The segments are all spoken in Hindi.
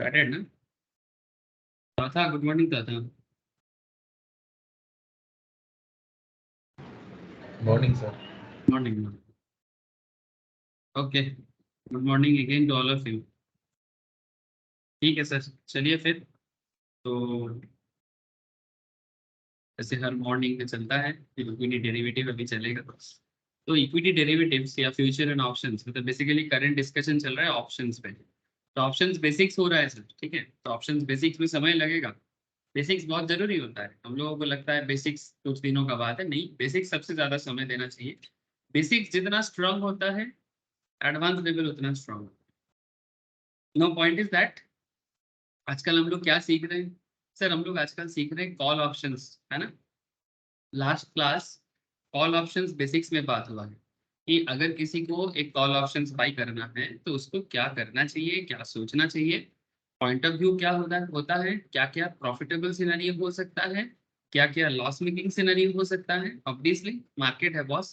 स्टार्टेड ना। था गुड मॉर्निंग था। Morning sir. Morning. Okay, good morning again to all of you. ठीक है सर, चलिए फिर। तो जैसे हर मॉर्निंग में चलता है, इक्विटी डेरिवेटिव अभी चलेगा। तो इक्विटी डेरिवेटिव्स या फ्यूचर एंड ऑप्शंस, मतलब बेसिकली करंट डिस्कशन चल रहा है ऑप्शंस पे। तो ऑप्शंस बेसिक्स हो रहा है सर, ठीक है। तो ऑप्शंस बेसिक्स में समय लगेगा। बेसिक्स बहुत जरूरी होता है। हम लोगों को लगता है बेसिक्स कुछ दिनों का बात है, नहीं, बेसिक्स सबसे ज्यादा समय देना चाहिए। बेसिक्स जितना स्ट्रांग होता है, एडवांस लेवल उतना strong. No point is that आजकल हम लोग क्या सीख रहे हैं सर? हम लोग आजकल सीख रहे हैं कॉल ऑप्शंस, है ना। Last class call options basics में बात हुआ है कि अगर किसी को एक कॉल ऑप्शंस बाई करना है तो उसको क्या करना चाहिए, क्या सोचना चाहिए, पॉइंट ऑफ व्यू क्या होता है, क्या क्या प्रॉफिटेबल सिनेरियो हो सकता है, क्या क्या लॉस मेकिंग सिनेरियो हो सकता है। ऑब्वियसली मार्केट है बॉस,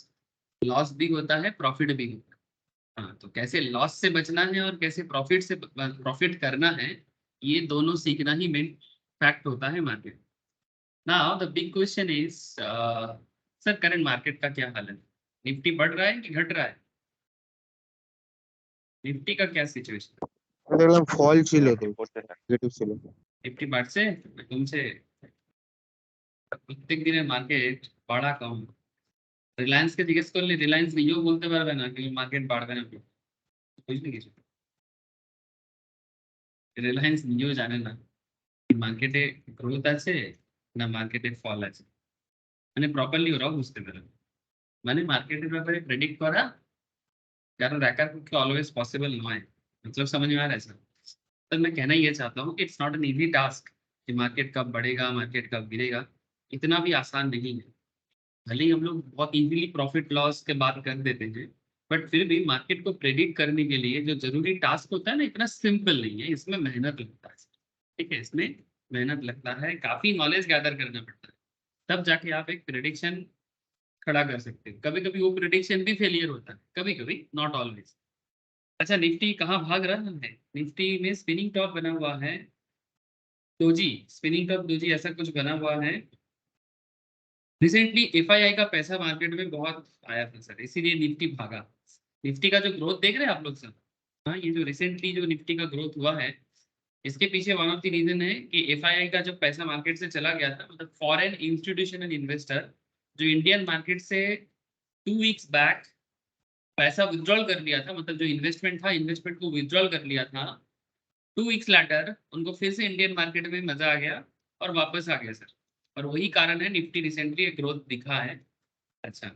लॉस भी होता है, प्रॉफिट भी होता है। हाँ, तो कैसे लॉस से बचना है और कैसे प्रॉफिट करना है, ये दोनों सीखना ही मेन फैक्ट होता है market. Now the big question is, sir current market का क्या हाल है? निफ्टी बढ़ रहा है कि घट रहा है? निफ्टी का क्या सिचुएशन? দেখলাম ফল ছিল তো পড়তে থাক। নেগেটিভ ছিল। निफ्टी बढ़ছে কমছে? প্রত্যেক দিনের মার্কেট বাড়া কম। রিলায়েন্সকে জিজ্ঞেস করলে রিলায়েন্স নিজেও বলতে পারবে না কি মার্কেট বাড়বে না, বুঝলি কিছু? রিলায়েন্স নিজেও জানে না মার্কেটে গ্রোথ আছে না মার্কেটে ফল আছে। মানে প্রপারলি ওরাও বুঝতে পারে না। মানে মার্কেটের ব্যাপারে প্রেডিক্ট করা কারণ একার পক্ষে অলওয়েজ पॉसिबल নয়। मतलब समझ में आ रहा है सर? तो मैं कहना ये चाहता हूँ कि it's not an easy task कि मार्केट कब बढ़ेगा मार्केट कब गिरेगा। इतना भी आसान नहीं है। भले ही हम लोग बहुत इजीली प्रॉफिट लॉस के बात कर देते हैं, बट फिर भी मार्केट को प्रेडिक्ट करने के लिए जो जरूरी टास्क होता है ना, इतना सिंपल नहीं है, इसमें मेहनत लगता है। ठीक है, इसमें मेहनत लगता है, काफी नॉलेज गैदर करना पड़ता है, तब जाके आप एक प्रिडिक्शन खड़ा कर सकते हैं। कभी कभी वो प्रिडिक्शन भी फेलियर होता है, कभी कभी, नॉट ऑलवेज। अच्छा, निफ्टी कहाँ भाग रहा है? निफ्टी में स्पिनिंग टॉप बना हुआ है, डोजी, स्पिनिंग टॉप डोजी ऐसा कुछ बना हुआ है। रिसेंटली एफआईआई का पैसा मार्केट में बहुत आया था सर, इसीलिए निफ्टी भागा। निफ्टी का जो ग्रोथ देख रहे हैं आप लोग सर, हाँ, ये जो रिसेंटली जो निफ्टी का ग्रोथ हुआ है, इसके पीछे वन ऑफ द रीजन है कि एफआईआई का जो पैसा मार्केट से चला गया था, मतलब फॉरेन इंस्टीट्यूशनल इन्वेस्टर जो इंडियन मार्केट से 2 वीक्स बैक पैसा विड्रॉल कर लिया था, मतलब जो इन्वेस्टमेंट था, इन्वेस्टमेंट को विड्रॉल कर लिया था, 2 वीक्स लेटर उनको फिर से इंडियन मार्केट में मजा आ गया और वापस आ गया सर। और वही कारण है निफ्टी रिसेंटली ग्रोथ दिखा है। अच्छा,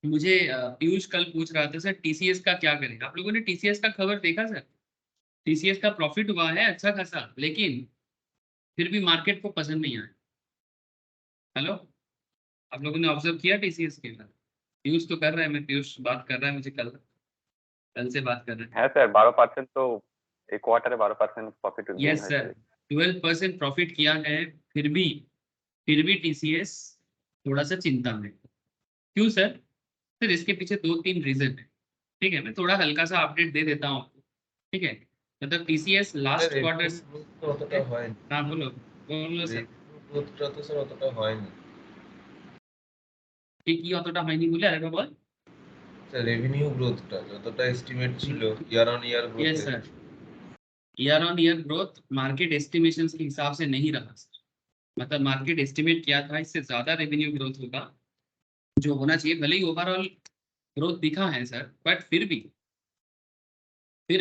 मुझे पीयूष कल पूछ रहा था सर टीसीएस का क्या करें। आप लोगों ने टीसीएस का खबर देखा सर? टीसीएस का प्रॉफिट हुआ है अच्छा खासा, लेकिन फिर भी मार्केट को पसंद नहीं आया। हेलो, आप लोगों ने ऑब्जर्व किया टीसीएस के साथ? पीयूष तो कर रहा है, मैं पीयूष बात कर रहा है मुझे, कल कल से बात कर रहे हैं। হ্যাঁ স্যার 12% তো এই কোয়ার্টারে 12% প্রফিট গেইন यस হয়েছে। सर, 12% प्रॉफिट किया है, फिर भी टीसीएस थोड़ा सा चिंता में। क्यों सर? सर इसके पीछे 2-3 रीजन है। ठीक है, मैं थोड़ा हल्का सा अपडेट दे देता हूँ आपको। ठीक है, मतलब TCS last quarter. Revenue growth তো অতটা হয়নি। हाँ बोलो, बोलो सर। রেভিনিউ গ্রোথটা তো স্যার অতটা হয়নি। কি অতটা হয়নি বলে আরেকবার বল। স্যার রেভিনিউ গ্রোথটা যতটা এস্টিমেট ছিল ইয়ার অন ইয়ার यस গ্রোথে। Sir, year on year growth market estimations के हिसाब से नहीं रहा सर। मतलब मार्केट एस्टिमेट किया था इससे ज्यादा रेवेन्यू ग्रोथ होगा जो होना चाहिए। भले ही ओवरऑल ग्रोथ दिखा है सर, बट फिर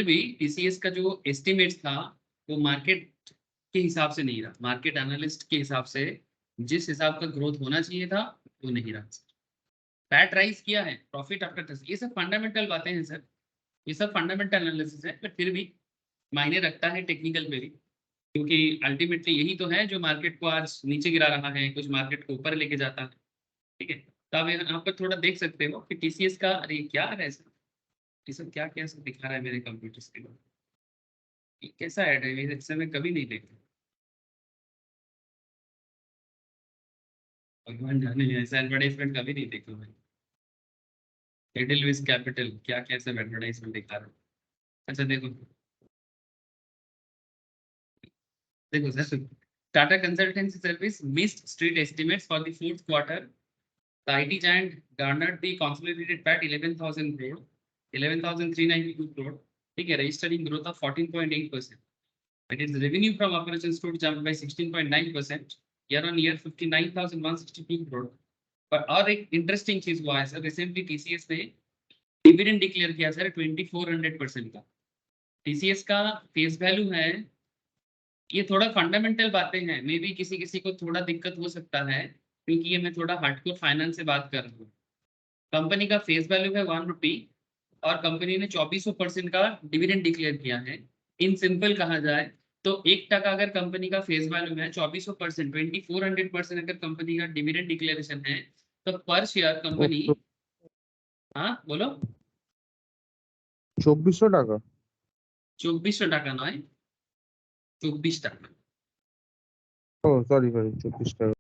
भी टीसीएस का जो एस्टिमेट था वो मार्केट के हिसाब से नहीं रहा। मार्केट एनालिस्ट के हिसाब से जिस हिसाब का ग्रोथ होना चाहिए था वो नहीं रहा। पैट राइज किया है, प्रॉफिट आफ्टर टैक्स, ये सब फंडामेंटल बातें हैं सर, ये सब फंडामेंटल एनालिसिस है, बट फिर भी मायने रखता है टेक्निकल पे भी, क्योंकि अल्टीमेटली यही तो है जो मार्केट को आज नीचे गिरा रहा है, कुछ मार्केट को ऊपर लेके जाता है। ठीक है, तो आप यहाँ पर थोड़ा देख सकते हो कि टीसीएस का, अरे क्या है सर, ये सब क्या क्या सब दिखा रहा है मेरे कंप्यूटर स्क्रीन पर, ये कैसा ऐड है, ये इससे मैं कभी नहीं देखा। भगवान जाने, ऐसा एडवर्टाइजमेंट कभी नहीं देखा मैं। एडलविस कैपिटल क्या क्या सब एडवर्टाइजमेंट दिखा रहा है। अच्छा देखो, देखो sir, Tata consultancy service missed street estimates for the fourth quarter. The IT giant garnered the consolidated PAT 11,000 crore, 11,392 crore. ठीक है, registering growth of 14.8%. That is, revenue from operations stood jumped by 16.9% year on year, 59,162 crore. पर और एक इंटरेस्टिंग चीज हुआ है सर, रिसेंटली टीसीएस ने डिविडेंड डिक्लेयर किया सर 2400% का. टीसीएस का फेस वैल्यू है, ये थोड़ा फंडामेंटल बातें हैं, मे बी किसी किसी को थोड़ा दिक्कत हो सकता है क्योंकि ये मैं थोड़ा हार्डकोर फाइनेंस से बात कर रहा हूँ. कंपनी का फेस वैल्यू है 1 रुपी और कंपनी ने 2400% का डिविडेंड डिक्लेयर किया है. इन सिंपल कहा जाए तो 1 टका अगर कंपनी का फेस वैल्यू है, 2400%, 2400% अगर कंपनी का डिविडेंड डिक्लेरेशन है, तो पर शेयर कंपनी, हाँ बोलो, 2400 টাকা 2400 টাকা নয়, 24 টাকা. ও সরি 24 টাকা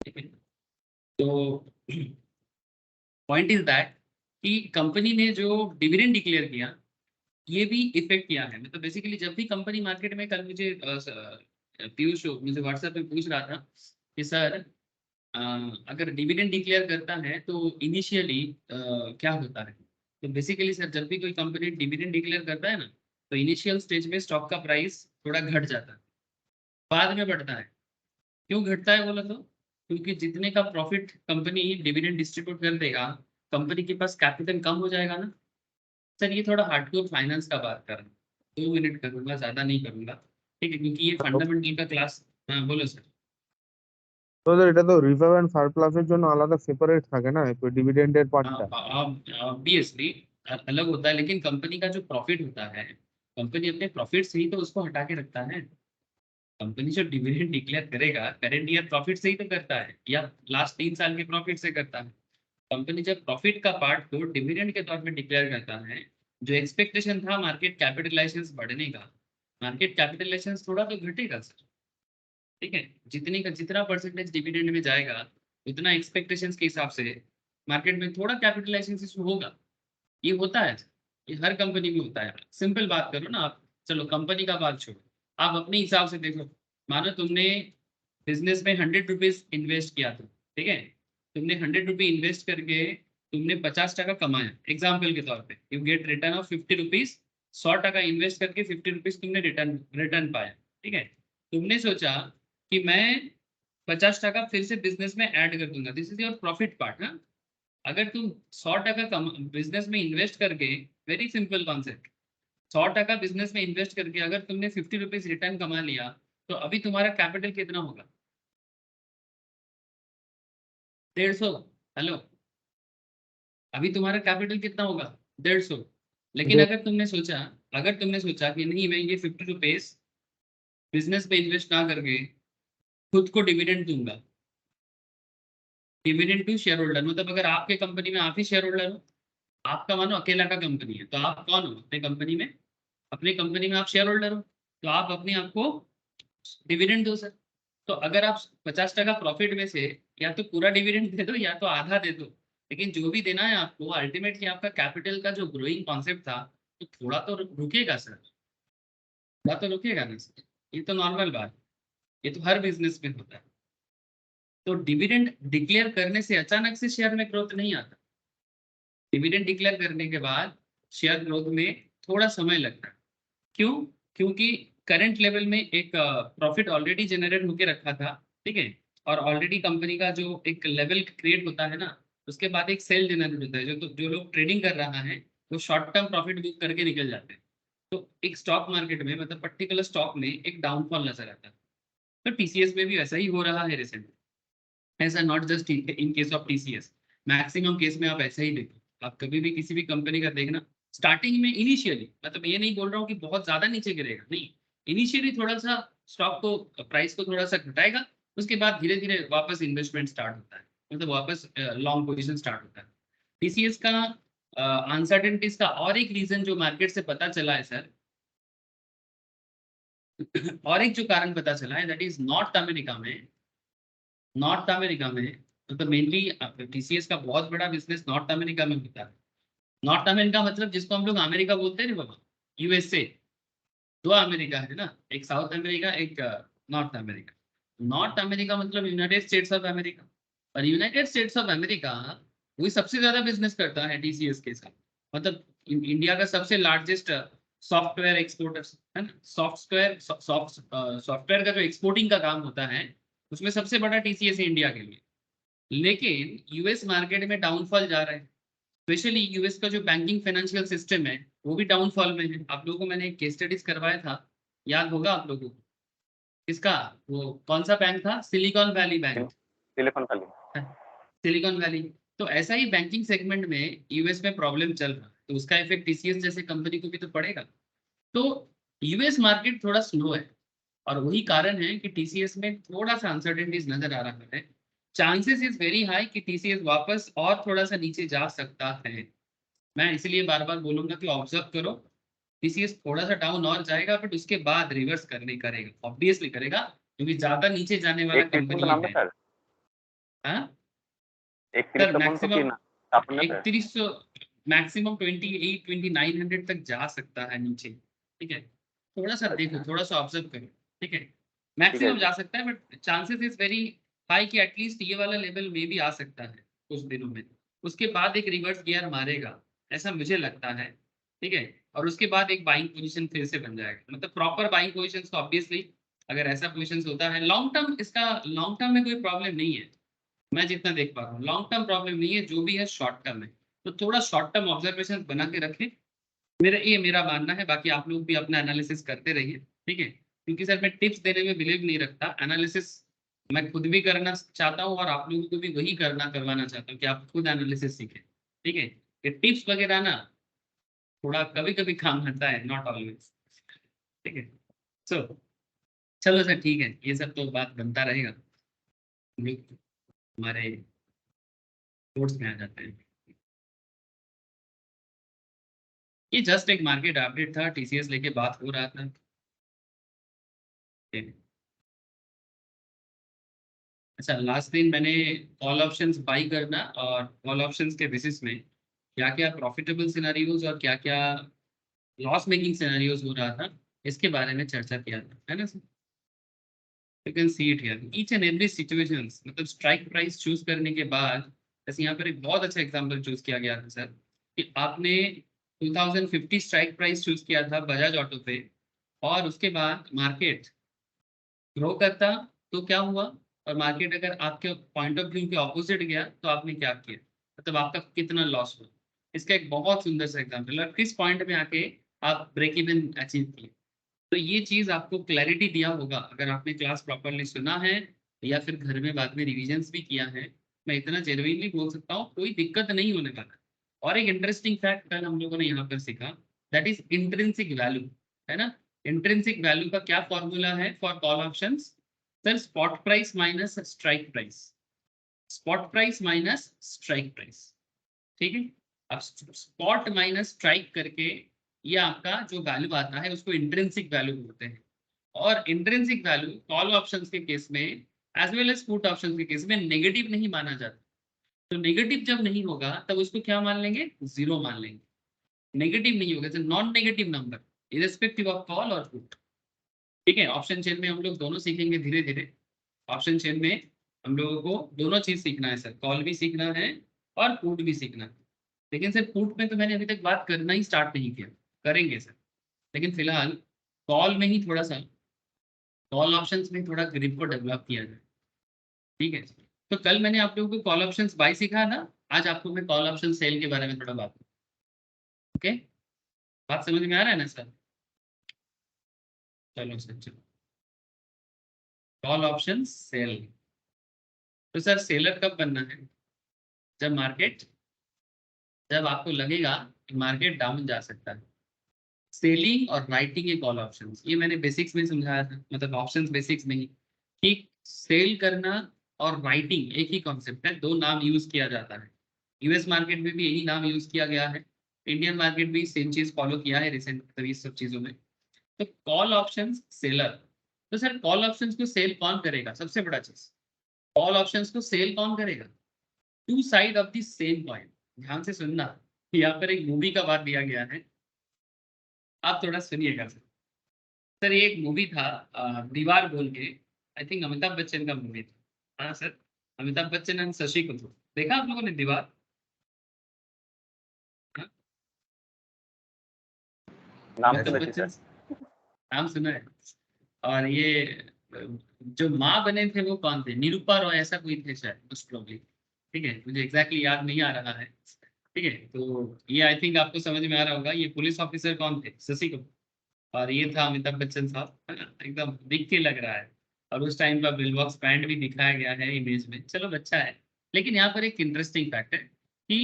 ठीक है, तो पॉइंट इज दैट कि कंपनी ने जो डिविडेंड डिक्लेयर किया ये भी इफेक्ट किया है. मतलब बेसिकली जब भी कंपनी मार्केट में, कल मुझे पीयूष मुझे व्हाट्सएप पे पूछ रहा था कि सर अगर डिविडेंड डिक्लेयर करता है तो इनिशियली क्या होता है. तो बेसिकली सर जब भी कोई कंपनी डिविडेंड डिक्लेयर करता है ना, तो इनिशियल स्टेज में स्टॉक का प्राइस थोड़ा घट जाता है, बाद में बढ़ता है. क्यों घटता है बोला तो, क्योंकि जितने का प्रॉफिट कंपनी डिविडेंड डिस्ट्रीब्यूट कर देगा, कंपनी के पास कैपिटल कम हो जाएगा ना. सर ये थोड़ा हार्डकोर फाइनेंस का बात कर रहा हूँ, 2 मिनट करूंगा, ज्यादा नहीं करूंगा. ठीक है, क्योंकि ये फंडामेंटल का क्लास. हाँ बोलो सर. তো এটা তো রিজার্ভ এন্ড সারপ্লাসের জন্য আলাদা সেপারেট থাকে না ডিভিডেন্ডের পার্টটা ऑब्वियसली अलग होता है, लेकिन कंपनी का जो प्रॉफिट होता है, कंपनी अपने प्रॉफिट से ही तो उसको हटा के रखता है. कंपनी जो डिविडेंड डिक्लेयर करेगा करंट ईयर प्रॉफिट से ही तो करता है, या लास्ट 3 साल के प्रॉफिट से करता है. कंपनी जब प्रॉफिट का पार्ट को डिविडेंड के तौर पे डिक्लेयर करता है, जो एक्सपेक्टेशन था मार्केट कैपिटलाइजेशन बढ़ने का, मार्केट कैपिटलाइजेशन थोड़ा तो घटेगा सर. ठीक है, जितने का जितना परसेंटेज डिविडेंड में जाएगा उतना एक्सपेक्टेशंस के हिसाब से मार्केट में थोड़ा कैपिटलाइजेशन होगा. ये होता है, ये हर कंपनी में होता है. सिंपल बात करो ना आप, चलो कंपनी का बात छोड़ो, आप अपने हिसाब से देखो. मानो तुमने बिजनेस में 100 रुपीज इन्वेस्ट किया था, ठीक है, तुमने 100 रुपी इन्वेस्ट करके तुमने 50 टका कमाया, एग्जाम्पल के तौर पे you get return of 50 rupees. 100 टका इन्वेस्ट करके 50 रुपीज तुमने रिटर्न रिटर्न पाया. ठीक है, तुमने सोचा कि मैं 50 टका फिर से बिजनेस में ऐड कर दूंगा, this is your profit part. हाँ, अगर तुम 100 टका बिजनेस में इन्वेस्ट करके, वेरी सिंपल कॉन्सेप्ट, 100 टका बिजनेस में इन्वेस्ट करके अगर तुमने 50 रुपीज रिटर्न कमा लिया, तो अभी तुम्हारा कैपिटल कितना होगा? 150. हेलो, अभी तुम्हारा कैपिटल कितना होगा? 150. लेकिन अगर तुमने सोचा कि नहीं, मैं ये 50 रुपीज बिजनेस पे इन्वेस्ट ना करके खुद को डिविडेंड दूंगा, डिविडेंड टू शेयर होल्डर, मतलब अगर आपके कंपनी में आप ही शेयर होल्डर हो, आपका मानो अकेला का कंपनी है, तो आप कौन हो अपने कंपनी में? अपनी कंपनी में आप शेयर होल्डर हो, तो आप अपने आप को डिविडेंड दो सर. तो अगर आप 50 टका प्रॉफिट में से या तो पूरा डिविडेंड दे दो या तो आधा दे दो, लेकिन जो भी देना है आपको, अल्टीमेटली आपका कैपिटल का जो ग्रोइंग कॉन्सेप्ट था तो थोड़ा तो रुकेगा सर, थोड़ा तो रुकेगा ना सर. ये तो नॉर्मल बात, ये तो हर बिजनेस में होता है. तो डिविडेंड डिक्लेयर करने से अचानक से शेयर में ग्रोथ नहीं आता. डिविडेंड डिक्लेयर करने के बाद शेयर ग्रोथ में थोड़ा समय लगता है. क्यों? क्योंकि करंट लेवल में एक प्रॉफिट ऑलरेडी जनरेट होकर रखा था, ठीक है, और ऑलरेडी कंपनी का जो एक लेवल क्रिएट होता है ना, उसके बाद एक सेल जनरेट होता है. जो लोग ट्रेडिंग कर रहा है वो शॉर्ट टर्म प्रॉफिट बुक करके निकल जाते हैं. तो एक स्टॉक मार्केट में, मतलब पर्टिकुलर स्टॉक में एक डाउनफॉल नजर आता है. तो टीसीएस में भी ऐसा ही हो रहा है रिसेंटली. ऐसा not just in case of TCS, maximum case में आप ऐसा ही देखो. आप कभी भी किसी भी कंपनी का देखना, स्टार्टिंग में इनिशियली, मतलब ये नहीं बोल रहा हूँ कि बहुत ज्यादा नीचे गिरेगा, नहीं, इनिशियली थोड़ा सा स्टॉक को, प्राइस को थोड़ा सा घटाएगा, उसके बाद धीरे धीरे वापस इन्वेस्टमेंट स्टार्ट होता है, मतलब वापस लॉन्ग पोजीशन स्टार्ट होता है. टीसीएस का अनसर्टेनिटीज का और एक रीजन जो मार्केट से पता चला है सर, और एक जो कारण पता चला है, दैट इज नॉर्थ अमेरिका में. नॉर्थ अमेरिका में मतलब मेनली टीसीएस का बहुत बड़ा बिजनेस नॉर्थ अमेरिका में होता है. नॉर्थ अमेरिका मतलब जिसको हम लोग अमेरिका बोलते हैं ना बाबा, यूएसए. दो अमेरिका है ना, एक साउथ अमेरिका, एक नॉर्थ अमेरिका। नॉर्थ अमेरिका मतलब यूनाइटेड स्टेट्स ऑफ अमेरिका, और यूनाइटेड स्टेट्स ऑफ अमेरिका वही सबसे ज्यादा बिजनेस करता है टीसीएस के साथ। मतलब इंडिया का सबसे लार्जेस्ट सॉफ्टवेयर एक्सपोर्टर है ना, सॉफ्टवेयर का जो एक्सपोर्टिंग का काम होता है उसमें सबसे बड़ा टीसीएस है इंडिया के लिए। लेकिन यूएस मार्केट में डाउनफॉल जा रहा है, स्पेशली यूएस का जो बैंकिंग फाइनेंशियल सिस्टम है वो भी डाउनफॉल में है। आप लोगों को मैंने एक केस स्टडीज करवाया था, याद होगा आप लोगों को। किसका? वो कौन सा बैंक था? Silicon valley bank. Silicon valley. Silicon valley. तो ऐसा ही बैंकिंग सेगमेंट में यूएस में प्रॉब्लम चल रहा है, तो उसका इफेक्ट टीसीएस जैसे कंपनी को भी तो पड़ेगा। तो यूएस मार्केट थोड़ा स्लो है, और वही कारण है कि टीसीएस में थोड़ा सा अनसर्टेनिटीज नजर आ रहा है। चांसेस इज वेरी हाई कि टीसीएस वापस और थोड़ा सा नीचे जा सकता है। मैं इसलिए बार बार बोलूंगा कि ऑब्जर्व करो, टीसीएस थोड़ा सा डाउन और जाएगा, बट उसके बाद रिवर्स करेगा, ऑब्वियसली करेगा, क्योंकि ज्यादा नीचे जाने वाला एक तीस कंपनी नाम है है। सर, हाँ एक सर, 30 कौन सा मैक्सिमम आपने सर? 3100, मैक्सिमम 28-2900 तक जा सकता है नीचे। ठीक है, थोड़ा सा देखो, अच्छा, थोड़ा सा ऑब्जर्व करो। ठीक है, ठीक है मैक्सिमम जी। जा सकता है, but chances is very high कि एटलीस्ट ये वाला लेवल में भी आ सकता है कुछ दिनों में। उसके बाद एक रिवर्स गियर मारेगा, ऐसा मुझे लगता है। ठीक है, और उसके बाद एक बाइंग पोजीशन फिर से बन जाएगा, मतलब प्रॉपर बाइंग पोजीशन। तो ऑब्वियसली अगर ऐसा पोजीशन होता है लॉन्ग टर्म, इसका लॉन्ग टर्म में कोई प्रॉब्लम नहीं है, मैं जितना देख पा रहा हूँ लॉन्ग टर्म प्रॉब्लम नहीं है, जो भी है शॉर्ट टर्म है। तो थोड़ा शॉर्ट टर्म ऑब्जर्वेशन बना के रखें, मेरा मानना है। बाकी आप लोग भी अपना एनालिसिस करते रहिए, ठीक है, क्योंकि सर मैं टिप्स देने में बिलीव नहीं रखता, एनालिसिस मैं खुद भी करना चाहता हूँ, और आप लोगों को भी वही करवाना चाहता हूँ कि आप खुद एनालिसिस सीखें। ठीक है, ये टिप्स वगैरह ना थोड़ा कभी कभी काम आता है, नॉट ऑलवेज। ठीक है, सो चलो सर, ठीक है, ये सब तो बात बनता रहेगा। हम लोग हमारे कोर्स में आ जाते हैं। ये जस्ट एक मार्केट अपडेट था, टीसीएस लेके बात हो रहा था। अच्छा, लास्ट दिन मैंने कॉल ऑप्शंस बाई करना और कॉल ऑप्शंस के बेसिस में क्या क्या प्रॉफिटेबल सिनेरियोज और क्या क्या लॉस मेकिंग सिनेरियोज हो रहा था, इसके बारे में चर्चा किया था, है ना sir? You can see it here, each and every situations. मतलब स्ट्राइक प्राइस चूज करने के बाद, जैसे यहाँ पर एक बहुत अच्छा एग्जांपल चूज किया गया था सर, कि आपने 2050 स्ट्राइक प्राइस चूज किया था बजाज ऑटो पे, और उसके बाद मार्केट ग्रो करता तो क्या हुआ, और मार्केट अगर आपके पॉइंट ऑफ व्यू के ऑपोजिट गया तो आपने क्या किया, मतलब आपका कितना लॉस हुआ। इसका एक बहुत सुंदर सा एग्जांपल, और किस पॉइंट में आके आप ब्रेक इवन अचीव किए। तो ये चीज आपको क्लैरिटी दिया होगा अगर आपने क्लास प्रॉपरली सुना है, या फिर घर में बाद में रिविजन्स भी किया है। मैं इतना जेन्युइनली बोल सकता हूँ, कोई दिक्कत नहीं होने वाला। और एक इंटरेस्टिंग फैक्ट कल हम लोगों ने यहाँ पर सीखा, दैट इज इंट्रिंसिक वैल्यू, है ना। इंट्रिंसिक वैल्यू का क्या फॉर्मूला है for call options? Sir, spot price minus strike price, spot price minus strike price. ठीक है, अब स्पॉट माइनस स्ट्राइक करके ये आपका जो वैल्यू आता है उसको इंट्रिंसिक वैल्यू बोलते हैं। और इंट्रिंसिक वैल्यू कॉल ऑप्शंस के केस में as well as put options के केस में नेगेटिव नहीं माना जाता। तो नेगेटिव जब नहीं होगा तब उसको क्या मान लेंगे? जीरो मान लेंगे। नेगेटिव नहीं होगा तो non negative number, irrespective of call और पुट। ठीक है, ऑप्शन चेन में हम लोग दोनों सीखेंगे धीरे धीरे। ऑप्शन चेन में हम लोगों को दोनों चीज सीखना है सर, कॉल भी सीखना है और पुट भी सीखना है। लेकिन सर पुट में तो मैंने अभी तक बात करना ही स्टार्ट नहीं किया, करेंगे सर। लेकिन फिलहाल कॉल में ही थोड़ा सा, कॉल ऑप्शंस में थोड़ा ग्रिप को डेवलप किया जाए। ठीक है, तो कल मैंने आप लोगों को कॉल ऑप्शंस बाय सिखाया ना, आज आपको मैं कॉल ऑप्शन सेल के बारे में थोड़ा बात। ओके, बात समझ में आ रहा है ना सर? चलो सर, चलो कॉल ऑप्शन सेल। तो सर सेलर कब बनना है? जब आपको लगेगा कि मार्केट डाउन जा सकता है। सेलिंग और राइटिंग ए कॉल ऑप्शंस, ये मैंने बेसिक्स में समझाया था, मतलब ऑप्शंस बेसिक्स में ही। ठीक, सेल करना और राइटिंग एक ही कॉन्सेप्ट है, दो नाम यूज किया जाता है। यूएस मार्केट में भी यही नाम यूज किया गया है, इंडियन मार्केट भी सेम चीज फॉलो किया है रिसेंट, मतलब इस सब चीजों में। तो कॉल ऑप्शंस सेलर, तो सर कॉल ऑप्शंस को सेल कौन करेगा? सबसे बड़ा चीज, कॉल ऑप्शंस को सेल कौन करेगा? Two side of the same coin. ध्यान से सुनना, यहाँ पर एक मूवी का बात दिया गया है, आप थोड़ा सुनिएगा सर। सर ये एक मूवी था दीवार बोल के, आई थिंक अमिताभ बच्चन का मूवी था। हाँ सर, अमिताभ बच्चन एंड शशि कपूर। देखा आप लोगों ने दीवार? हाँ? नाम अमिताभ सुना जी बच्चन, सर। नाम सुना है। और ये जो माँ बने थे वो कौन थे? निरूपा रॉय ऐसा कोई थे शायद, मोस्ट प्रोबेबली। ठीक है, मुझे एग्जैक्टली याद नहीं आ रहा है। ठीक है, तो ये आई थिंक आपको समझ में आ रहा होगा। ये पुलिस ऑफिसर कौन थे? शशि कपूर। और ये था अमिताभ बच्चन साहब, है ना? एकदम दिख के लग रहा है। और उस टाइम का बिल बॉक्स बैंड भी दिखाया गया है इमेज में। चलो अच्छा है। लेकिन यहाँ पर एक इंटरेस्टिंग फैक्ट है कि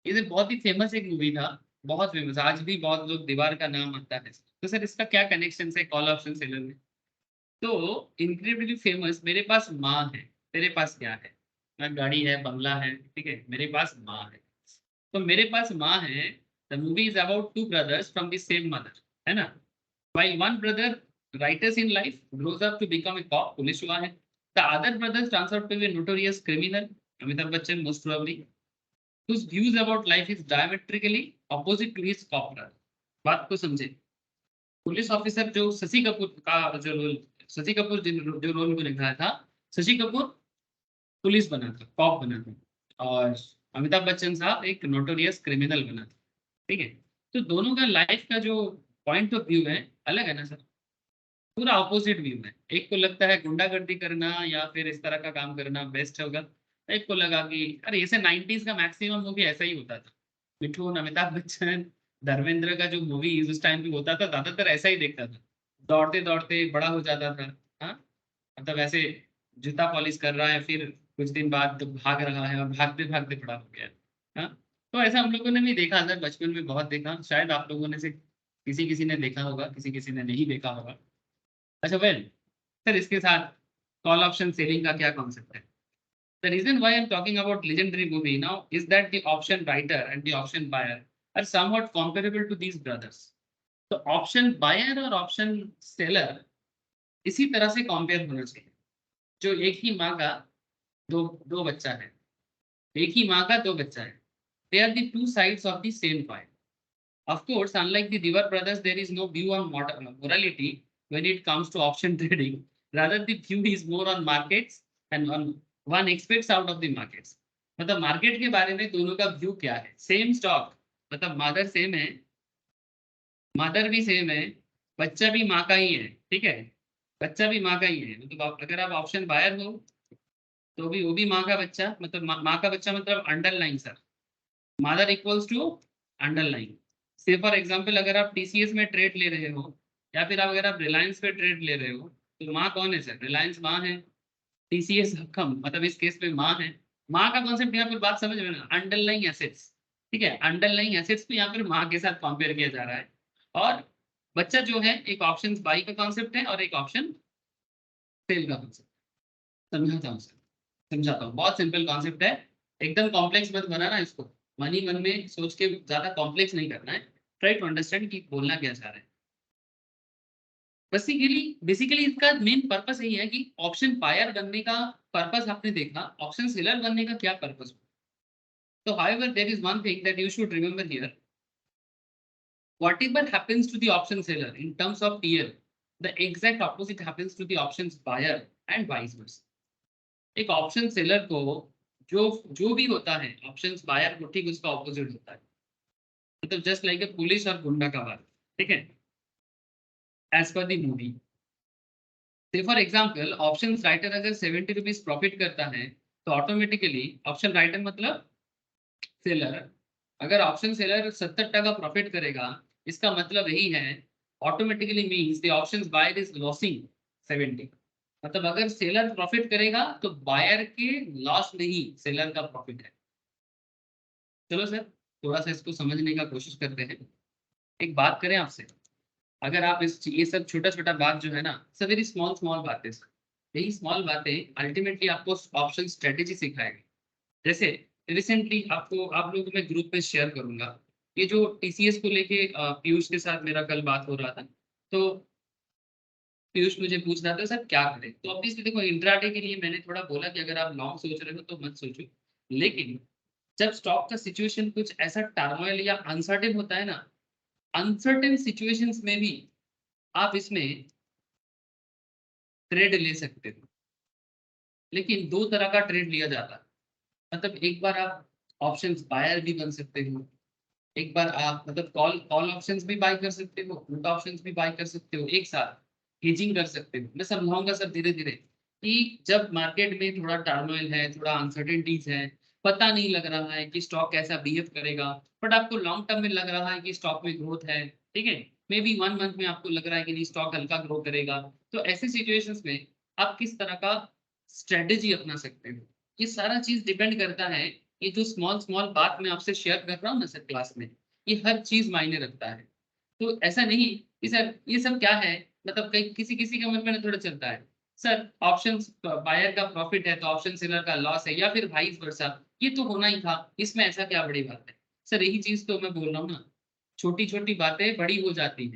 ये तो बहुत ही फेमस एक मूवी था, बहुत फेमस, आज भी बहुत लोग दीवार का नाम आता है। तो सर इसका क्या कनेक्शन है कॉल ऑप्शन सेलर में? तो इनक्रेडिबली फेमस, मेरे पास माँ है, तेरे पास क्या है? ना गाड़ी है, बंगला है, ठीक है, मेरे पास माँ है। तो मेरे पास माँ है। The movie is about two brothers from the same mother, है ना? While one brother rises in life, grows up to become a cop, police हुआ है. The other brother turns out to be a notorious criminal, Amitabh Bachchan most probably, whose views about life is diametrically opposite to his cop brother. बात को समझे। पुलिस ऑफिसर जो शशि कपूर का जो रोल, शशि कपूर जो रोल को निभाया था, शशि कपूर पुलिस बना था, कॉप बना था। और अमिताभ बच्चन साहब एक नोटोरियस क्रिमिनल बना था। ठीक है, तो दोनों का लाइफ का जो पॉइंट ऑफ व्यू है अलग है ना सर, पूरा ऑपोजिट व्यू है। एक को लगता है गुंडागर्दी करना या फिर इस तरह का काम करना बेस्ट होगा, एक को लगा कि अरे ऐसे 90s का मैक्सिमम मूवी ऐसा ही होता था। मिठुन, अमिताभ बच्चन, धर्मेंद्र का जो मूवी उस टाइम पे होता था ज्यादातर ऐसा ही देखता था। दौड़ते दौड़ते बड़ा हो जाता था। हाँ, मतलब ऐसे जूता पॉलिश कर रहा है, फिर कुछ दिन बाद तो भाग रहा है और भागते भागते बड़ा हो गया। हाँ, तो ऐसा हम लोगों ने भी देखा सर, बचपन में बहुत देखा। शायद आप लोगों ने से किसी किसी ने देखा होगा, किसी किसी ने नहीं देखा होगा। अच्छा वेल सर, इसके साथ कॉल ऑप्शन सेलिंग का क्या कॉन्सेप्ट है? The reason why I'm talking about legendary movie now is that the option writer and the option buyer are somewhat comparable to these brothers. तो ऑप्शन बायर और ऑप्शन सेलर इसी तरह से कंपेयर होना चाहिए। जो एक ही माँ का दो दो बच्चा है, एक ही माँ का दो बच्चा है, they are the two sides of the same coin. Of course, unlike the Divar brothers, there is no view on morality when it comes to option trading. Rather, the view is more on markets and on one expects out of the markets. मतलब मार्केट के बारे में दोनों का व्यू क्या है? सेम स्टॉक, मतलब मदर सेम है, मदर भी सेम है, बच्चा भी माँ का ही है। ठीक है, बच्चा भी माँ का ही है। मतलब अगर आप ऑप्शन बायर हो तो भी वो भी माँ का बच्चा, मतलब माँ का बच्चा मतलब underline sir, mother equals to underline. Say for example अगर आप टीसीएस में ट्रेड ले रहे हो या फिर अगर आप रिलायंस पे ट्रेड ले रहे हो, तो माँ कौन है सर? रिलायंस माँ है, टीसीएस कम, मतलब इस केस में माँ है। माँ का कॉन्सेप्ट यहाँ पर बात समझ में ना, अंडरलाइंग एसेट्स। ठीक है, अंडरलाइंग एसेट्स को यहाँ पर माँ के साथ कंपेयर किया जा रहा है। और बच्चा जो है, एक ऑप्शन बाई का कॉन्सेप्ट है और एक ऑप्शन सेल का कॉन्सेप्ट। समझाता हूँ सर, समझाता हूँ, बहुत सिंपल कॉन्सेप्ट है। एकदम कॉम्प्लेक्स मत बनाना इसको, मन ही मन में सोच के ज्यादा कॉम्प्लेक्स नहीं करना है। ट्राई टू अंडरस्टैंड कि बोलना क्या चाह रहे हैं। बेसिकली बेसिकली इसका मेन पर्पस यही है कि ऑप्शन बायर बनने का पर्पस आपने देखा, ऑप्शन सेलर बनने का क्या पर्पस हो। तो however there is one thing that you should remember here, whatever happens to the option seller in terms of TL, the exact opposite happens to the options buyer and vice versa. एक ऑप्शन सेलर को जो जो भी होता है ऑप्शंस बायर को ठीक उसका ऑपोजिट होता है। मतलब जस्ट लाइक ए पुलिस और गुंडा का बात। ठीक है, as per the movie. Say for example option writer अगर 70 रुपीज प्रॉफिट करता है, तो ऑटोमेटिकली ऑप्शन राइटर मतलब सेलर, अगर ऑप्शन सेलर 70 टका प्रॉफिट करेगा, इसका मतलब यही है automatically means the options buyer is losing 70। मतलब अगर सेलर प्रॉफिट करेगा तो बायर के लॉस नहीं, सेलर का प्रॉफिट है। चलो सर, थोड़ा सा इसको समझने का कोशिश करते हैं। एक बात करें आपसे, अगर आप इस ये सब छोटा छोटा बात जो है ना, सब वेरी स्मॉल स्मॉल बातें सर, यही स्मॉल बातें अल्टीमेटली आपको ऑप्शन स्ट्रेटेजी सिखाएगी। जैसे रिसेंटली आपको आप लोगों को मैं ग्रुप में शेयर करूंगा, ये जो टीसीएस को लेके पीयूष के साथ मेरा कल बात हो रहा था। तो पीयूष मुझे पूछ रहा था सर क्या करें, तो ऑब्वियसली देखो इंट्राडे के लिए मैंने थोड़ा बोला कि अगर आप लॉन्ग सोच रहे हो तो मत सोचो। लेकिन जब स्टॉक का सिचुएशन कुछ ऐसा टर्मोइल या अनसर्टेन होता है ना, अनसर्टेन सिचुएशंस में भी आप इसमें ट्रेड ले सकते हो, लेकिन दो तरह का ट्रेड लिया जाता है। मतलब एक बार आप ऑप्शंस बायर भी बन सकते हो, एक बार आप मतलब कॉल कॉल ऑप्शंस भी बाय कर सकते हो, पुट ऑप्शंस भी बाय कर सकते हो, एक साथ हेजिंग कर सकते हो। मैं समझाऊंगा सर धीरे धीरे कि जब मार्केट में थोड़ा टर्मोइल है, थोड़ा अनसर्टेनिटीज है, पता नहीं लग रहा है कि स्टॉक कैसा बिहेव करेगा, बट आपको लॉन्ग टर्म में लग रहा है कि स्टॉक में ग्रोथ है, ठीक है, मे बी 1 मंथ में आपको लग रहा है कि नहीं स्टॉक हल्का ग्रो करेगा, तो ऐसी सिचुएशंस में आप किस तरह का स्ट्रेटेजी अपना सकते हो, ये सारा चीज डिपेंड करता है। ये जो स्मॉल स्मॉल बात मैं आपसे शेयर कर रहा हूँ ना सर क्लास में, ये हर चीज मायने रखता है। तो ऐसा नहीं कि सर ये सब क्या है, मतलब कहीं किसी किसी के मन में ना थोड़ा चलता है सर ऑप्शन बायर का प्रॉफिट है तो ऑप्शन सेलर का लॉस है, या फिर वाइस वर्सा, ये तो होना ही था, इसमें ऐसा क्या बड़ी बात है। सर यही चीज तो मैं बोल रहा हूँ ना, छोटी छोटी बातें बड़ी हो जाती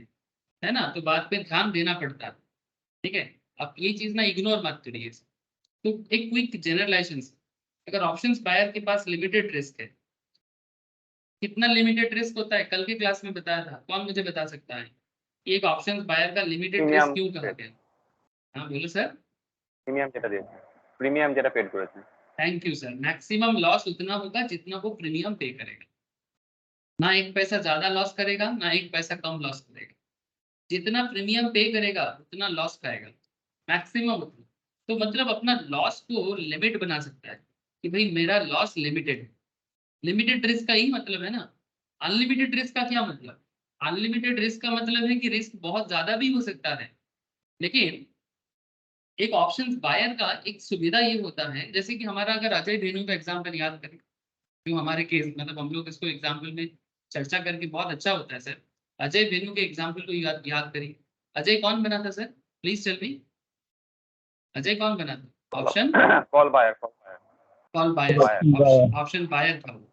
है ना, तो बात पे ध्यान देना पड़ता है, ठीक है। अब ये चीज ना इग्नोर मत करिए। तो एक क्विक जनरलाइजेशन, अगर ऑप्शंस बायर के पास लिमिटेड रिस्क है, कितना लिमिटेड रिस्क होता है कल की क्लास में बताया था, कौन मुझे बता सकता है कि एक ऑप्शंस बायर का लिमिटेड रिस्क প্রিমিয়াম क्यों कहा गया। हाँ बोलो सर। প্রিমিয়াম যেটা দিয়েছে, প্রিমিয়াম যেটা পেড করেছে। Thank you sir. Maximum loss उतना होगा जितना वो प्रीमियम पे करेगा, ना एक पैसा ज्यादा लॉस करेगा ना एक पैसा कम लॉस करेगा, जितना प्रीमियम पे करेगा उतना लॉस खाएगा, मैक्सिमम उतना। तो मतलब अपना लॉस को लिमिट बना सकता है कि भाई मेरा लॉस लिमिटेड है। लिमिटेड रिस्क का ही मतलब है ना। अनलिमिटेड रिस्क का क्या मतलब, अनलिमिटेड रिस्क का मतलब है कि रिस्क बहुत ज्यादा भी हो सकता है, लेकिन एक ऑप्शंस बायर का एक सुविधा ये होता है, जैसे कि हमारा अगर अजय धेनु का एग्जाम्पल याद करें, जो हमारे केस मतलब हम लोग इसको एग्जाम्पल में चर्चा करके बहुत अच्छा होता है सर। अजय धेनु के एग्जाम्पल को याद करिए। अजय कौन बना था sir, please tell me. Ajay कौन बना था, option call buyer, call buyer, call buyer, buyer, option buyer था वो।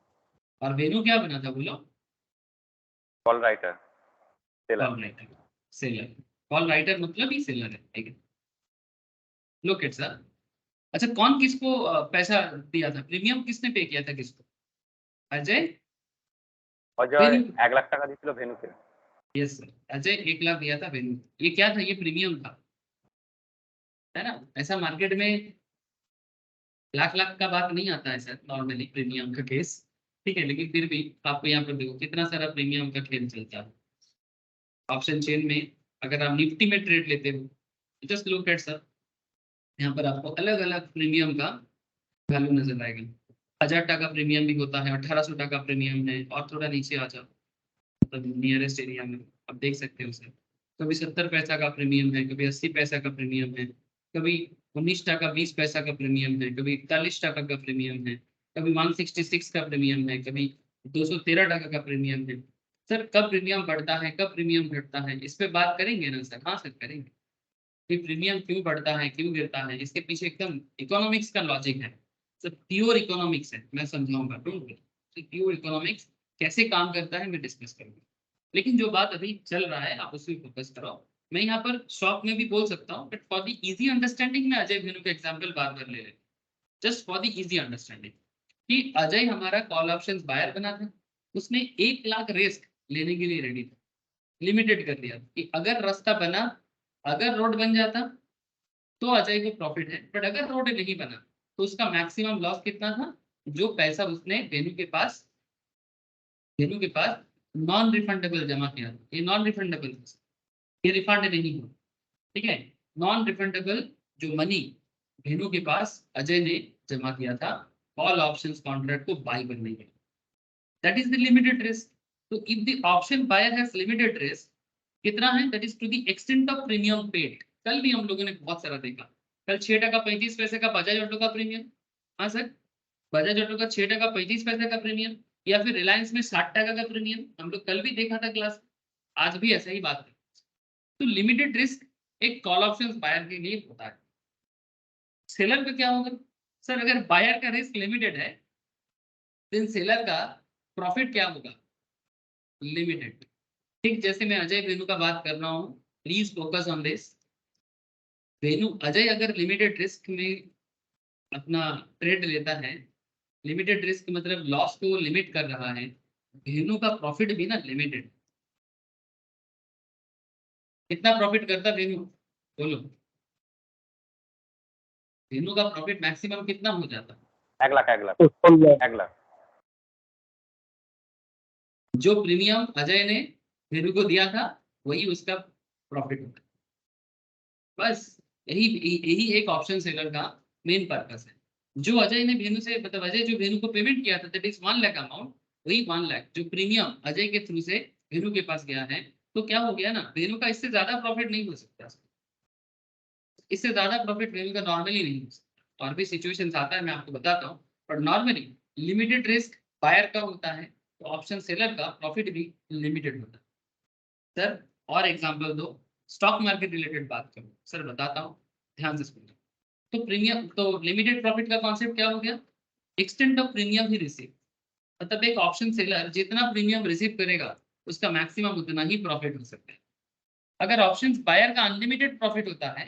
और वेनु क्या बना था बोलो, call writer, seller. Call writer, seller. Call writer मतलब ही सेलर है, ठीक है। लोक इट सर। अच्छा कौन किसको पैसा दिया था, प्रीमियम किसने पे किया था किसको, अजय, অজয় वेनु। 1 লাখ টাকা দিয়েছিল ভেনুকে। यस सर, अजय 1 लाख दिया था वेनु। ये क्या था, ये प्रीमियम था, है ना। ऐसा मार्केट में लाख लाख का बात नहीं आता है सर नॉर्मली प्रीमियम का केस, ठीक है, लेकिन फिर भी आपको यहाँ पर देखो कितना सारा प्रीमियम का खेल चलता है ऑप्शन चेन में। अगर आप निफ्टी में ट्रेड लेते हो, जस्ट लुक एट सर, यहाँ पर आपको अलग अलग प्रीमियम का वैल्यू नजर आएगा। 1000 टका प्रीमियम भी होता है, 1800 टका प्रीमियम है, और थोड़ा नीचे आ जाओ मतलब नियरेस्ट एरिया में आप देख सकते हो सर, कभी 70 पैसा का प्रीमियम है, कभी 80 पैसा का प्रीमियम है, कभी 19 टका 20 पैसा का प्रीमियम है, कभी 41 टका का प्रीमियम है, कभी 166 का प्रीमियम है, कभी 213 टका का प्रीमियम है। सर कब प्रीमियम बढ़ता है कब प्रीमियम घटता है, इस पे बात करेंगे ना सर। हाँ सर करेंगे कि प्रीमियम क्यों बढ़ता है क्यों गिरता है, इसके पीछे एकदम इकोनॉमिक्स का लॉजिक है सर, प्योर इकोनॉमिक्स है, मैं समझाऊंगा, डोंट वरी। प्योर इकोनॉमिक्स कैसे काम करता है मैं डिस्कस करूंगा, लेकिन जो बात अभी चल रहा है आप उस पर फोकस करो। मैं यहाँ पर शॉर्ट में भी बोल सकता हूँ, but for the easy understanding में अजय भेनु का एग्जाम्पल बार बार ले रहे हैं, just for the easy understanding कि अजय हमारा कॉल ऑप्शन बायर बना था, उसने 1 लाख रिस्क लेने के लिए रेडी था, लिमिटेड कर दिया कि अगर रास्ता बना, अगर रोड बन जाता तो अजय को प्रॉफिट है, बट अगर रोड नहीं बना तो उसका मैक्सिमम लॉस कितना था, जो पैसा उसने वेनु के पास नॉन रिफंडेबल जमा किया था, ये नॉन रिफंडेबल, ये रिफंड नहीं हो, ठीक है। नॉन रिफंडेबल जो मनी वेनु के पास अजय ने जमा किया था कॉल ऑप्शंस कॉन्ट्रैक्ट को बाय करने के लिए, that is the limited risk. तो if the option buyer has limited risk, कितना है, that is to the extent of premium paid. कल भी हम लोगों ने बहुत सारा देखा, कल 6 टका 35 पैसे का बजाज ऑटो का प्रीमियम, हाँ सर, बजाज ऑटो का 6 टका 35 पैसे का प्रीमियम, या फिर रिलायंस में 60 टका का प्रीमियम, हम लोग कल भी देखा था क्लास, आज भी ऐसा ही बात है। तो लिमिटेड रिस्क एक कॉल ऑप्शन बायर के लिए होता है। सेलर का क्या होगा सर, अगर बायर का रिस्क लिमिटेड है देन सेलर का प्रॉफिट क्या होगा, लिमिटेड। ठीक जैसे मैं अजय वेनु का बात कर रहा हूँ, please focus on this. Venu Ajay अगर लिमिटेड रिस्क में अपना ट्रेड लेता है, लिमिटेड रिस्क मतलब लॉस को लिमिट कर रहा है, वेनु का प्रॉफिट भी ना लिमिटेड। कितना प्रॉफिट करता वेन्यू, बोलो। वेन्यू का प्रॉफिट मैक्सिमम कितना हो जाता? 1 लाख 1 लाख 1 लाख। जो प्रीमियम अजय ने वेन्यू को दिया था वही उसका प्रॉफिट होता है। बस यही यही एक ऑप्शन सेलर का मेन पर्पस है। जो अजय ने वेन्यू से मतलब अजय जो वेन्यू को पेमेंट किया था दैट इज 1 लाख अमाउंट, वही 1 लाख जो प्रीमियम अजय के थ्रू से वेन्यू के पास गया है, तो क्या हो गया ना, वेन्यू का इससे ज्यादा प्रॉफिट नहीं हो सकता। इससे ज्यादा प्रॉफिट वेन्यू का नॉर्मली नहीं हो सकता। और भी सिचुएशंस आता है, मैं आपको बताता हूँ, पर नॉर्मली लिमिटेड रिस्क बायर का होता है, तो ऑप्शन सेलर का प्रॉफिट भी लिमिटेड होता है। सर और एग्जांपल दो, स्टॉक मार्केट रिलेटेड बात करूं सर, बताता हूं, ध्यान से सुनिए। तो प्रीमियम तो लिमिटेड प्रॉफिट का कॉन्सेप्ट क्या हो गया, extent of premium he receive, मतलब एक ऑप्शन सेलर जितना प्रीमियम रिसीव करेगा उसका मैक्सिमम उतना ही प्रॉफिट हो सकता है। अगर ऑप्शंस बायर का अनलिमिटेड प्रॉफिट होता है,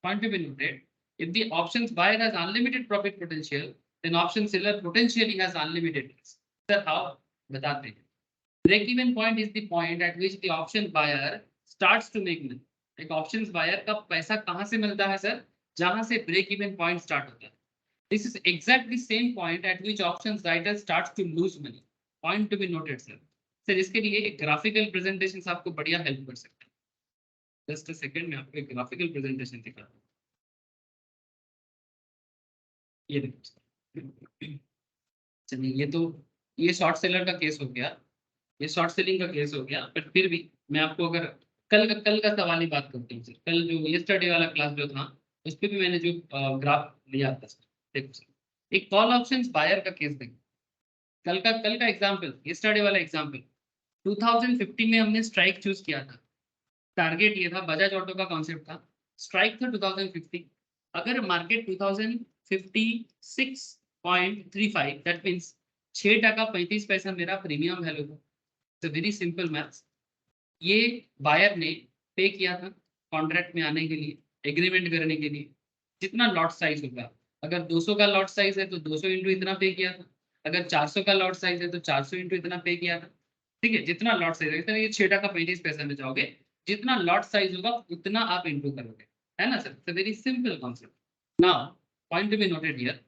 point to be noted, if the options buyer has unlimited profit potential, then option seller potentially has unlimited risk. Sir how, बताते हैं। Break even point is the point at which the option buyer starts to make money. एक ऑप्शंस बायर का पैसा कहां से मिलता है सर, जहां से ब्रेक इवन पॉइंट स्टार्ट होता है। This is exactly same point at which options writer starts to lose money. Point to be noted sir. Sir इसके लिए एक ग्राफिकल प्रेजेंटेशन आपको बढ़िया हेल्प कर सकता है। जस्ट अ सेकंड में आपको एक ग्राफिकल प्रेजेंटेशन दिखाता हूं। ये देखो, चलिए ये शॉर्ट सेलर का केस हो गया, ये शॉर्ट सेलिंग का केस हो गया, पर फिर भी मैं आपको अगर कल का सवाल ही बात करता हूँ सर। कल जो यस्टरडे वाला क्लास जो था उस पर भी मैंने जो ग्राफ लिया था सर, देखो सर एक कॉल ऑप्शंस बायर का केस देखो। कल का एग्जांपल, यस्टरडे वाला एग्जांपल, 2050 में हमने स्ट्राइक चूज किया था। टारगेट ये था, बजाज ऑटो का कॉन्सेप्ट था, स्ट्राइक था 2050। अगर मार्केट 2056.35 दैट मीन्स 6.35 मेरा प्रीमियम वैल्यू था। तो वेरी सिंपल मैथ्स, ये बायर ने पे किया था कॉन्ट्रैक्ट में आने के लिए, एग्रीमेंट करने के लिए। जितना लॉट साइज होगा, अगर 200 का लॉट साइज है तो 200 इंटू इतना पे किया था, अगर 400 का लॉट साइज है तो 400 इंटू इतना पे किया था। ठीक है, जितना लॉट साइज है, ये 6.35 में जाओगे, जितना लॉट साइज होगा उतना आप इंटू करोगे, है ना sir. Very simple concept. Now point to be noted here,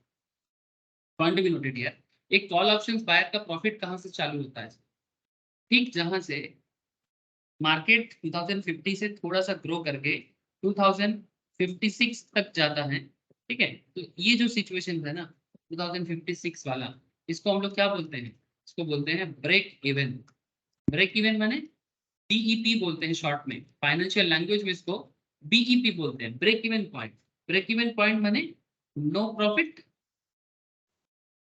point to be noted here, एक कॉल ऑप्शंस बायर का प्रॉफिट कहां से चालू होता है, ठीक जहां से मार्केट 2050 से थोड़ा सा ग्रो करके 2056 तक जाता है। ठीक है, तो ये जो सिचुएशन है ना 2056 वाला, इसको हम लोग क्या बोलते हैं, इसको बोलते हैं ब्रेक इवन। ब्रेक इवन माने बीईपी बोलते हैं शॉर्ट में, फाइनेंशियल लैंग्वेज में इसको बीईपी बोलते हैं, break even point. Break even point माने no profit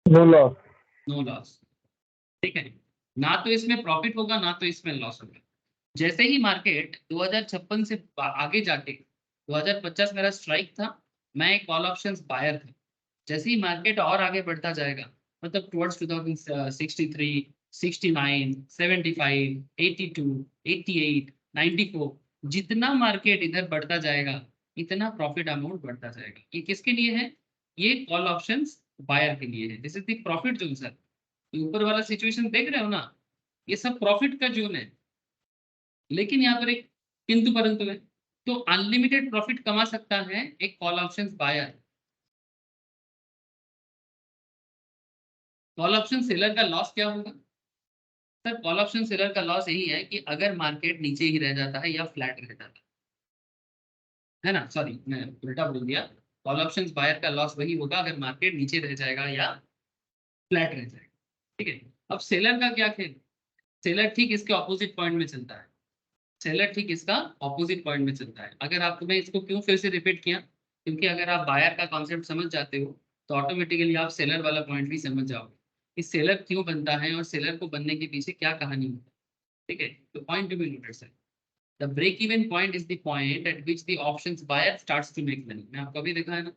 no loss. No loss. ठीक है, ना तो इसमें प्रॉफिट होगा ना तो इसमें लॉस होगा। जैसे ही मार्केट 2056 से आगे जाके 2050 मेरा स्ट्राइक था, मैं एक कॉल ऑप्शंस बायर था। जैसे ही मार्केट और आगे बढ़ता जाएगा, मतलब टुवर्ड्स 2063, 69, 75, 82, 88, 94, जितना मार्केट इधर बढ़ता जाएगा इतना प्रॉफिट अमाउंट बढ़ता जाएगा। ये किसके लिए है, ये कॉल ऑप्शंस बायर के लिए है। This is the profit zone sir. ऊपर वाला सिचुएशन देख रहे हो ना, ये सब प्रॉफिट का जोन है। लेकिन यहाँ पर एक किंतु परंतु है, तो अनलिमिटेड प्रॉफिट कमा सकता है एक call options buyer. Call option seller का लॉस क्या होगा सर, कॉल ऑप्शन सेलर का लॉस यही है कि अगर मार्केट नीचे ही रह जाता है या फ्लैट रह जाता है ना, सॉरी मैं उल्टा बोल दिया, कॉल ऑप्शंस बायर का लॉस वही होगा अगर मार्केट नीचे रह जाएगा या फ्लैट रह जाएगा। ठीक है, अब सेलर का क्या खेल, सेलर ठीक इसके ऑपोजिट पॉइंट में चलता है, सेलर ठीक इसका ऑपोजिट पॉइंट में चलता है। अगर आपको मैं इसको क्यों फिर से रिपीट किया, क्योंकि अगर आप बायर का कॉन्सेप्ट समझ जाते हो तो ऑटोमेटिकली आप सेलर वाला पॉइंट भी समझ जाओगे कि सेलर क्यों बनता है और सेलर को बनने के पीछे क्या कहानी होती है। ठीक है, तो point to be noted sir, the break even point is the point at which the options buyer starts to make money. मैं आपको अभी देखा है ना,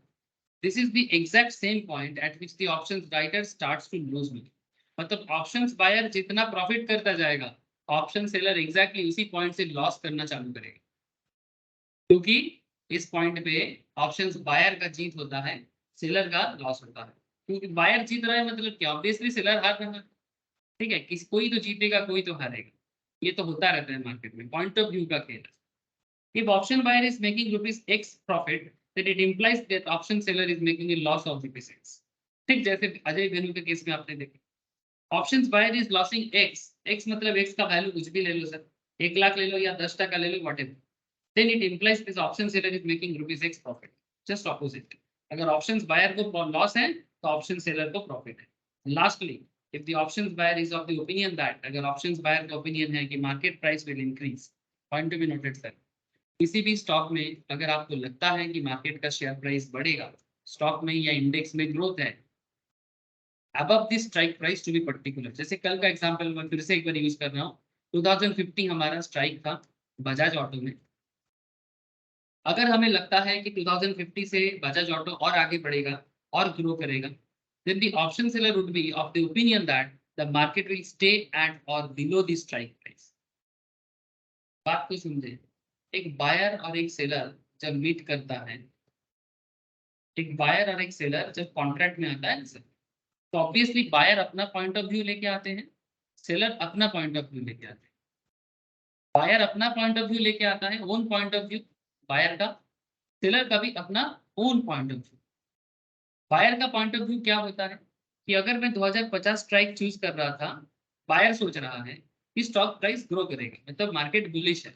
this is the exact same point at which the options writer starts to lose money. मतलब ऑप्शंस बायर जितना प्रॉफिट करता जाएगा, ऑप्शन सेलर एग्जैक्टली उसी पॉइंट से लॉस करना चालू करेगा, क्योंकि इस पॉइंट पे ऑप्शंस बायर का जीत होता है, सेलर का लॉस होता है। क्योंकि बायर जीत रहा है मतलब क्या, ऑब्वियसली सेलर हार रहा है। ठीक है, किसी कोई तो जीतेगा कोई तो हारेगा, ये तो होता रहता है मार्केट में, पॉइंट ऑफ व्यू का खेल है। If option buyer is making rupees X profit, then it implies that option seller is making a loss of rupees X. ठीक जैसे अजय वेन्यू के केस में आपने देखा, options buyer is losing X, X मतलब एक्स का वैल्यू कुछ भी ले लो सर, 1 लाख ले लो या 10% ले लो, whatever, then it implies this option seller is making rupees X profit. Just opposite, अगर ऑप्शंस बायर को लॉस है तो ऑप्शन सेलर को प्रॉफिट है. Lastly, if the options buyer is of the opinion that, अगर options buyer का opinion है कि market price will increase, point to be noted sir, किसी भी स्टॉक में अगर आपको लगता है कि मार्केट का शेयर प्राइस बढ़ेगा, स्टॉक में या इंडेक्स में ग्रोथ है, above the strike price to be particular, जैसे कल का एग्जांपल मैं फिर से एक बार यूज कर रहा हूँ, 2050 हमारा स्ट्राइक था बजाज ऑटो में. अगर हमें लगता है कि 2050 से बजाज ऑटो और आगे बढ़ेगा और ग्रो करेगा, then the option seller would be of the opinion that the market will stay at or below the strike price. बात को समझे, एक बायर और एक सेलर जब मीट करता है, एक बायर और एक सेलर जब कॉन्ट्रैक्ट में आता है सर, तो ऑब्वियसली बायर अपना पॉइंट ऑफ व्यू लेके आते हैं, सेलर अपना पॉइंट ऑफ व्यू लेके आते हैं. बायर अपना पॉइंट ऑफ व्यू लेके आता है, own point of view buyer का, सेलर का भी अपना own point of view. Buyer का पॉइंट ऑफ व्यू क्या होता है कि अगर मैं 2050 स्ट्राइक चूज कर रहा था, बायर सोच रहा है कि स्टॉक प्राइस ग्रो करेगा, मतलब मार्केट बुलिश है.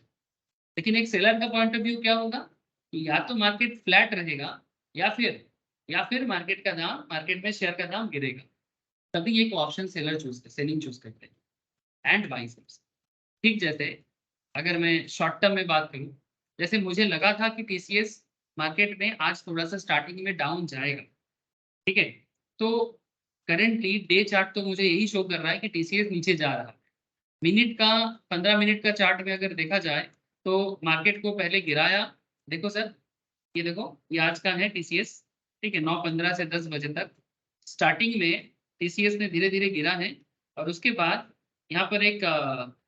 लेकिन एक सेलर का पॉइंट ऑफ व्यू क्या होगा कि या तो मार्केट फ्लैट रहेगा या फिर मार्केट का दाम, मार्केट में शेयर का दाम गिरेगा. तभी एक ऑप्शन सेलर सेलिंग चूज करते हैं एंड वाइस वर्सा. ठीक जैसे अगर मैं शॉर्ट टर्म में बात करूं, जैसे मुझे लगा था कि टीसीएस मार्केट में आज थोड़ा सा स्टार्टिंग में डाउन जाएगा, ठीक है, तो करेंटली डे चार्ट तो मुझे यही शो कर रहा है कि टीसीएस नीचे जा रहा है. मिनट का 15 मिनट का चार्ट में अगर देखा जाए तो मार्केट को पहले गिराया, देखो सर, ये देखो, ये आज का है टीसीएस, ठीक है, 9:15 से 10 बजे तक स्टार्टिंग में टीसीएस ने धीरे धीरे गिरा है, और उसके बाद यहाँ पर एक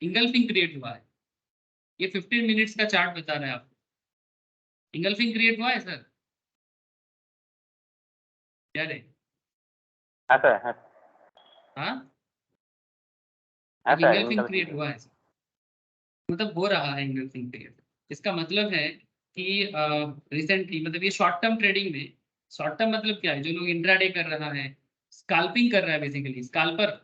इंगल्फिंग क्रिएट हुआ है. ये 15 मिनट्स का चार्ट बता रहा है आपको, इंगल्फिंग क्रिएट हुआ है सर, क्या रे? हाँ सर, हाँ हाँ, हाँ सर, इंगल्फिंग क्रिएट हुआ है, मतलब हो रहा है इंगल्फिंग क्रिएट. इसका मतलब है कि रिसेंटली, मतलब ये शॉर्ट टर्म ट्रेडिंग में, शॉर्ट टर्म मतलब क्या है, जो लोग इंट्राडे कर रहा है, स्काल्पिंग कर रहा है, बेसिकली स्काल्पर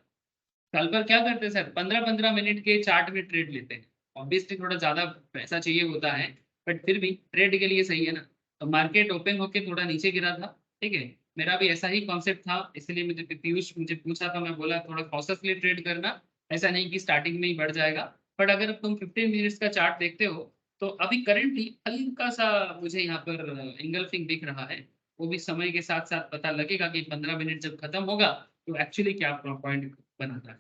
क्या करते हैं सर, 15-15 मिनट के चार्ट में ट्रेड लेते हैं. ऑब्वियसली थोड़ा ज्यादा पैसा चाहिए होता है, बट फिर भी ट्रेड के लिए सही है ना. तो मार्केट ओपन होके थोड़ा नीचे गिरा था, ठीक है, मेरा भी ऐसा ही कॉन्सेप्ट था, इसलिए मुझे पीयूष मुझे पूछा था, मैं बोला थोड़ा कॉशियसली ट्रेड करना, ऐसा नहीं कि स्टार्टिंग में ही बढ़ जाएगा. बट अगर तुम 15 मिनट्स का चार्ट देखते हो तो अभी करंटली हल्का सा मुझे यहाँ पर इंगल्फिंग दिख रहा है. वो भी समय के साथ साथ पता लगेगा कि 15 मिनट जब खत्म होगा तो एक्चुअली क्या पॉइंट बनाता है.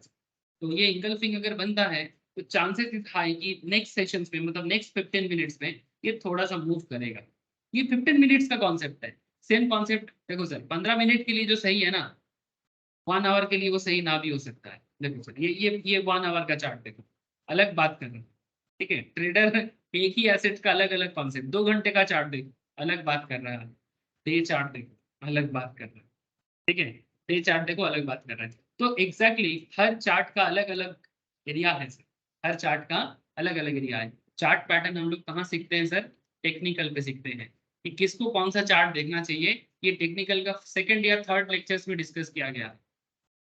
तो ये इंगल्फिंग अगर बनता है तो चांसेस इज हाई कि नेक्स्ट सेशंस में, मतलब नेक्स्ट 15 मिनट्स में ये थोड़ा सा मूव करेगा. ये 15 मिनट्स का कॉन्सेप्ट है. सेम कॉन्सेप्ट देखो सर, 15 मिनट के लिए जो सही है ना, 1 आवर के लिए वो सही ना भी हो सकता है. देखो सर, ये 1 आवर का चार्ट देखो, अलग बात कर रहा हूँ, ठीक है. ट्रेडर एक ही एसेट का अलग अलग कॉन्सेप्ट, 2 घंटे का चार्ट देखो अलग बात कर रहा है, डे चार्ट देखो अलग बात कर रहा है, ठीक है, डे चार्ट देखो अलग बात कर रहा है. तो एग्जैक्टली हर चार्ट का अलग अलग एरिया है सर, हर चार्ट का अलग अलग एरिया है. चार्ट पैटर्न हम लोग कहाँ सीखते हैं सर, टेक्निकल पे सीखते हैं कि किसको कौन सा चार्ट देखना चाहिए. ये टेक्निकल का 2nd या 3rd लेक्चर्स में डिस्कस किया गया है,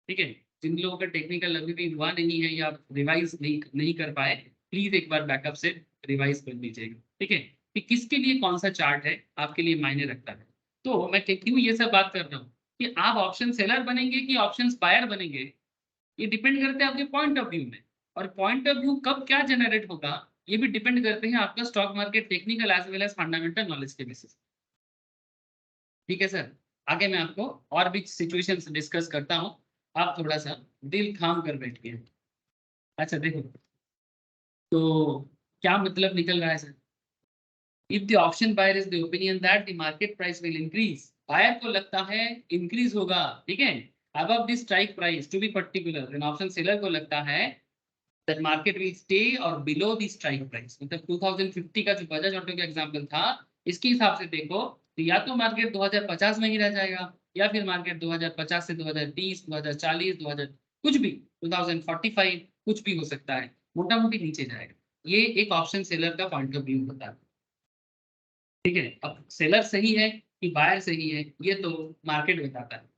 ठीक है. जिन लोगों का टेक्निकल अभी भी हुआ नहीं है या रिवाइज नहीं कर पाए, प्लीज एक बार बैकअप से रिवाइज कर लीजिएगा, ठीक है, कि किसके लिए कौन सा चार्ट है आपके लिए मायने रखता है. तो मैं क्यों ये सब बात कर रहा हूँ कि आप ऑप्शन सेलर बनेंगे कि ऑप्शन बायर बनेंगे, ये डिपेंड करते हैं आपके पॉइंट ऑफ व्यू में. और पॉइंट ऑफ व्यू कब क्या जनरेट होगा ये भी डिपेंड करते हैं आपका stock market technical as well as fundamental knowledge के बेसिस. ठीक है सर, आगे मैं आपको और भी सिचुएशंस डिस्कस करता हूँ, आप थोड़ा सा दिल थाम कर बैठिए. अच्छा देखो, तो क्या मतलब निकल रहा है sir, if the option buyer is the opinion that the market price will increase, buyer को लगता है इंक्रीज होगा, ठीक है, above the strike price to be particular, then option seller को लगता है that market will stay or below the strike price. मतलब 2050 का जो बजाज ऑटो का एग्जांपल था, इसके हिसाब से देखो तो या तो मार्केट 2050 में ही रह जाएगा, या फिर मार्केट 2050 से 2030, 2040, 2000 कुछ भी 2045 कुछ भी हो सकता है, मोटा मोटी नीचे जाएगा. ये एक ऑप्शन सेलर का पॉइंट ऑफ व्यू होता है. ठीक है, अब सेलर सही है कि बायर सही है ये तो मार्केट बताता है।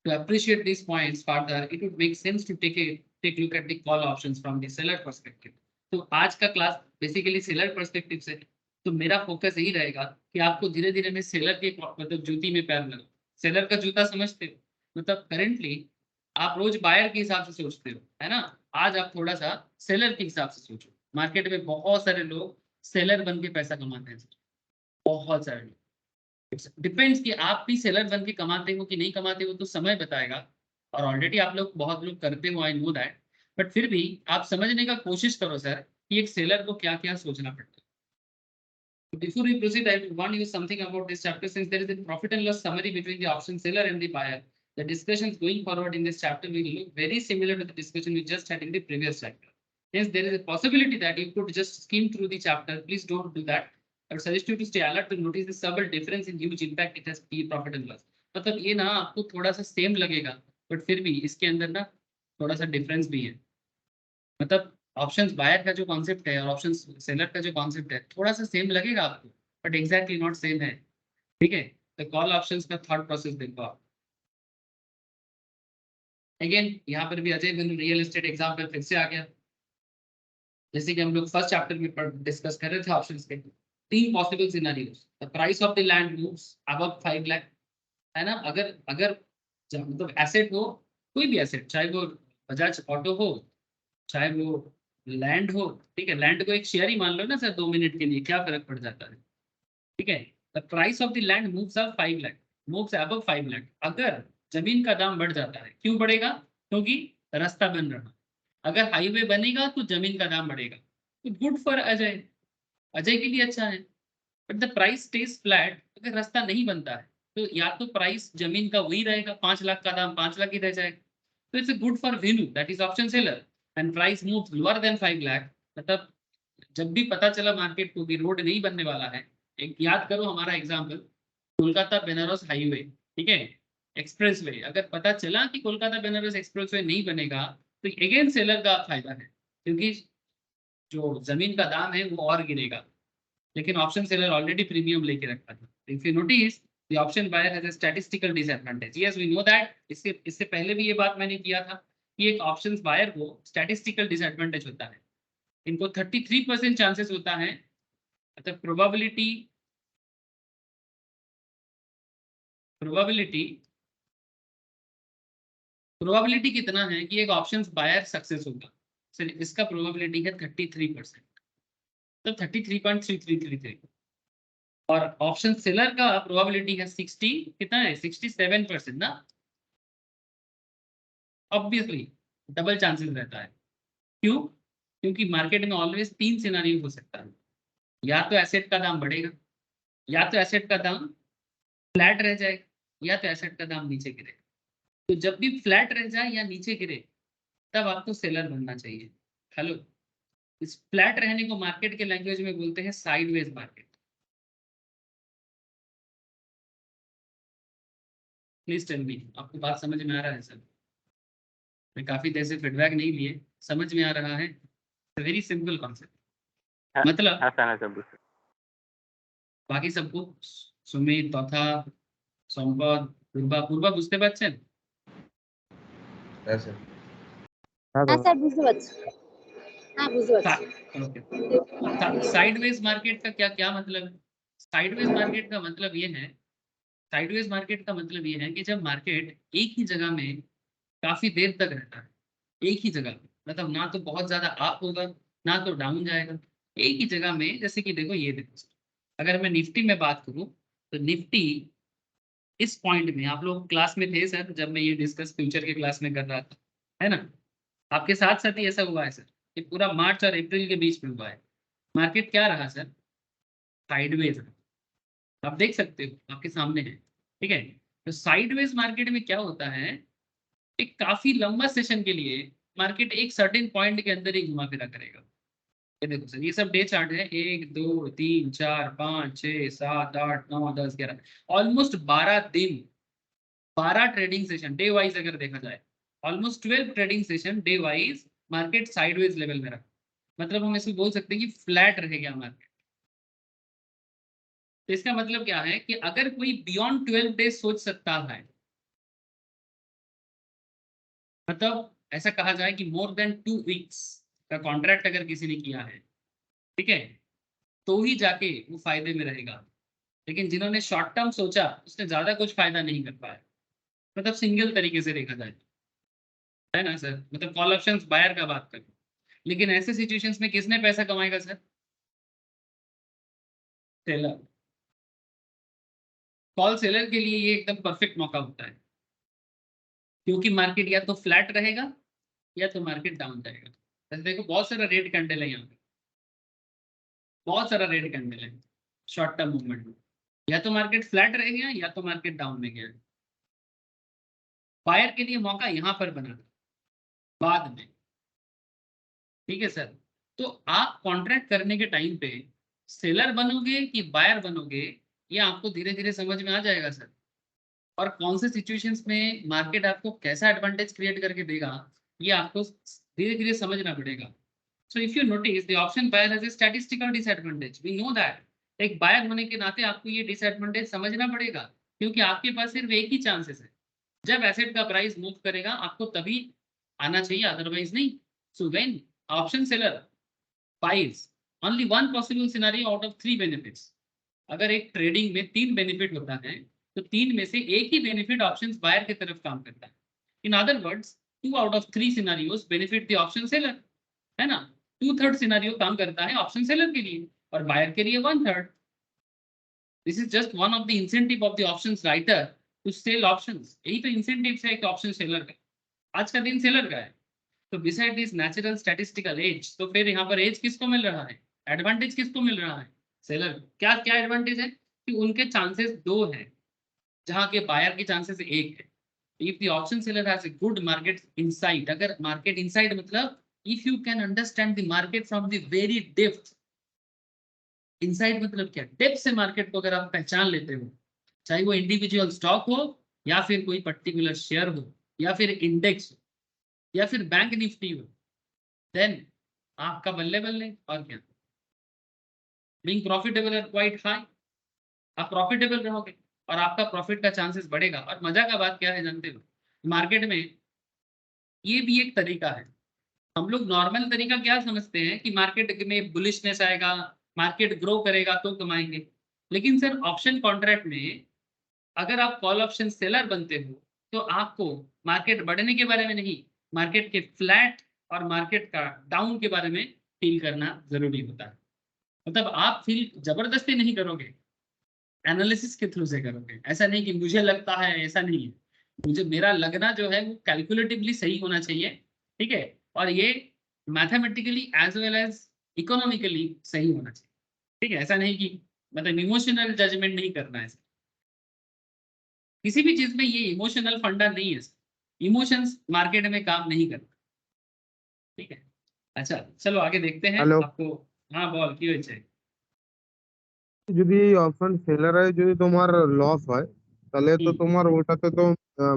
To appreciate these points further, it would make sense to take look at the call options from the seller perspective. तो आज का क्लास बेसिकली सेलर पर्सपेक्टिव से, तो मेरा फोकस यही रहेगा कि आपको धीरे धीरे मैं सेलर के मतलब जूती में पैर लगाऊं। सेलर का जूता समझते हो, मतलब करेंटली आप रोज बायर के हिसाब से सोचते हो, है ना। आज आप थोड़ा सा सेलर के हिसाब से सोचो। मार्केट में बहुत सारे लोग सेलर बन के पैसा कमाते हैं, बहुत सारे लोग। डिपेंड्स कि आप भी सेलर बन के कमाते हो कि नहीं कमाते हो, तो समय बताएगा। और ऑलरेडी आप लोग बहुत लोग करते हो, आई नो दैट, बट फिर भी आप समझने का कोशिश करो सर कि एक सेलर को क्या क्या सोचना पड़ता है। Before we proceed, I want to use something about this chapter. Since there is a profit and loss summary between the option seller and the buyer, the discussions going forward in this chapter will look very similar to the discussion we just had in the previous chapter. Yes, there is a possibility that you could just skim through the chapter. Please don't do that. I would suggest you to stay alert to notice the subtle difference in huge impact it has की profit and loss. मतलब ये ना आपको थोड़ा सा सेम लगेगा, बट फिर भी इसके अंदर ना थोड़ा सा डिफरेंस भी है। मतलब ऑप्शंस बायर का जो कॉन्सेप्ट है और ऑप्शंस सेलर का जो कॉन्सेप्ट है थोड़ा सा सेम लगेगा आपको, बट एग्जैक्टली नॉट सेम है। ठीक है, तो कॉल ऑप्शंस का थॉट प्रोसेस देखो आप। अगेन यहाँ पर भी अजय बन रियल एस्टेट एग्जाम्पल फिर से आ गया। जैसे कि हम लोग फर्स्ट चैप्टर में डिस्कस कर रहे थे ऑप्शंस के, 3 possible scenarios. The price of the land moves above 5 lakh, है ना। अगर अगर मतलब एसेट हो, कोई भी एसेट, चाहे वो बजाज ऑटो हो, चाहे वो लैंड हो, ठीक है, लैंड को एक शेयर ही मान लो ना सर 2 मिनट के लिए, क्या फर्क पड़ जाता है। ठीक है, the price of the land moves up 5 lakh, moves above 5 lakh. अगर जमीन का दाम बढ़ जाता है, क्यों बढ़ेगा, क्योंकि रास्ता बन रहा। अगर हाईवे बनेगा तो जमीन का दाम बढ़ेगा, तो गुड फॉर अजय, अजय के लिए अच्छा है। But the price stage flat, अगर रास्ता नहीं बनता है तो या तो प्राइस जमीन का वही रहेगा, 5 लाख का दाम 5 लाख ही रह जाएगा। तो it's good for venue, that is option seller, and price moves lower than 5 lakh. मतलब जब भी पता चला मार्केट को भी रोड नहीं बनने वाला है, एक याद करो हमारा एग्जाम्पल कोलकाता बेनारस हाईवे, ठीक है, एक्सप्रेसवे। अगर पता चला कि कोलकाता बेनारस एक्सप्रेसवे नहीं बनेगा तो अगेन सेलर का फायदा है, क्योंकि जो जमीन का दाम है वो और गिरेगा। लेकिन ऑप्शन सेलर ऑलरेडी प्रीमियम लेके रखा था। If you notice the option buyer has a statistical disadvantage. Yes we know that, इससे पहले भी ये बात मैंने किया था कि एक ऑप्शन बायर को स्टैटिस्टिकल डिसएडवांटेज होता है। इनको 33% चांसेस होता है, मतलब प्रोबेबिलिटी कितना है कि एक ऑप्शन बायर सक्सेस होगा। सर इसका प्रोबेबिलिटी है 33%, तो 33.3333। और ऑप्शन सेलर का प्रोबेबिलिटी है 60, कितना है 67% ना। ऑब्वियसली डबल चांसेस रहता है। क्यों, क्योंकि मार्केट में ऑलवेज 3 सिनेरियो हो सकता है। या तो एसेट का दाम बढ़ेगा, या तो एसेट का दाम फ्लैट रह जाएगा, या तो एसेट का दाम नीचे गिरेगा। तो जब भी फ्लैट रह जाए या नीचे गिरे तब आपको सेलर बनना चाहिए। हेलो, इस फ्लैट रहने को मार्केट के लैंग्वेज में बोलते हैं sideways market. Please tell me, आपको बात समझ में आ रहा है सर? मैं काफी देर से फीडबैक नहीं लिए, समझ में आ रहा है? Very simple concept. मतलब हाँ सर, सब বাকি सबको সুমিত তথা সম্পদ পূর্বা বুঝতে পারছেন? হ্যাঁ স্যার। হ্যাঁ হ্যাঁ দাদা। স্যার বুঝতে পারছি। হ্যাঁ বুঝতে পারছি। ओके, साइडवेज मार्केट का क्या क्या मतलब है? साइडवेज मार्केट का मतलब ये है, साइडवेज मार्केट का मतलब ये है कि जब मार्केट एक ही जगह में काफी देर तक रहता है, एक ही जगह, मतलब ना तो बहुत ज्यादा अप होगा ना तो डाउन जाएगा, एक ही जगह में। जैसे कि देखो ये देखो, अगर मैं निफ्टी में बात करूं तो निफ्टी इस पॉइंट में, आप लोग क्लास में थे सर जब मैं ये डिस्कस फ्यूचर के क्लास में कर रहा था, है ना, आपके साथ साथ ही ऐसा हुआ है सर। ये पूरा मार्च और अप्रैल के बीच में हुआ है। मार्केट क्या रहा सर? साइडवेज। आप देख सकते हो आपके सामने है, ठीक है। तो साइडवेज मार्केट में क्या होता है, एक काफी लंबा सेशन के लिए मार्केट एक सर्टेन पॉइंट के अंदर ही घुमा फिरा करेगा। ये देखो सर, ये सब डे चार्ट है, 1 2 3 4 5 6 7 8 9 10 11, ऑलमोस्ट 12 दिन, 12 ट्रेडिंग सेशन डे वाइज अगर देखा जाए, almost 12 trading session day wise market sideways level में रहा। मतलब हम इसको बोल सकते हैं कि फ्लैट रहेगा मार्केट। तो इसका मतलब क्या है कि अगर कोई बियॉन्ड 12 डेज सोच सकता है, मतलब ऐसा कहा जाए कि मोर देन 2 वीक्स का कॉन्ट्रैक्ट अगर किसी ने किया है, ठीक है, तो ही जाके वो फायदे में रहेगा। लेकिन जिन्होंने शॉर्ट टर्म सोचा उसने ज्यादा कुछ फायदा नहीं कर पाया, मतलब सिंगल तरीके से देखा जाए, है ना सर, मतलब कॉल ऑप्शंस बायर का बात करें, लेकिन ऐसे सिचुएशंस में किसने पैसा कमाएगा सर? सेलर। कॉल सेलर के लिए ये एकदम परफेक्ट मौका होता है, क्योंकि मार्केट या तो फ्लैट रहेगा या तो मार्केट डाउन जाएगा। जैसे देखो बहुत सारा रेड कैंडल है यहाँ पे, बहुत सारा रेड कैंडल है शॉर्ट टर्म मूवमेंट में, या तो मार्केट फ्लैट रह गया या तो मार्केट डाउन में गया। बायर के लिए मौका यहाँ पर बना बाद में, ठीक है सर। तो आप कॉन्ट्रैक्ट करने के टाइम पे सेलर बनोगे कि बायर बनोगे, ये आपको धीरे धीरे समझ में आ जाएगा सर। और कौन से सिचुएशंस में मार्केट आपको कैसा एडवांटेज क्रिएट करके देगा, ये आपको धीरे धीरे समझना पड़ेगा। So if you notice the option buyer has a statistical disadvantage, we know that. एक बायर होने के नाते आपको ये डिसएडवांटेज समझना पड़ेगा, क्योंकि आपके पास सिर्फ एक ही चांसेस है, जब एसेट का प्राइस मूव करेगा आपको तभी आना चाहिए, अदरवाइज नहीं। So when option seller buys only one possible scenario out of 3 benefits, अगर एक ट्रेडिंग में 3 बेनिफिट होता है तो 3 में से एक ही बेनिफिट ऑप्शंस बायर की तरफ काम करता है। In other words 2 out of 3 scenarios benefit the option seller, है ना। 2/3 सिनारियो काम करता है ऑप्शन सेलर के लिए और बायर के लिए 1/3। This is just one of the incentive of the options writer to sell options. यही तो इंसेंटिव है एक ऑप्शन सेलर का, आज का दिन सेलर का है। तो beside this natural statistical edge, तो फिर यहाँ पर एज किसको मिल रहा है, एडवांटेज किसको मिल रहा है, सेलर। क्या क्या एडवांटेज है कि उनके चांसेस 2 हैं जहाँ के बायर के चांसेस 1 है। If the option seller has a good market insight, अगर मार्केट इनसाइट मतलब if you can understand the market from the very depth. Insight मतलब क्या, डेप्थ से मार्केट को अगर आप पहचान लेते हो, चाहे वो इंडिविजुअल स्टॉक हो या फिर कोई पर्टिकुलर शेयर हो या फिर इंडेक्स हो या फिर बैंक निफ्टी हो, देन आपका बल्ले बल्ले। और क्या, being profitable at quite high, आप प्रॉफिटेबल रहोगे और आपका प्रॉफिट का चांसेस बढ़ेगा। और मजा का बात क्या है जानते हो, मार्केट में ये भी एक तरीका है। हम लोग नॉर्मल तरीका क्या समझते हैं कि मार्केट में बुलिशनेस आएगा, मार्केट ग्रो करेगा तो कमाएंगे। लेकिन सर ऑप्शन कॉन्ट्रैक्ट में अगर आप कॉल ऑप्शन सेलर बनते हो तो आपको मार्केट बढ़ने के बारे में नहीं, मार्केट के फ्लैट और मार्केट का डाउन के बारे में फील करना जरूरी होता है। मतलब आप फील जबरदस्ती नहीं करोगे, एनालिसिस के थ्रू से करोगे। ऐसा नहीं कि मुझे लगता है, ऐसा नहीं है। मुझे मेरा लगना जो है वो कैलकुलेटिवली सही होना चाहिए, ठीक है, और ये mathematically as well as economically सही होना चाहिए, ठीक है। ऐसा नहीं कि मतलब इमोशनल जजमेंट नहीं करना है। किसी भी चीज में ये इमोशनल फंडा नहीं है, इमोशंस मार्केट में काम नहीं करता, ठीक है। अच्छा चलो आगे देखते हैं। Hello? आपको हाँ বল কি হয়েছে? যদি অপশন সেলারে যদি তোমার লস হয় তাহলে তো তোমার ওটাতে তো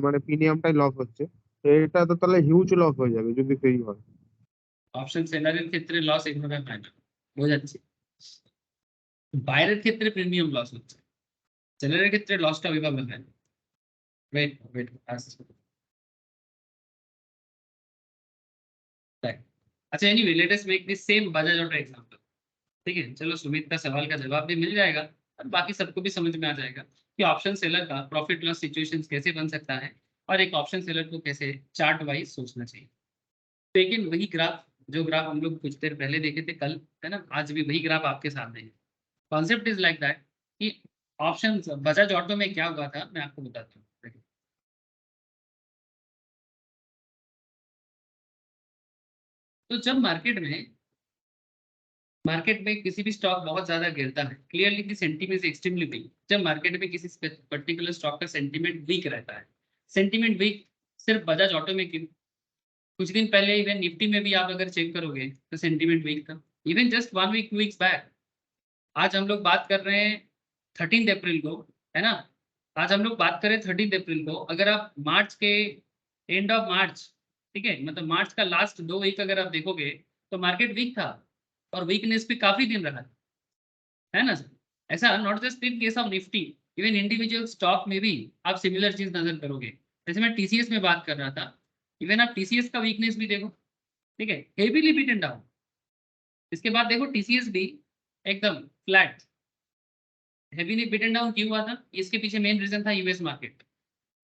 মানে প্রিমিয়ামটাই লস হচ্ছে, তো এটা তো তাহলে হিউজ লস হয়ে যাবে যদি সেই হয়। অপশন সেলারের ক্ষেত্রে লস এইভাবে হয় না, বোঝাচ্ছি। বাইরের ক্ষেত্রে প্রিমিয়াম লস হচ্ছে, সেলারের ক্ষেত্রে লসটা ওইভাবে হয় না। ওয়েট ওয়েট আসছে, দেখ। अच्छा anyway let us make this same Bajaj auto example, ठीक है। चलो सुमित का सवाल का जवाब भी मिल जाएगा और बाकी सबको भी समझ में आ जाएगा कि ऑप्शन सेलर का प्रॉफिट लॉस सिचुएशंस कैसे बन सकता है और एक ऑप्शन सेलर को कैसे चार्ट वाइज सोचना चाहिए। लेकिन वही ग्राफ, जो ग्राफ हम लोग कुछ देर पहले देखे थे कल, है ना, आज भी वही ग्राफ आपके सामने है। कॉन्सेप्ट इज लाइक दैट कि ऑप्शन बजाज ऑटो में क्या हुआ था मैं आपको बताता हूँ। देखिए, तो जब मार्केट में किसी भी स्टॉक बहुत ज्यादा गिरता है, क्लियरली दी सेंटीमेंट एक्सट्रीमली वीक। जब मार्केट में किसी पर्टिकुलर स्टॉक का सेंटीमेंट वीक रहता है, सेंटीमेंट वीक सिर्फ बजाज ऑटो में क्यों, कुछ दिन पहले इवन निफ्टी में भी आप अगर चेक करोगे तो सेंटीमेंट वीक था, इवन जस्ट 1 वीक्स बैक। आज हम लोग बात कर रहे हैं 13 अप्रैल को, है ना। आज हम लोग बात करें 13 अप्रैल को, अगर आप मार्च के एंड ऑफ मार्च, ठीक है, मतलब मार्च का लास्ट 2 वीक अगर आप देखोगे तो मार्केट वीक था और वीकनेस पे काफी दिन रहा, है ना सर। ऐसा not just in case of Nifty, even individual stock में भी आप सिमिलर चीज नजर करोगे। जैसे मैं टीसीएस में बात कर रहा था, इवन आप टीसीएस का वीकनेस भी देखो, ठीक है, हेवीली बीटन डाउन। इसके बाद देखो टीसीएस भी एकदम फ्लैट, हेवीली बीटन डाउन क्यों हुआ था? इसके पीछे मेन रीजन था यूएस मार्केट।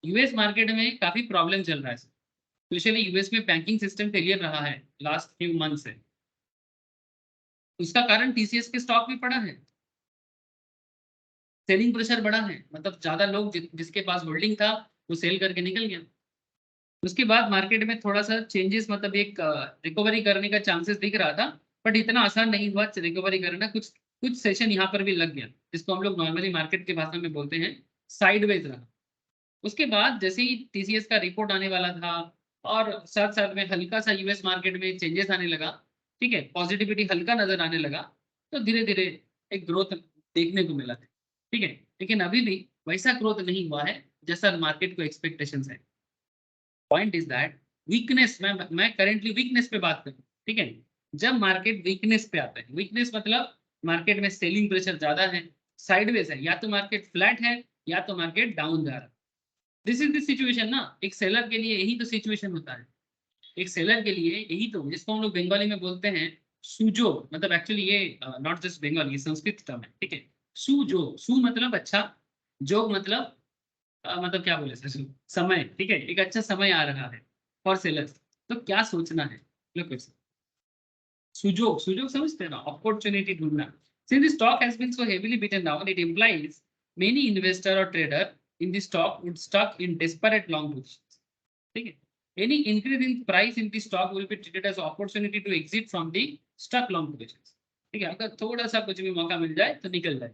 यूएस मार्केट में काफी प्रॉब्लम चल रहा है, स्पेशली यूएस में बैंकिंग सिस्टम फेलियर रहा है लास्ट फ्यू मंथ से। उसका कारण टीसीएस के स्टॉक भी पड़ा है, सेलिंग प्रेशर बढ़ा है, मतलब ज्यादा लोग जिसके पास होल्डिंग था वो सेल करके निकल गया। उसके बाद मार्केट में थोड़ा सा चेंजेस, मतलब एक रिकवरी करने का चांसेस दिख रहा था, बट इतना आसान नहीं हुआ रिकवरी करना। कुछ कुछ सेशन यहाँ पर भी लग गया, जिसको हम लोग नॉर्मली मार्केट की भाषा में बोलते हैं साइडवेज रहा। उसके बाद जैसे ही टीसीएस का रिपोर्ट आने वाला था और साथ साथ में हल्का सा यूएस मार्केट में चेंजेस आने लगा, ठीक है, पॉजिटिविटी हल्का नजर आने लगा, तो धीरे धीरे एक ग्रोथ देखने को मिला, ठीक है। लेकिन अभी भी वैसा ग्रोथ नहीं हुआ है जैसा मार्केट को एक्सपेक्टेशंस है। पॉइंट इज दैट वीकनेस, मैं करेंटली वीकनेस पे बात करूं, ठीक है। जब मार्केट वीकनेस पे आता है, वीकनेस मतलब मार्केट में सेलिंग प्रेशर ज्यादा है, साइडवेज है, या तो मार्केट फ्लैट है या तो मार्केट डाउन जा रहा है। दिस इज द सिचुएशन ना। एक सेलर के लिए यही तो सिचुएशन होता है। एक सेलर के लिए यही तो, जिसको हम लोग बंगाली में बोलते हैं सुजो, मतलब एक्चुअली ये नॉट जस्ट बंगाली, ये संस्कृत टर्म है, ठीक है। सुजो, सु मतलब अच्छा, जोग मतलब मतलब क्या बोले सर, समय, ठीक है। एक अच्छा समय आ रहा है फॉर सेलर्स, तो क्या सोचना है, सुजोग, सुजोग समझते हैं ना, अपॉर्चुनिटी ढूंढना। Since the stock has been so heavily beaten down, it implies many investor और trader in the stock would stuck in desperate long positions, ठीक है। Any increase in price in the stock will be treated as opportunity to exit from the stuck long positions, ठीक है। अगर थोड़ा सा कुछ भी मौका मिल जाए तो निकल जाए।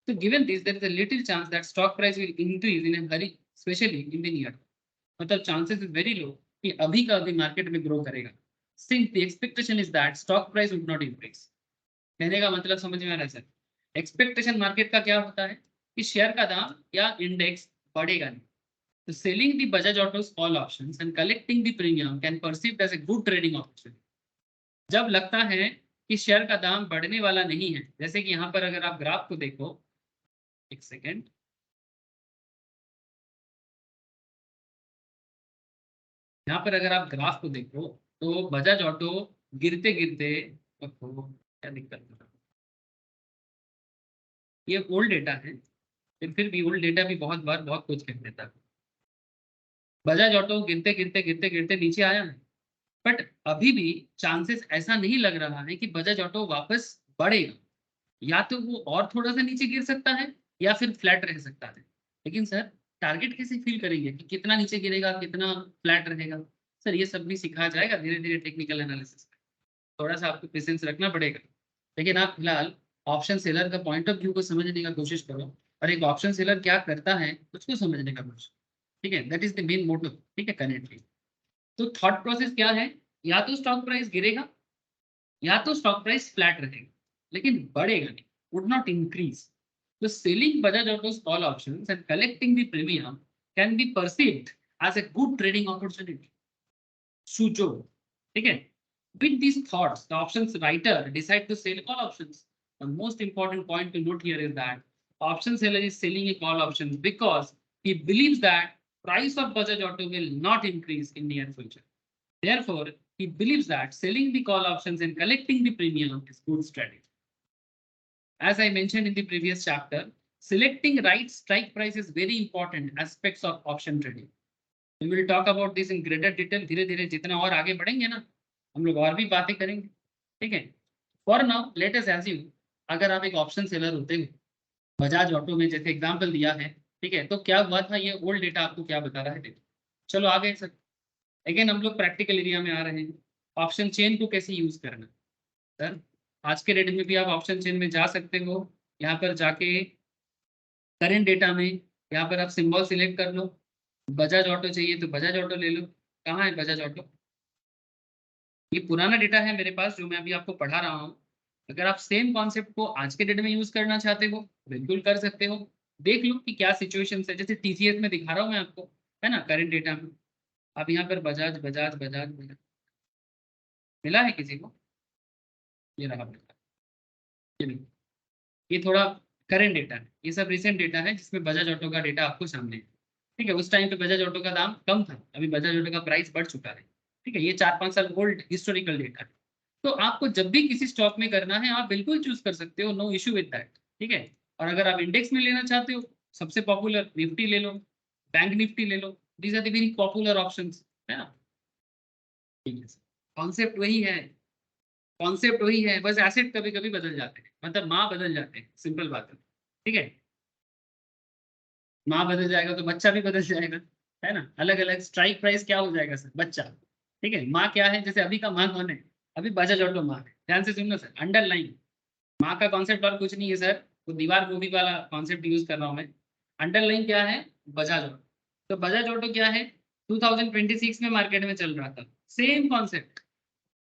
तो given this, there is a little chance that stock price will increase in a hurry, especially in the near term, मतलब chances is very low कि अभी का अभी मार्केट में ग्रो करेगा, since the expectation is that stock price would not increase। कहने का मतलब समझ में आ रहा है सर? एक्सपेक्टेशन मार्केट का क्या होता है कि शेयर का दाम या इंडेक्स बढ़ेगा नहीं। तो selling the Bajaj autos call options and collecting the premium can perceived as a good trading opportunity. जब लगता है कि शेयर का दाम बढ़ने वाला नहीं है, जैसे कि यहाँ पर अगर आप ग्राफ को देखो, एक सेकेंड, यहाँ पर अगर आप ग्राफ को देखो तो बजाज ऑटो गिरते गिरते, क्या दिक्कत है, ये ओल्ड डेटा है, फिर भी ओल्ड डेटा भी बहुत बार बहुत कुछ कह देता है। बजाज ऑटो गिरते गिरते गिरते गिरते नीचे आया है, बट अभी भी चांसेस ऐसा नहीं लग रहा है कि बजाज ऑटो वापस बढ़ेगा। या तो वो और थोड़ा सा नीचे गिर सकता है या फिर फ्लैट रह सकता है। लेकिन सर टारगेट कैसे फील करेंगे कि कितना नीचे गिरेगा, कितना फ्लैट रहेगा? सर ये सब भी सिखाया जाएगा धीरे धीरे टेक्निकल एनालिसिस। थोड़ा सा आपको पेशेंस रखना पड़ेगा। लेकिन आप फिलहाल ऑप्शन सेलर का पॉइंट ऑफ व्यू को समझने का कोशिश करो, और एक ऑप्शन सेलर क्या करता है उसको समझने का कोशिश, ठीक है। That is the main motive, ठीक है, करेंटली। तो थॉट प्रोसेस क्या है? या तो स्टॉक प्राइस गिरेगा या तो स्टॉक प्राइस फ्लैट रहेगा, लेकिन बढ़ेगा नहीं, वुड नॉट इंक्रीज। तो selling Bajaj autos call options and collecting the premium can be perceived as a good trading opportunity, सुजो, ठीक है। With these thoughts, the options writer decide to sell call options. The most important point to note here is that option seller is selling a call option because he believes that price of Bajaj Auto will not increase in near future. Therefore, he believes that selling the call options and collecting the premium is good strategy. As I mentioned in the previous chapter, selecting right strike price is very important aspects of option trading. We will talk about this in greater detail. धीरे धीरे जितना और आगे बढ़ेंगे ना, हम लोग और भी बातें करेंगे, ठीक है। For now let us assume, अगर आप एक ऑप्शन सेलर होते हो बजाज ऑटो में, जैसे एग्जांपल दिया है, ठीक है, तो क्या हुआ था, ये ओल्ड डेटा आपको क्या बता रहा है, देखो। चलो आगे सर, अगेन हम लोग प्रैक्टिकल एरिया में आ रहे हैं। ऑप्शन चेन को कैसे यूज करना सर? आज के डेट में भी आप ऑप्शन चेन में जा सकते हो। यहाँ पर जाके करेंट डेटा में यहाँ पर आप सिंबल सिलेक्ट कर लो, बजाज ऑटो चाहिए तो बजाज ऑटो ले लो। कहाँ है बजाज ऑटो? ये पुराना डेटा है मेरे पास जो मैं अभी आपको पढ़ा रहा हूँ। अगर आप सेम कॉन्सेप्ट को आज के डेट में यूज करना चाहते हो बिल्कुल कर सकते हो। देख लो कि क्या सिचुएशन है, जैसे टीसीएस में दिखा रहा हूँ मैं आपको, है ना, करंट डेटा में। अब यहाँ पर बजाज बजाज बजाज बजाज मिला है किसी को? ये रहा मिला। ये थोड़ा करेंट डेटा है, ये सब रिसेंट डेटा है जिसमें बजाज ऑटो का डेटा आपको सामने है। ठीक है, उस टाइम पे बजाज ऑटो का दाम कम था, अभी बजाज ऑटो का प्राइस बढ़ चुका है। ठीक है, ये 4-5 साल ओल्ड हिस्टोरिकल डेटा है। तो आपको जब भी किसी स्टॉक में करना है आप बिल्कुल चूज कर सकते हो, नो इश्यू विद दैट। ठीक है, और अगर आप इंडेक्स में लेना चाहते हो, सबसे पॉपुलर निफ्टी ले लो, बैंक निफ्टी ले लो, these are the very popular options, है ना। ठीक है, कॉन्सेप्ट वही है, कॉन्सेप्ट वही है, बस एसेट कभी कभी बदल जाते हैं, मतलब माँ बदल जाते हैं, सिंपल बात है। ठीक है, माँ बदल जाएगा तो बच्चा भी बदल जाएगा, है ना। अलग अलग स्ट्राइक प्राइस क्या हो जाएगा सर, बच्चा। ठीक है, माँ क्या है, जैसे अभी का माँ कौन है, अभी बजाज ऑटो माँ है। ध्यान से सुनना सर, अंडरलाइन माँ का कॉन्सेप्ट और कुछ नहीं है सर, वो दीवार मूवी वाला कॉन्सेप्ट यूज कर रहा हूँ मैं। अंडरलाइन क्या है, बजाज ऑटो। तो बजाज ऑटो क्या है, 2026 में मार्केट में चल रहा था, सेम कॉन्सेप्ट।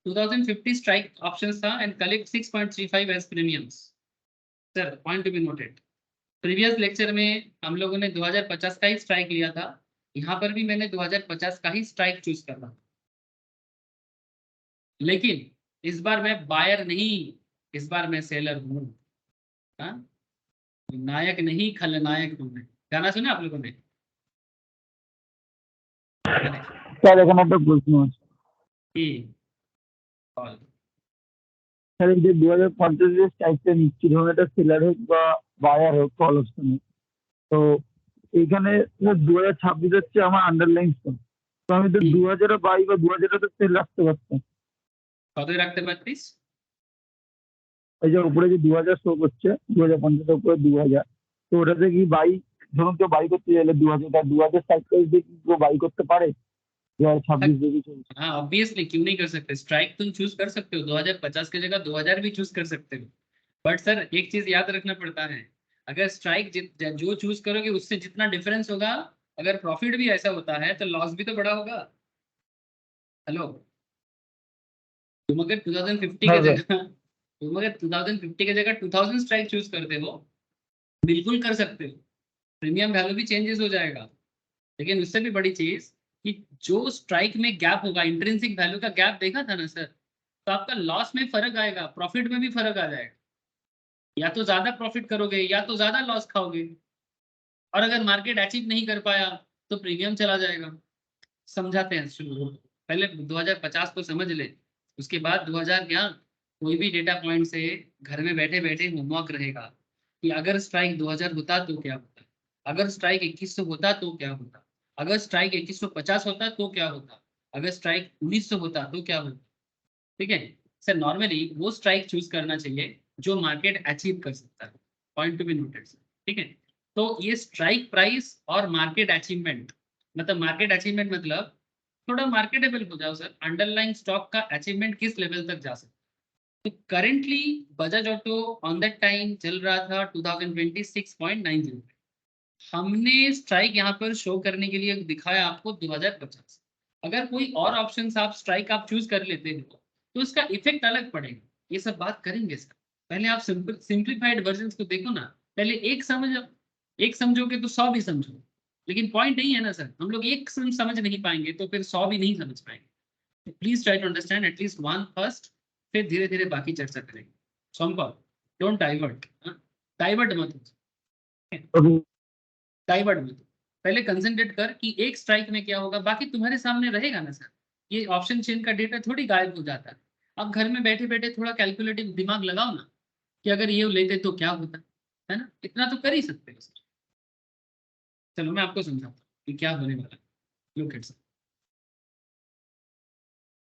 2050 स्ट्राइक ऑप्शंस था and collect 6.35 as premiums. Sir point to be noted, previous lecture में हम लोगों ने 2050 का ही स्ट्राइक लिया था, यहाँ पर भी मैंने 2050 का ही स्ट्राइक चूज कर रहा, लेकिन इस बार मैं बायर नहीं, इस बार मैं सेलर हूँ। हाँ? नायक नहीं खलनायक हूँ मैं। गाना सुना आप लोगों ने? স্যার এখানে একটা প্রশ্ন আছে। कि और স্যার এই যে 2050 যে স্ট্রাইকটা নিচ্ছি, ধরুন এটা সেলার হোক বা বায়ার হোক কল অপশনে, তো এইখানে 2026 হচ্ছে আমার আন্ডারলাইন স্টক, তো আমি তো 2022 বা 2000 তো সেল রাখতে পারতাম। কতই রাখতে পারতিস? এই যে উপরে যে 2000 শো করছে, 2050 এর উপরে 2000, তো ওটাতে কি বাই, ধরুন কেউ বাই করতে চাইলে 2000 স্ট্রাইক প্রাইস দিয়ে কি কেউ বাই করতে পারে 2026 দেখে চলছে? हाँ ऑब्वियसली, क्यों नहीं कर सकते, स्ट्राइक तुम चूज कर सकते हो, 2050 की जगह 2000 भी चूज कर सकते हो। बट सर एक चीज याद रखना पड़ता है, अगर स्ट्राइक जो चूज करोगे उससे जितना डिफरेंस होगा, अगर प्रॉफिट भी ऐसा होता है तो लॉस भी तो बड़ा होगा। हेलो, तुम अगर 2050 हाँ की सर। जगह तुम अगर 2050 की जगह 2000 स्ट्राइक चूज करते हो, बिल्कुल कर सकते हो, प्रीमियम वैल्यू भी चेंजेस हो जाएगा। लेकिन उससे भी बड़ी चीज कि जो स्ट्राइक में गैप होगा, इंट्रिंसिक वैल्यू का गैप देखा था ना सर, तो आपका लॉस में फर्क आएगा, प्रॉफिट में भी फर्क आ जाएगा। या तो ज्यादा प्रॉफिट करोगे या तो ज्यादा लॉस खाओगे, और अगर मार्केट अचीव नहीं कर पाया तो प्रीमियम चला जाएगा। समझाते हैं शुरू, पहले 2050 को समझ ले, उसके बाद 2000 क्या, कोई भी डेटा पॉइंट से घर में बैठे बैठे होमवर्क रहेगा कि अगर स्ट्राइक 2000 होता तो क्या होता, अगर स्ट्राइक 2100 होता तो क्या होता, अगर स्ट्राइक 2150 होता तो क्या होता, अगर स्ट्राइक 1900 होता तो क्या होता। ठीक है सर, नॉर्मली वो स्ट्राइक चूज करना चाहिए जो मार्केट अचीव कर सकता है, point to be noted sir. ठीक है, तो ये स्ट्राइक प्राइस और मार्केट अचीवमेंट, मतलब मार्केट अचीवमेंट मतलब थोड़ा मार्केटेबल हो जाओ सर, अंडरलाइन स्टॉक का अचीवमेंट किस लेवल तक जा सकता है। तो currently Bajaj auto on that time चल रहा था 2026.90, हमने स्ट्राइक यहाँ पर शो करने के लिए दिखाया आपको 2050। अगर कोई और ऑप्शन आप स्ट्राइक आप चूज कर लेते हो तो इसका इफेक्ट अलग पड़ेगा, ये सब बात करेंगे सर। पहले आप सिंप्लीफाइड वर्जन को देखो ना, पहले एक समझोगे तो 100 भी समझो, लेकिन पॉइंट नहीं है ना सर, हम लोग एक समझ नहीं पाएंगे तो फिर 100 भी नहीं समझ पाएंगे। Please try to understand at least one first, फिर धीरे धीरे बाकी चर्चा करेंगे। संपर्क, डोंट डाइवर्ट, डाइवर्ट मत ओके डाइवर्ट मत, पहले कंसंट्रेट कर कि एक स्ट्राइक में क्या होगा, बाकी तुम्हारे सामने रहेगा ना सर। ये ऑप्शन चेन का डेटा थोड़ी गायब हो जाता है, अब घर में बैठे बैठे थोड़ा कैलकुलेटिव दिमाग लगाओ ना कि अगर ये लेते तो क्या होता है ना, इतना तो कर ही सकते हो सर। चलो मैं आपको समझाता हूँ कि क्या होने वाला है। लुक एट सर,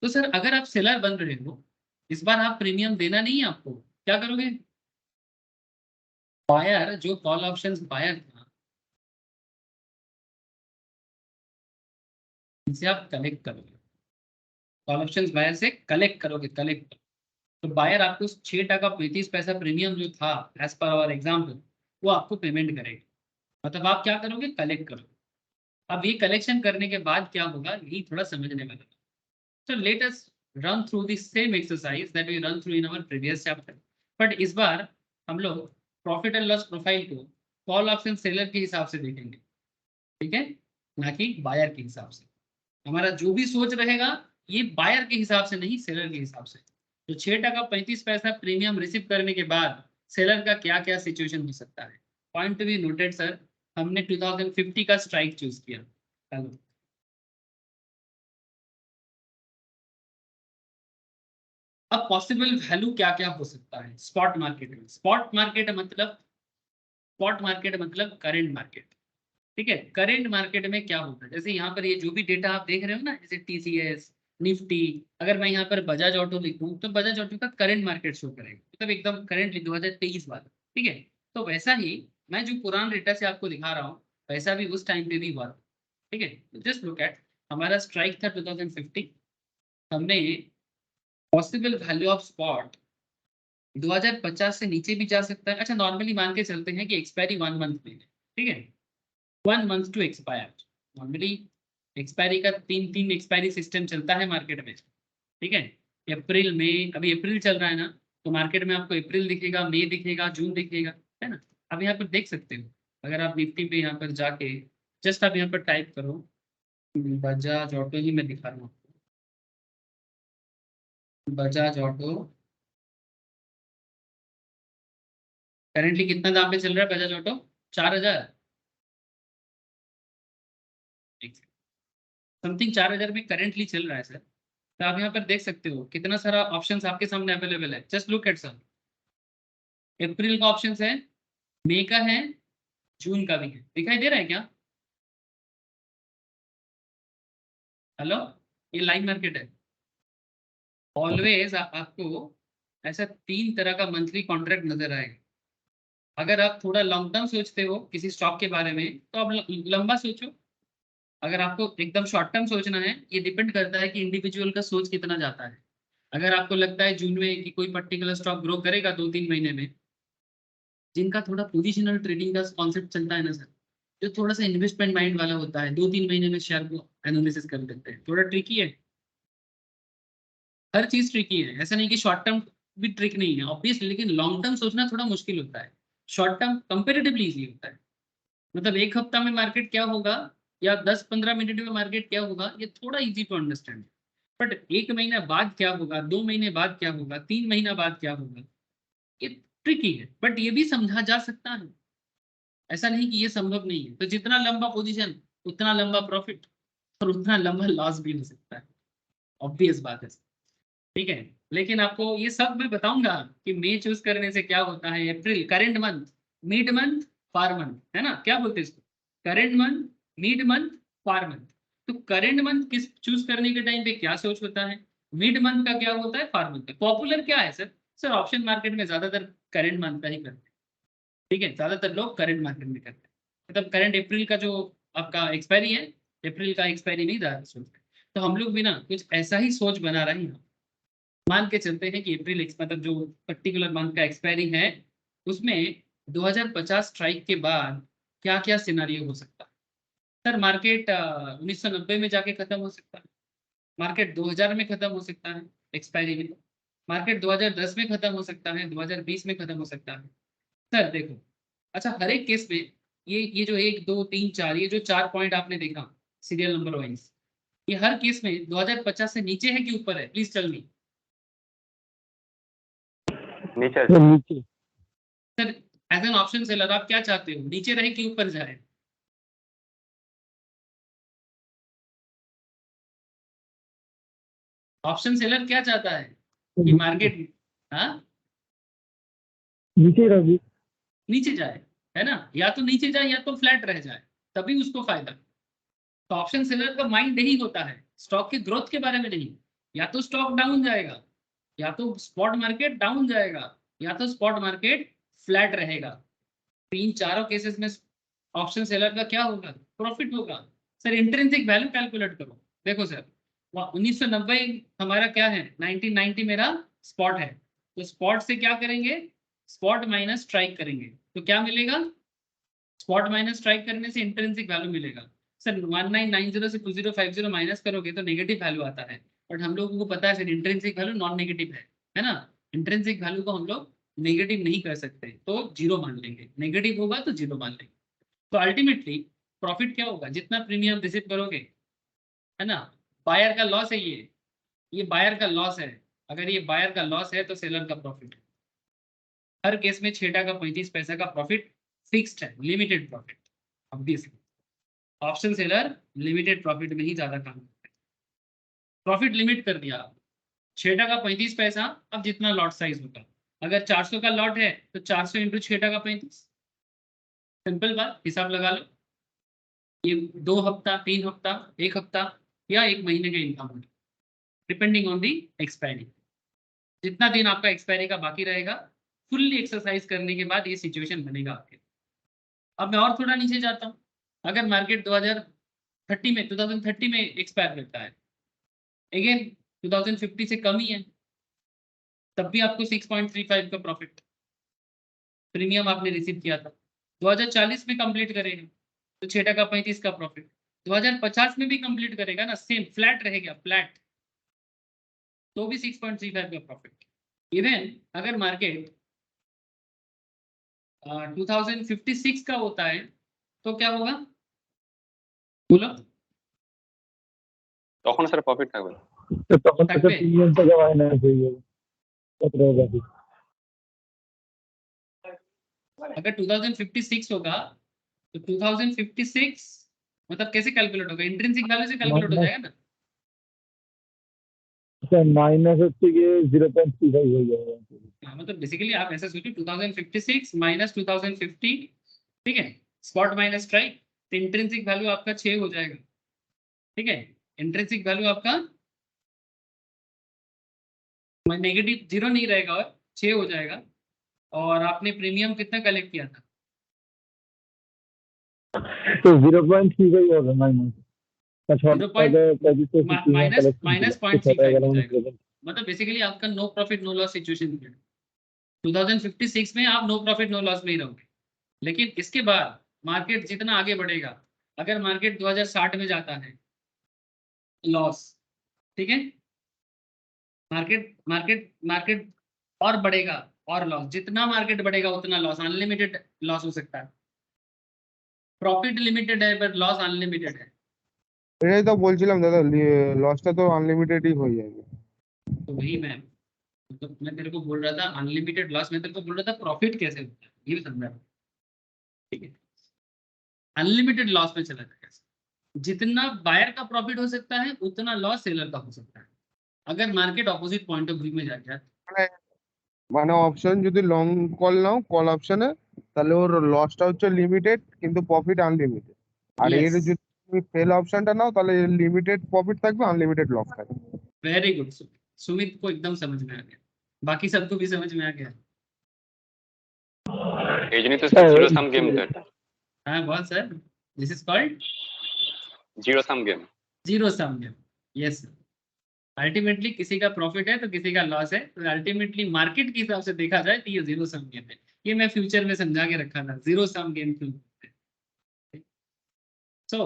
तो सर अगर आप सेलर बन रहे हो, इस बार आप प्रीमियम देना नहीं है आपको, क्या करोगे, बायर जो कॉल ऑप्शंस बायर था इनसे आप कलेक्ट करोगे, कॉल ऑप्शंस बायर से कलेक्ट करोगे, कलेक्ट। तो बायर आपको 6.35 प्रीमियम जो था एज पर आवर एग्जाम्पल, वो आपको पेमेंट करेगा, मतलब आप क्या करोगे, कलेक्ट करोगे। अब ये कलेक्शन करने के बाद क्या होगा, यही थोड़ा समझने वाला है। So let us run through the same exercise that we run through in our previous chapter. But इस बार हम लोग प्रॉफिट एंड लॉस प्रोफाइल को कॉल ऑप्शन सेलर के हिसाब से देखेंगे, ठीक है, ना कि बायर के हिसाब से। हमारा जो भी सोच रहेगा ये बायर के हिसाब से नहीं, सेलर के हिसाब से। तो 6.35 प्रीमियम रिसीव करने के बाद सेलर का क्या क्या सिचुएशन हो सकता है। Point to be noted sir, हमने 2050 का स्ट्राइक चूज किया। हेलो, अब पॉसिबल वैल्यू क्या क्या हो सकता है स्पॉट मार्केट में। स्पॉट मार्केट मतलब करंट मार्केट। ठीक है, करंट मार्केट में क्या होता है, जैसे यहाँ पर ये जो भी डेटा आप देख रहे हो ना, जैसे टीसीएस, निफ्टी, अगर मैं यहाँ पर बजाज ऑटो लिखूं तो बजाज ऑटो का करंट मार्केट शो करेगा, मतलब एकदम करंटली 2023 वाला। ठीक है, तो वैसा ही मैं जो पुराना डेटा से आपको दिखा रहा हूँ वैसा भी उस टाइम पे भी हुआ था। ठीक है, जस्ट लुक एट, हमारा स्ट्राइक था 2050, हमने पॉसिबल वैल्यू ऑफ स्पॉट 2050 से नीचे भी जा सकता है। अच्छा, नॉर्मली मान के चलते हैं कि एक्सपायरी 1 मंथ में है। ठीक है, 1 month to expire. Normally expiry का 3 एक्सपायरी सिस्टम चलता है मार्केट में। ठीक है, अप्रैल में, अभी अप्रैल चल रहा है ना, तो मार्केट में आपको अप्रैल दिखेगा, मई दिखेगा, जून दिखेगा, है ना। अब यहाँ पर देख सकते हो, अगर आप निफ्टी पे यहाँ पर जाके जस्ट आप यहाँ पर टाइप करो बजाज ऑटो, ही मैं दिखा रहा हूँ आपको, बजाज ऑटो करेंटली कितना दाम पे चल रहा है बजाज ऑटो, 4000 समथिंग, 4000 में करेंटली चल रहा है सर। तो आप यहाँ पर देख सकते हो कितना सारा ऑप्शंस आपके सामने अवेलेबल है। जस्ट लुक एट सर, अप्रैल का ऑप्शंस है, मई का है, जून का भी है, दिखाई दे रहा है क्या। हेलो, ये लाइव मार्केट है। ऑलवेज आपको ऐसा 3 तरह का मंथली कॉन्ट्रैक्ट नजर आएगा। अगर आप थोड़ा लॉन्ग टर्म सोचते हो किसी स्टॉक के बारे में तो आप लंबा सोचो। अगर आपको एकदम शॉर्ट टर्म सोचना है, ये डिपेंड करता है कि इंडिविजुअल का सोच कितना जाता है। अगर आपको लगता है जून में कि कोई पर्टिकुलर स्टॉक ग्रो करेगा 2-3 महीने में, जिनका थोड़ा पोजिशनल ट्रेडिंग का कॉन्सेप्ट चलता है ना सर, जो थोड़ा सा इन्वेस्टमेंट माइंड वाला होता है, 2-3 महीने में शेयर को एनालिसिस कर देते हैं। थोड़ा ट्रिकी है, हर चीज ट्रिकी है, ऐसा नहीं कि शॉर्ट टर्म भी ट्रिक नहीं है ऑब्वियसली, लेकिन लॉन्ग टर्म सोचना थोड़ा मुश्किल होता है। शॉर्ट टर्म कंपेरेटिवली इजी होता है, मतलब एक हफ्ता में मार्केट क्या होगा या 10-15 मिनट में मार्केट क्या होगा, ये थोड़ा इजी टू अंडरस्टैंड। बट 1 महीना बाद क्या होगा, 2 महीने बाद क्या होगा, 3 महीना बाद क्या होगा, ये ट्रिकी है। बट ये भी समझा जा सकता है, ऐसा नहीं कि ये संभव नहीं है। तो जितना लंबा पोजीशन उतना लंबा प्रॉफिट और उतना लंबा लॉस भी हो सकता है, ऑब्वियस बात है। ठीक है, लेकिन आपको ये सब मैं बताऊंगा कि मई चूज करने से क्या होता है, अप्रैल, करंट मंथ, मिड मंथ, फार मंथ, है ना, क्या बोलते हैं इसको, करंट मंथ, मिड मंथ, फार मंथ। तो करंट मंथ किस चूज करने के टाइम पे क्या सोच होता है, मिड मंथ का क्या होता है, फार मंथ का। पॉपुलर क्या है सर, सर ऑप्शन मार्केट में ज्यादातर करंट मंथ का ही करते हैं। ठीक है, ज्यादातर लोग करंट मार्केट में करते हैं, मतलब करंट अप्रैल का जो आपका एक्सपायरी है, अप्रैल का एक्सपायरी नहीं ज्यादा सोचते। तो हम लोग भी ना कुछ ऐसा ही सोच बना रहे हैं। मान के चलते हैं कि अप्रैल मतलब जो पर्टिकुलर मंथ का एक्सपायरी है, उसमें 2050 स्ट्राइक के बाद क्या क्या सिनारियो हो सकता है। सर मार्केट 1990 में जाके खत्म हो सकता है, मार्केट 2000 में खत्म हो सकता है एक्सपायरी में, मार्केट 2010 में खत्म हो सकता है, 2020 में खत्म हो सकता है। सर देखो, अच्छा हर एक केस में ये जो 1 2 3 4, ये जो 4 पॉइंट आपने देखा सीरियल नंबर वाइज, ये हर केस में 2050 से नीचे है कि ऊपर है, प्लीज टेल मी। नीचे नीचे। Sir as an option seller आप क्या चाहते हो, नीचे रहे कि ऊपर जाए। ऑप्शन सेलर क्या चाहता है कि मार्केट हाँ नीचे रही। नीचे जाए, है ना, या तो नीचे जाए या तो फ्लैट रह जाए, तभी उसको फायदा। तो ऑप्शन सेलर का माइंड यही होता है स्टॉक की ग्रोथ के बारे में नहीं, या तो स्टॉक डाउन जाएगा, या तो स्पॉट मार्केट डाउन जाएगा, या तो स्पॉट मार्केट फ्लैट रहेगा। तो इन चारों केसेस में ऑप्शन सेलर का क्या होगा, प्रॉफिट होगा। सर इंट्रिंसिक वैल्यू कैलकुलेट करो, देखो सर 1990 हमारा क्या है, 1990 मेरा स्पॉट है, तो स्पॉट से क्या करेंगे, स्पॉट माइनस स्ट्राइक करेंगे, तो क्या मिलेगा, स्पॉट माइनस स्ट्राइक करने से इंट्रिंसिक वैल्यू मिलेगा। सर 1990 से 2050 माइनस करोगे तो नेगेटिव वैल्यू आता है, बट हम लोगों को पता है sir intrinsic value non negative है ना, इंट्रिंसिक वैल्यू को हम लोग नेगेटिव नहीं कर सकते, तो जीरो मान लेंगे, नेगेटिव होगा तो जीरो मान लेंगे। तो अल्टीमेटली प्रॉफिट क्या होगा, जितना प्रीमियम रिसीव करोगे, है ना, बायर का लॉस है ये बायर का लॉस है, अगर ये बायर का लॉस है तो सेलर का प्रॉफिट है। हर केस में 6 टका 35 पैसा का प्रॉफिट फिक्स्ड है, limited profit. Obviously option seller limited profit में ही ज्यादा काम करते हैं। प्रॉफिट लिमिट कर दिया 6 टका 35 पैसा। अब जितना लॉट साइज होगा, अगर 400 का लॉट है तो 400 इंटू 6 टका 35, सिंपल बात, हिसाब लगा लो। ये 2 हफ्ता, 3 हफ्ता, 1 हफ्ता या 1 महीने का इनकम होगा, डिपेंडिंग ऑन दी एक्सपायरी। जितना दिन आपका एक्सपायरी का बाकी रहेगा, फुल्ली एक्सरसाइज करने के बाद ये सिचुएशन बनेगा आपके। अब मैं और थोड़ा नीचे जाता हूँ, अगर मार्केट 2030 में एक्सपायर करता है, अगेन 2050 से कम ही है, तब भी आपको 6.35 का प्रॉफिट प्रीमियम आपने रिसीव किया था। 2040 में कंप्लीट करेगा तो 6 टका 35 का प्रॉफिट। 2050 में भी कंप्लीट करेगा ना, सेम फ्लैट रहेगा, फ्लैट, तो भी 6.35 का प्रॉफिट। इवन अगर मार्केट 2056 का होता है तो क्या होगा बोलो? তখন স্যার প্রফিট থাকবে। তো তখন তো থাকবে। প্রিমিয়াম থেকে মাইনাস হয়ে যাবে, কত টাকা? अगर 2056 होगा तो 2056 मतलब कैसे कैलकुलेट होगा? इंट्रिंसिक वैल्यू से कैलकुलेट हो जाएगा ना। স্যার মাইনাস হচ্ছে গিয়ে 0.35 হয়ে যাবে। हाँ, मतलब बेसिकली आप ऐसा सोचिए 2056 माइनस 2050, ठीक है, स्पॉट माइनस स्ट्राइक, तो इंट्रिंसिक वैल्यू आपका 6 हो जाएगा, ठीक है। इंट्रिंसिक वैल्यू आपका नेगेटिव 0 नहीं रहेगा और 6 हो जाएगा। और आपने प्रीमियम कितना कलेक्ट किया था? तो 0.35 হবে মাইনাস। माइनस 0.35 हो जाएगा। मतलब बेसिकली आपका no profit no loss situation है। 2056 में आप नो प्रॉफिट नो लॉस में ही रहोगे, लेकिन इसके बाद मार्केट जितना आगे बढ़ेगा, अगर मार्केट 2060 में जाता है लॉस, ठीक है, मार्केट मार्केट मार्केट और बढ़ेगा और लॉस, जितना मार्केट बढ़ेगा उतना लॉस, अनलिमिटेड लॉस हो सकता है। प्रॉफिट लिमिटेड है बट लॉस अनलिमिटेड है। এটাই তো বলছিলাম দাদা, লসটা তো আনলিমিটেডই হয়ে যাবে। तो वही मैं तेरे को बोल रहा था अनलिमिटेड लॉस, मैं तेरे को बोल रहा था प्रॉफिट कैसे होता है ये भी समझा, ठीक है। अनलिमिटेड लॉस में चला जाएगा, जितना बायर का प्रॉफिट हो सकता है उतना लॉस सेलर का हो सकता है, अगर market opposite point of view में जा गया। মানে মানে অপশন যদি লং কল নাও, কল অপশনে, তাহলে ওর লসটা হচ্ছে লিমিটেড কিন্তু প্রফিট আনলিমিটেড। আর এর Yes. যদি তুমি সেল অপশনটা নাও তাহলে লিমিটেড প্রফিট থাকবে, আনলিমিটেড লস থাকবে। वेरी गुड, सुमित को एकदम समझ में आ गया, बाकी सबको भी समझ में आ गया। এই জন্যই তো স্যার জিরো সাম গেম তো এটা। हाँ बहुत sir, this is called zero sum game. Zero sum game. Yes, ultimately किसी का प्रॉफिट है तो किसी का लॉस है, तो अल्टीमेटली मार्केट के हिसाब से देखा जाए तो ये जीरो सम गेम है। ये मैं फ्यूचर में समझा के रखा था, जीरो सम गेम क्यों। सो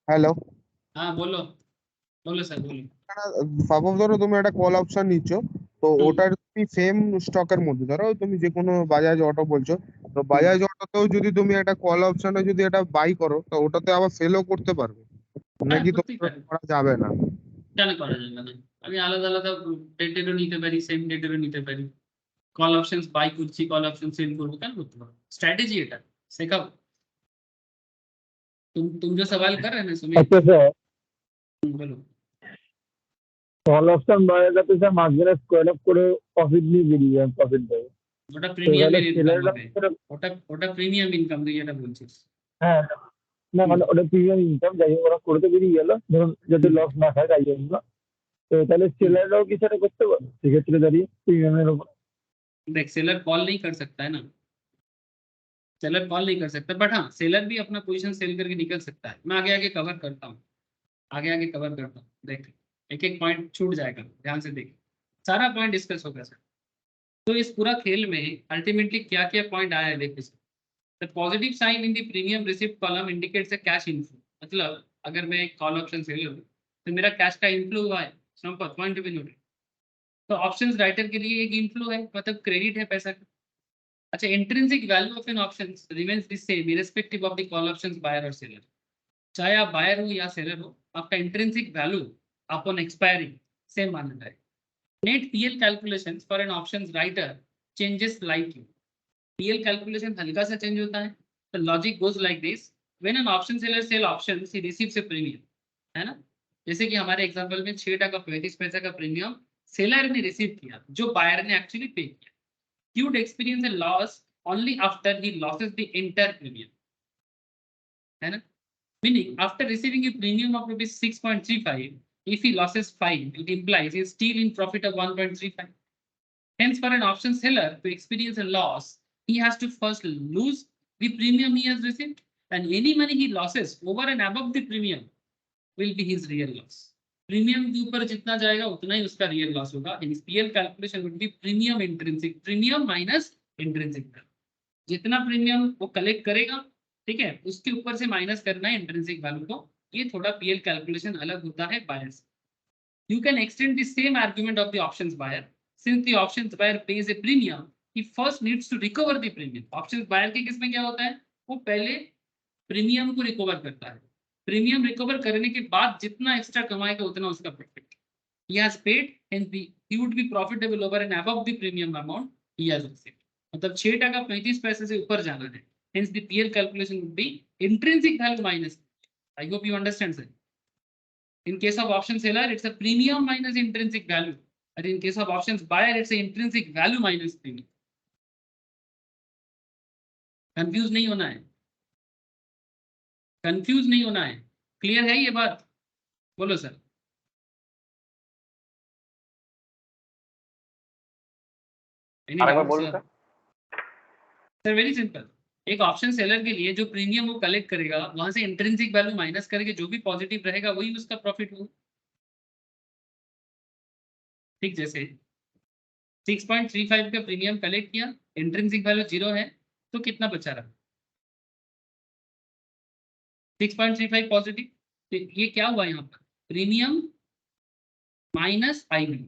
হ্যালো, हाँ बोलो बोलो सर बोलो। সাপোজ ধরো তুমি একটা কল অপশন নিচ্ছ, তো ওটার তুমি সেম স্টকের মধ্যে, ধরো তুমি যে কোনো বাজাজ অটো বলছো, তো বাজাজ অটোতেও যদি তুমি একটা কল অপশনে যদি এটা বাই করো, তো ওটাতে আবার সেলও করতে পারবে নাকি করতেই তোমার পারে। করা যাবে না? কেন করা যাবে না? আমি আলাদা আলাদা ডেটেরও নিতে পারি, সেম ডেটেরও নিতে পারি। কল অপশনস বাই করছি, কল অপশন সেল করবো, কেন করতে পারবো? স্ট্র্যাটেজি এটা শেখাও। तुम जो सवाल कर रहे हैं ना सुमित, আচ্ছা স্যার, बोलो। কল অপশন বাড়াতে স্যার মাঝখানে স্কোয়ার আপ করে প্রফিট নিয়ে বেরিয়ে যান, প্রফিট দেবে। ওটা প্রিমিয়াম তাহলে ইনকাম সেলাররা হবে, ওটা প্রিমিয়াম ইনকাম তুই যেটা বলছিস। হ্যাঁ না, মানে ওটা প্রিমিয়াম ইনকাম, যাই হোক ওরা করতে বেরিয়ে গেল, ধরুন যাতে লস না খায় তাই জন্য। তো তাহলে সেলাররাও কি সেটা করতে পারে সেক্ষেত্রে দাঁড়িয়ে প্রিমিয়ামের উপর? देख सेलर कॉल नहीं कर सकता है ना, सेलर कॉल नहीं कर सकता, बट हाँ सेलर भी अपना पोजीशन सेल करके निकल सकता है। मैं आगे आगे कवर करता हूँ, आगे कवर करता हूँ। देख एक एक पॉइंट छूट जाएगा, ध्यान से देख, सारा पॉइंट डिस्कस होगा सर। तो इस पूरा खेल में अल्टीमेटली क्या क्या पॉइंट आया है देखिए sir. The positive sign in the premium receipt column indicates a cash inflow. मतलब अगर मैं एक कॉल ऑप्शन सेलर हूँ तो मेरा कैश का इनफ्लो हुआ है, पॉइंट टू बी नोटेड। तो ऑप्शंस राइटर के लिए एक इनफ्लो है, मतलब क्रेडिट है पैसा का। अच्छा, intrinsic value of an options remains the same irrespective of the call options buyer और सेलर। चाहे आप बायर हो या सेलर हो, आपका intrinsic value upon expiry same माना जाए। Net PL calculations for an options writer changes slightly. PL calculation हल्का सा change होता है. The logic goes like this. When an option seller sell options, he receives a premium. है ना? जैसे कि हमारे एग्जांपल में 6 टका 35 पैसा का प्रीमियम सेलर ने रिसीव किया, जो बायर ने एक्चुअली पे किया. He would experience a loss only after he loses the entire premium. है ना? Meaning, after receiving a premium of rupees 6.35, if he loses 5, it implies he is still in profit of 1.35. Hence, for an option seller to experience a loss, he has to first lose the premium he has received, and any money he loses over and above the premium will be his real loss. Premium के ऊपर जितना जाएगा उतना ही उसका real loss होगा. Hence, PL calculation would be premium intrinsic, premium minus intrinsic value. जितना प्रीमियम वो कलेक्ट करेगा, ठीक है, उसके ऊपर से माइनस करना है इंट्रिंसिक वैल्यू को. ये थोड़ा पीएल कैलकुलेशन अलग होता है बायर से. You can extend the same argument of the options buyer. Since the options buyer pays a premium, he first needs to recover the premium. Options buyer के किस में क्या होता है, वो पहले प्रीमियम को रिकवर करता है. प्रीमियम रिकवर करने के बाद जितना एक्स्ट्रा कमाएगा उतना उसका profit. He has paid and he would be profitable over and above the premium amount he has received. मतलब 6 टका 35 पैसे से ऊपर जाना है. Hence, the PL calculation would be intrinsic value minus. I hope you understand, sir. In case of option seller, it's a premium minus intrinsic value. And in case of options buyer, it's a intrinsic value minus premium. Confuse नहीं होना है. Confuse नहीं होना है. Clear है ये बात? बोलो सर. Sir very simple. एक ऑप्शन सेलर के लिए जो प्रीमियम वो कलेक्ट करेगा, वहां से इंट्रिंसिक वैल्यू माइनस करके जो भी पॉजिटिव रहेगा वही उसका प्रॉफिट होगा. ठीक, जैसे 6.35 का प्रीमियम कलेक्ट किया, इंट्रिंसिक वैल्यू 0 है, तो कितना बचा रहा? 6.35 पॉजिटिव. तो ये क्या हुआ यहाँ पर, premium minus IB.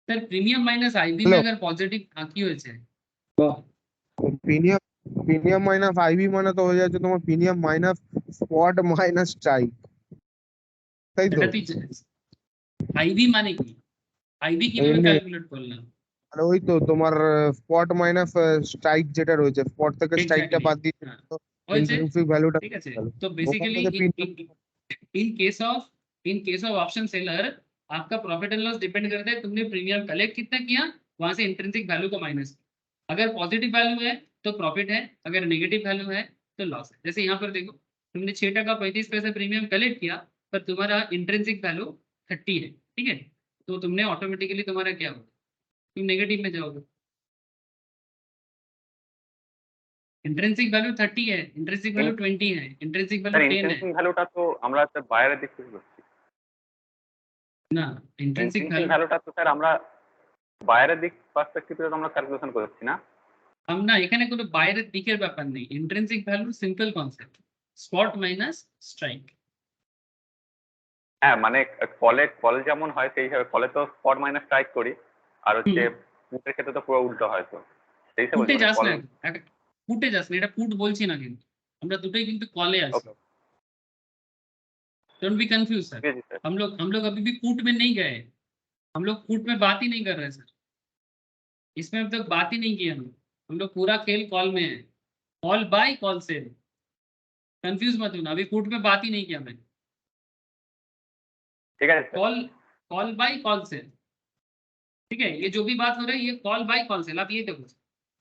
Sir premium minus IB में अगर पॉजिटिव आंकी हो जाए প্রিমিয়াম মাইনাস আইবি মানে তো হয়ে যাচ্ছে তোমার premium minus spot minus strike, তাই তো? আইবি মানে কি, আইবি কিভাবে ক্যালকুলেট করলাম? মানে ওই তো তোমার স্পট মাইনাস স্ট্রাইক যেটা রয়েছে, স্পট থেকে স্ট্রাইকটা বাদ দিয়ে ইন্ট্রিনসিক ভ্যালুটা. ঠিক আছে, তো basically in case of option seller आपका प्रॉफिट एंड लॉस डिपेंड करता है तुमने प्रीमियम कलेक्ट कितना किया, वहां से इंट्रिंसिक वैल्यू को माइनस. अगर पॉजिटिव वैल्यू है तो प्रॉफिट है, अगर नेगेटिव वैल्यू है तो लॉस है. जैसे यहाँ पर देखो, तुमने 6 टका 35 पैसे प्रीमियम कलेक्ट किया, पर तुम्हारा इंट्रिंसिक वैल्यू 30 है, ठीक है, तो तुमने ऑटोमेटिकली तुम्हारा क्या होगा, तुम नेगेटिव में जाओगे. इंट्रिंसिक वैल्यू 30 है, इंट्रिंसिक वैल्यू 20 है, इंट्रिंसिक वैल्यू 10 है. ইন্ট্রিনসিক ভ্যালুটা তো আমরা স্যার বাইরের দিক থেকে করছি না, इंट्रिंसिक ইন্ট্রিনসিক ভ্যালুটা তো স্যার আমরা বাইরের দিক পার্সপেক্টিভ থেকে আমরা ক্যালকুলেশন করছি না. हम ना এখানে কোনো বাইরের দিকের ব্যাপার নেই. Intrinsic value simple concept, spot minus strike. হ্যাঁ মানে কলে যেমন হয় সেই হিসাবে কলে তো স্পট মাইনাস স্ট্রাইক করি, আর হচ্ছে পুটের ক্ষেত্রে তো পুরো উল্টো হয়. তো সেই হিসাবে পুটে যাস না, পুটে যাস না, এটা পুট বলছি না, কিন্তু আমরা দুটোই কিন্তু কলে আছি. Don't be confuse sir. हम लोग अभी भी पुट में नहीं गए, हम लोग पुट में बात ही नहीं कर रहे सर. इसमें अब तक बात ही नहीं की हम लोग पूरा खेल कॉल में है. Call buy call sell, confuse मत होना. अभी पुट में बात ही नहीं किया मैंने. ঠিক আছে कॉल बाय कॉल सेल, ठीक है. ये जो भी बात हो रही है ये कॉल बाय कॉल सेल. आप ये देखो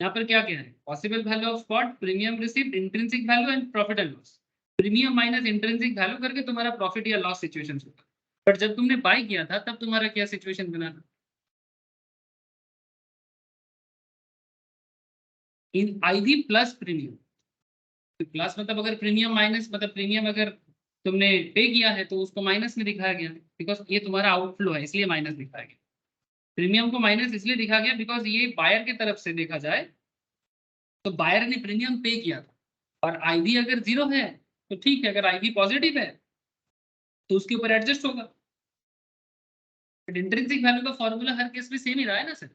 यहाँ पर क्या क्या है, possible value of spot, premium received, intrinsic value and profit and loss. Premium minus intrinsic value करके तुम्हारा प्रॉफिट या लॉस सिचुएशन होगा. बट जब तुमने बाय किया था तब तुम्हारा क्या सिचुएशन बना था, इन आईवी प्लस प्रीमियम. प्लस मतलब अगर प्रीमियम माइनस मतलब प्रीमियम अगर तुमने पे किया है तो उसको माइनस में दिखाया गया, बिकॉज ये तुम्हारा आउटफ्लो है इसलिए माइनस दिखाया गया. प्रीमियम को माइनस इसलिए दिखा गया बिकॉज ये बायर की तरफ से देखा जाए तो बायर ने प्रीमियम पे किया था, और आईवी अगर 0 है तो ठीक है, अगर आईवी पॉजिटिव है तो उसके ऊपर एडजस्ट होगा. बट इंट्रिंसिक वैल्यू का फॉर्मूला हर केस में सेम ही रहा है ना sir,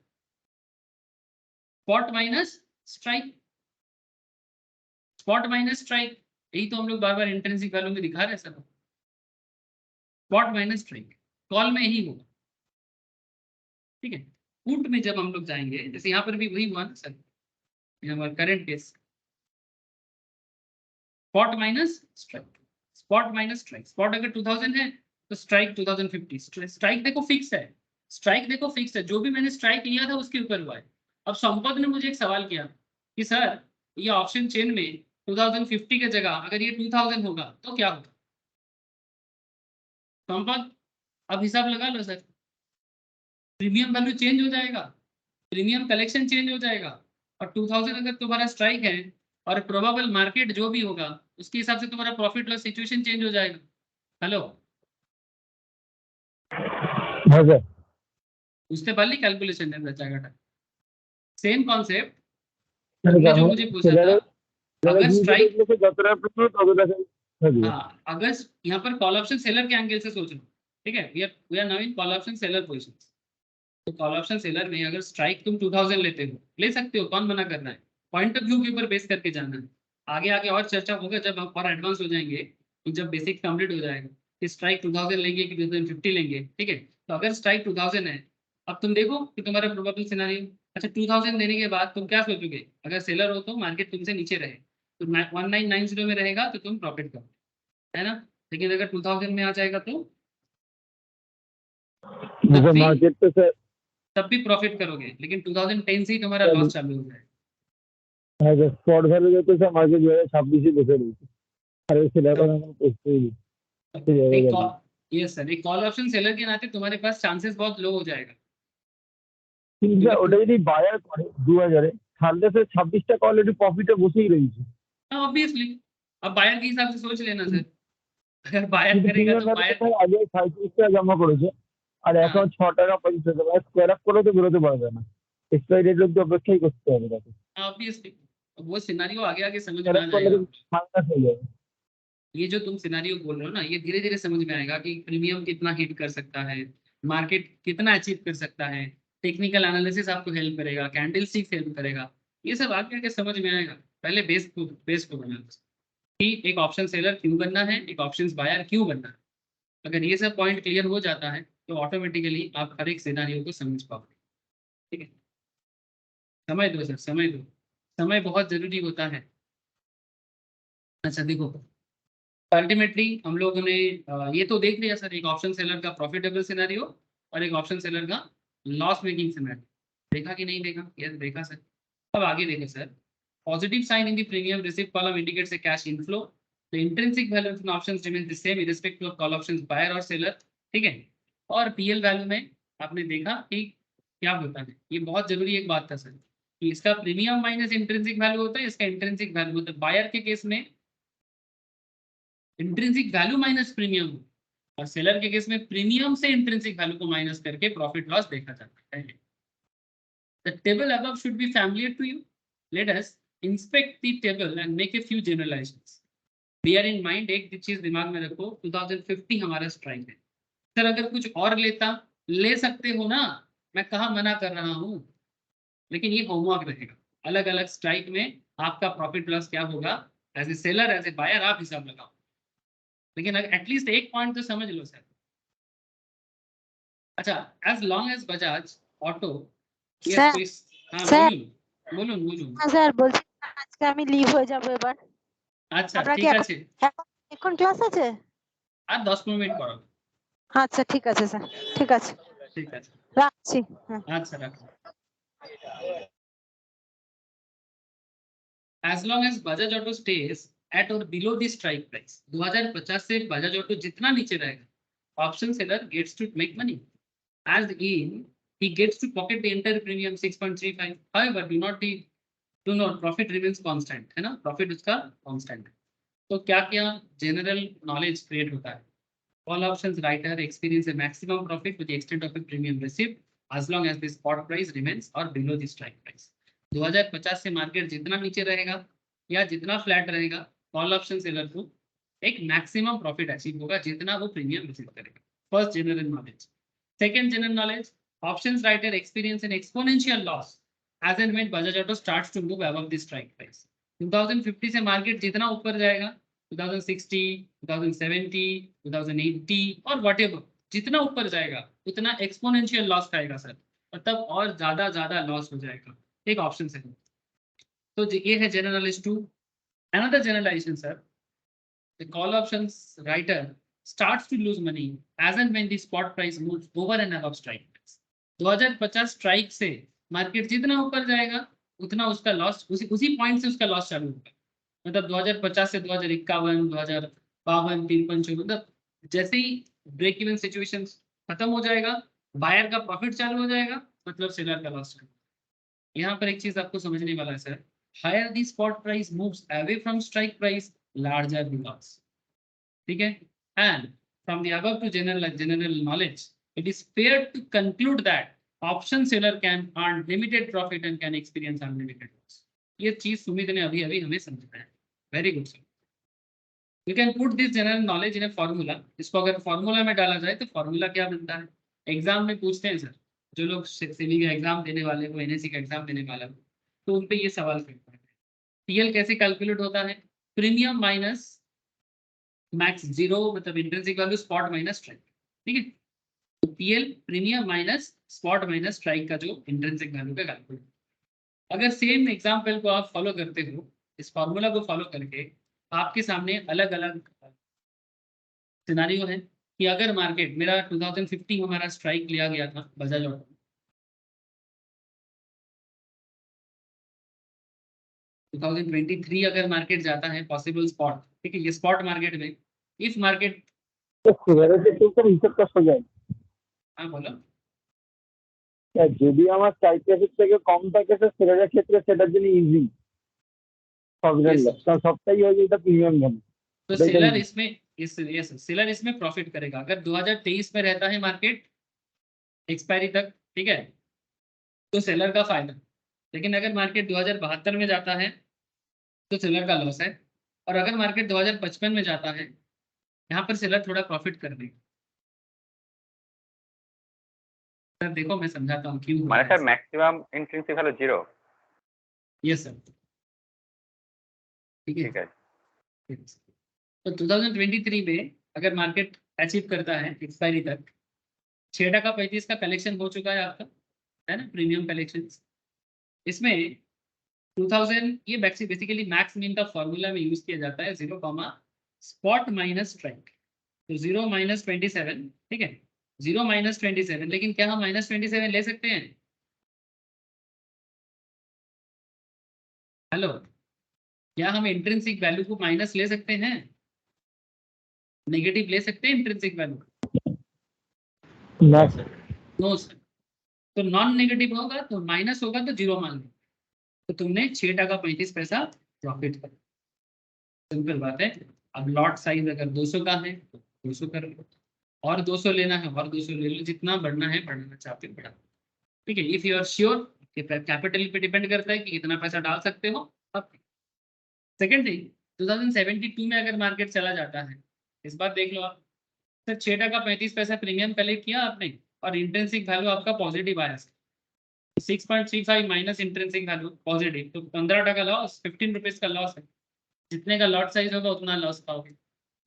spot minus strike, spot minus strike. यही तो हम लोग बार बार इंट्रिंसिक वैल्यू में दिखा रहे हैं sir. Spot minus strike call में ही होगा, ठीक है. पुट में जब हम लोग जाएंगे, जैसे यहाँ पर भी वही हुआ ना सर, हमारा current case, spot minus strike, spot minus strike. Spot अगर 2000 है तो स्ट्राइक 2050। स्ट्राइक देखो फिक्स है, स्ट्राइक देखो फिक्स है, जो भी मैंने स्ट्राइक लिया था उसके ऊपर हुआ है। अब संपत ने मुझे एक सवाल किया कि सर ये ऑप्शन चेन में 2050 की जगह अगर ये 2000 होगा तो क्या होगा। संपत अब हिसाब लगा लो सर, प्रीमियम वैल्यू चेंज हो जाएगा, प्रीमियम कलेक्शन चेंज हो जाएगा, और 2000 अगर तुम्हारा स्ट्राइक है और प्रोबेबल मार्केट जो भी होगा उसके हिसाब से तुम्हारा प्रॉफिट लॉस सिचुएशन चेंज हो जाएगा। हेलो, हाँ सर, उससे पहले कैलकुलेशन है बचा सेम कॉन्सेप्ट। मैंने तुमने कहा जो मुझे पूछा था, अगर स्ट्राइक, हाँ अगर यहाँ पर कॉल ऑप्शन सेलर के एंगल से सोच लो, ठीक है, we are now in call option seller position. तो कॉल ऑप्शन सेलर में अगर स्ट्राइक तुम 2000 लेते हो, ले सकते हो, कौन मना कर रहा है, पॉइंट ऑफ व्यू के ऊपर बेस करके जाना है। आगे आगे और चर्चा होगा जब हम और एडवांस हो जाएंगे, तो जब बेसिक कंप्लीट हो जाएगा कि स्ट्राइक 2000 लेंगे कि 2050 लेंगे, ठीक है। तो अगर स्ट्राइक 2000 है, अब तुम देखो कि तुम्हारा प्रोबेबल सिनेरियो, अच्छा 2000 देने के बाद तुम क्या सोचोगे, अगर सेलर हो तो मार्केट तुमसे नीचे रहे तो 1990 में रहेगा तो तुम प्रॉफिट करो, है ना। लेकिन अगर 2000 में आ जाएगा तो मार्केट पे सर तब भी प्रॉफिट करोगे, लेकिन 2010 से ही तुम्हारा लॉस चालू हो जाएगा। हाँ सर, स्पॉट वैल्यू देखो सर, मार्केट जो है 26 ही बचे रही थी, अरे सेलर का नाम पूछते ही नहीं। यस सर, एक कॉल ऑप्शन सेलर के नाते तुम्हारे पास चांसेस बहुत लो हो जाएगा। কিন্তু ওটা যদি বায়ার করে 2000-এ, তাহলে সে 26 টাকা অলরেডি প্রফিটে বসেই রয়েছে। ऑब्वियसली, अब बायर के हिसाब से सोच लेना सर, अगर बायर কিন্তু करेगा প্রিমিয়াম तो बायर, ভ্যালুতে আগে 37 টাকা জমা করেছে, আর এখন 6 টাকা 50 টাকা, স্কোয়ার আপ করে তো বেরোতে পারবে না, এক্সপায়ারি ডেট অব্দি অপেক্ষাই করতে হবে তাকে। ऑब्वियसली वो सिनारियो आगे आगे समझ में স্কোয়ার आ আপ করলে जाएगा। মাইনাস হয়ে যাবে। ये जो तुम सिनारियो बोल रहे हो ना, ये धीरे धीरे समझ में आएगा कि प्रीमियम कितना हिट कर सकता है, मार्केट कितना अचीव कर सकता है, टेक्निकल एनालिसिस आपको हेल्प करेगा, कैंडल स्टिक्स हेल्प करेगा, ये सब आगे आगे समझ में आएगा। पहले बेस को बना कि एक ऑप्शन सेलर क्यों बनना है, एक ऑप्शन बायर क्यों बनना है। अगर ये सब पॉइंट क्लियर हो जाता है तो ऑटोमेटिकली आप हर एक सिनारियो को समझ पाओगे, ठीक है। समय दो सर, समय दो, समय बहुत जरूरी होता है। अच्छा देखो, अल्टीमेटली हम लोगों ने ये तो देख लिया सर, एक ऑप्शन सेलर का प्रॉफिटेबल सिनेरियो और एक ऑप्शन सेलर का लॉस मेकिंग सिनेरियो, देखा कि नहीं देखा, यस देखा सर। अब आगे देखो sir, positive sign in the premium received column indicates a cash inflow, the intrinsic value of options remains the same irrespective of call options buyer और सेलर, ठीक है। और पीएल वैल्यू में आपने देखा कि क्या होता है, ये बहुत जरूरी एक बात था सर, कि इसका प्रीमियम माइनस इंट्रिंसिक वैल्यू होता है, इसका इंट्रिंसिक वैल्यू होता है। बायर के केस में इंट्रिंसिक वैल्यू माइनस प्रीमियम, और सेलर के केस में प्रीमियम से इंट्रिंसिक वैल्यू को माइनस करके प्रॉफिट लॉस देखा जाता है। The table above should be familiar to you. Let us inspect the table and make a few generalizations. Bear in mind, एक चीज दिमाग में रखो, 2050 हमारा स्ट्राइक है सर, अगर कुछ और लेता ले सकते हो ना, मैं कहाँ मना कर रहा हूँ, लेकिन ये होमवर्क रहेगा। अलग अलग स्ट्राइक में आपका प्रॉफिट लॉस क्या होगा, as a seller as a buyer आप हिसाब लगाओ, लेकिन एटलीस्ट एक पॉइंट तो समझ लो सर। अच्छा, as long as Bajaj auto, sir हाँ স্যার বলুন বলুন। হ্যাঁ স্যার বলছি আজকে আমি লিভ হয়ে যাব এবার। আচ্ছা আপনার কি ঠিক আছে, এখন ক্লাস আছে? আর 10 মিনিট করো। আচ্ছা ঠিক আছে স্যার, ঠিক আছে, ঠিক আছে, রাখছি। হ্যাঁ আচ্ছা রাখো। As long as Bajaj Auto stays at or below the strike price, 2050 से Bajaj Auto जितना नीचे रहेगा, option seller gets to make money. As in, he gets to pocket the entire premium 6.35. However, do not profit remains constant, है ना, प्रॉफिट उसका कांस्टेंट है। तो क्या क्या जनरल नॉलेज क्रिएट होता है, call options writer experience a maximum profit to the extent of a premium received as long as the spot price remains or below the strike price. 2050 से मार्केट जितना नीचे रहेगा या जितना फ्लैट रहेगा, कॉल ऑप्शन सेलर को एक मैक्सिमम प्रॉफिट अचीव होगा जितना वो प्रीमियम रिसीव करेगा। First general knowledge. Second general knowledge, options writer experience in exponential loss as and when Bajaj auto starts to move above the strike price. 2050 से मार्केट जितना ऊपर जाएगा, 2060, 2070, 2080 और व्हाटएवर जितना ऊपर जाएगा उतना एक्सपोनेंशियल लॉस खाएगा सर। तब और ज्यादा लॉस हो जाएगा। एक ऑप्शन से। तो ये है generalise 2। Another generalisation sir, the call options writer starts to lose money as and when the spot price moves over and above strike price. 2050 strike से मार्केट जितना ऊपर जाएगा उतना उसका लॉस, उसी पॉइंट से उसका लॉस चालू होगा। मतलब 2050 से 2051, 2052, 53, मतलब जैसे ही ब्रेक इवन सिचुएशन खत्म हो जाएगा, बायर का प्रॉफिट चालू हो जाएगा, मतलब सेलर का लॉस चालू। यहाँ पर एक चीज आपको समझने वाला है sir, higher the spot price moves away from strike price, larger the loss. ठीक है? And from the above to general knowledge, it is fair to conclude that option seller can earn limited profit and can experience unlimited loss. ये चीज सुमित ने अभी हमें समझाया है। Very good sir. You can put this general knowledge in a formula. इसको अगर फॉर्मूला में डाला जाए तो फॉर्मूला क्या बनता है? एग्जाम में पूछते हैं सर, जो लोग सेबी का एग्जाम देने वाले हो, एनएससी का एग्जाम देने वाला हो, तो उन पे ये सवाल करता है। टीएल कैसे कैलकुलेट होता है? प्रीमियम माइनस मैक्स जीरो, मतलब intrinsic value spot minus strike. ठीक है? तो PL premium minus spot minus strike का जो इंट्रिंसिक वैल्यू का कैलकुलेट। अगर सेम एग्जांपल को आप फॉलो करते हो, इस फॉर्मूला को फॉलो करके, आपके सामने अलग अलग सिनारियो है कि अगर मार्केट मेरा 2050 में हमारा स्ट्राइक लिया गया था बजाज ऑटो, 2023 अगर मार्केट जाता है पॉसिबल स्पॉट, ठीक है, ये स्पॉट मार्केट में इफ मार्केट, হিসাব কষ্ট হয়ে যায়। हाँ बोलो, যদি আমার স্ট্রাইক প্রাইসের থেকে কম থাকে স্যার, সেটার ক্ষেত্রে সেটার জন্য ইজি কারণ সবটাই হয়ে যায় প্রিমিয়াম ভ্যালু। तो सेलर इसमें सेलर इसमें प्रॉफिट करेगा अगर 2023 में रहता है मार्केट एक्सपायरी तक, ठीक है, तो सेलर का फायदा। लेकिन अगर मार्केट 2072 में जाता है तो सेलर का लॉस है, और अगर मार्केट 2055 में जाता है, यहाँ पर सेलर थोड़ा प्रॉफिट कर देगा। सर देखो मैं समझाता हूँ क्यों। মানে sir maximum intrinsic value 0। Yes sir, ठीक है। ঠিক আছে। तो 2023 में अगर मार्केट अचीव करता है एक्सपायरी तक 6.35 का कलेक्शन हो चुका है आपका, है ना, प्रीमियम कलेक्शन। इसमें 2000 ये बेसिकली मैक्स मीन का फॉर्मूला में यूज किया जाता है 0, स्पॉट माइनस स्ट्राइक। तो 0 - 27, ठीक है, 0 - 27, लेकिन क्या हम -27 ले सकते हैं? हेलो, क्या हम इंट्रिंसिक वैल्यू को माइनस ले सकते हैं? नेगेटिव ले सकते हैं इंट्रिंसिक वैल्यू? No sir. तो नॉन नेगेटिव होगा तो माइनस होगा तो 0 मान लो, तो तुमने 6.35 प्रॉफिट कर। सिंपल बात है। अब लॉट साइज अगर 200 का है तो 200 कर लो, और 200 लेना है और 200 ले लो, जितना बढ़ना है बढ़ना चाहते हो बढ़ा। ठीक है, if you are sure, capital पे डिपेंड करता है कि कितना पैसा डाल सकते हो आप। सेकेंड थिंग, 2072 में अगर मार्केट चला जाता है, इस बार देख लो आप सर, 6.35 प्रीमियम कलेक्ट किया आपने और इंट्रिंसिक वैल्यू आपका पॉजिटिव आया, 6.35 माइनस इंट्रिंसिक वैल्यू पॉजिटिव, तो 15% लॉस, 15 रुपीज का लॉस है। जितने का लॉट साइज होगा उतना लॉस पाओगे,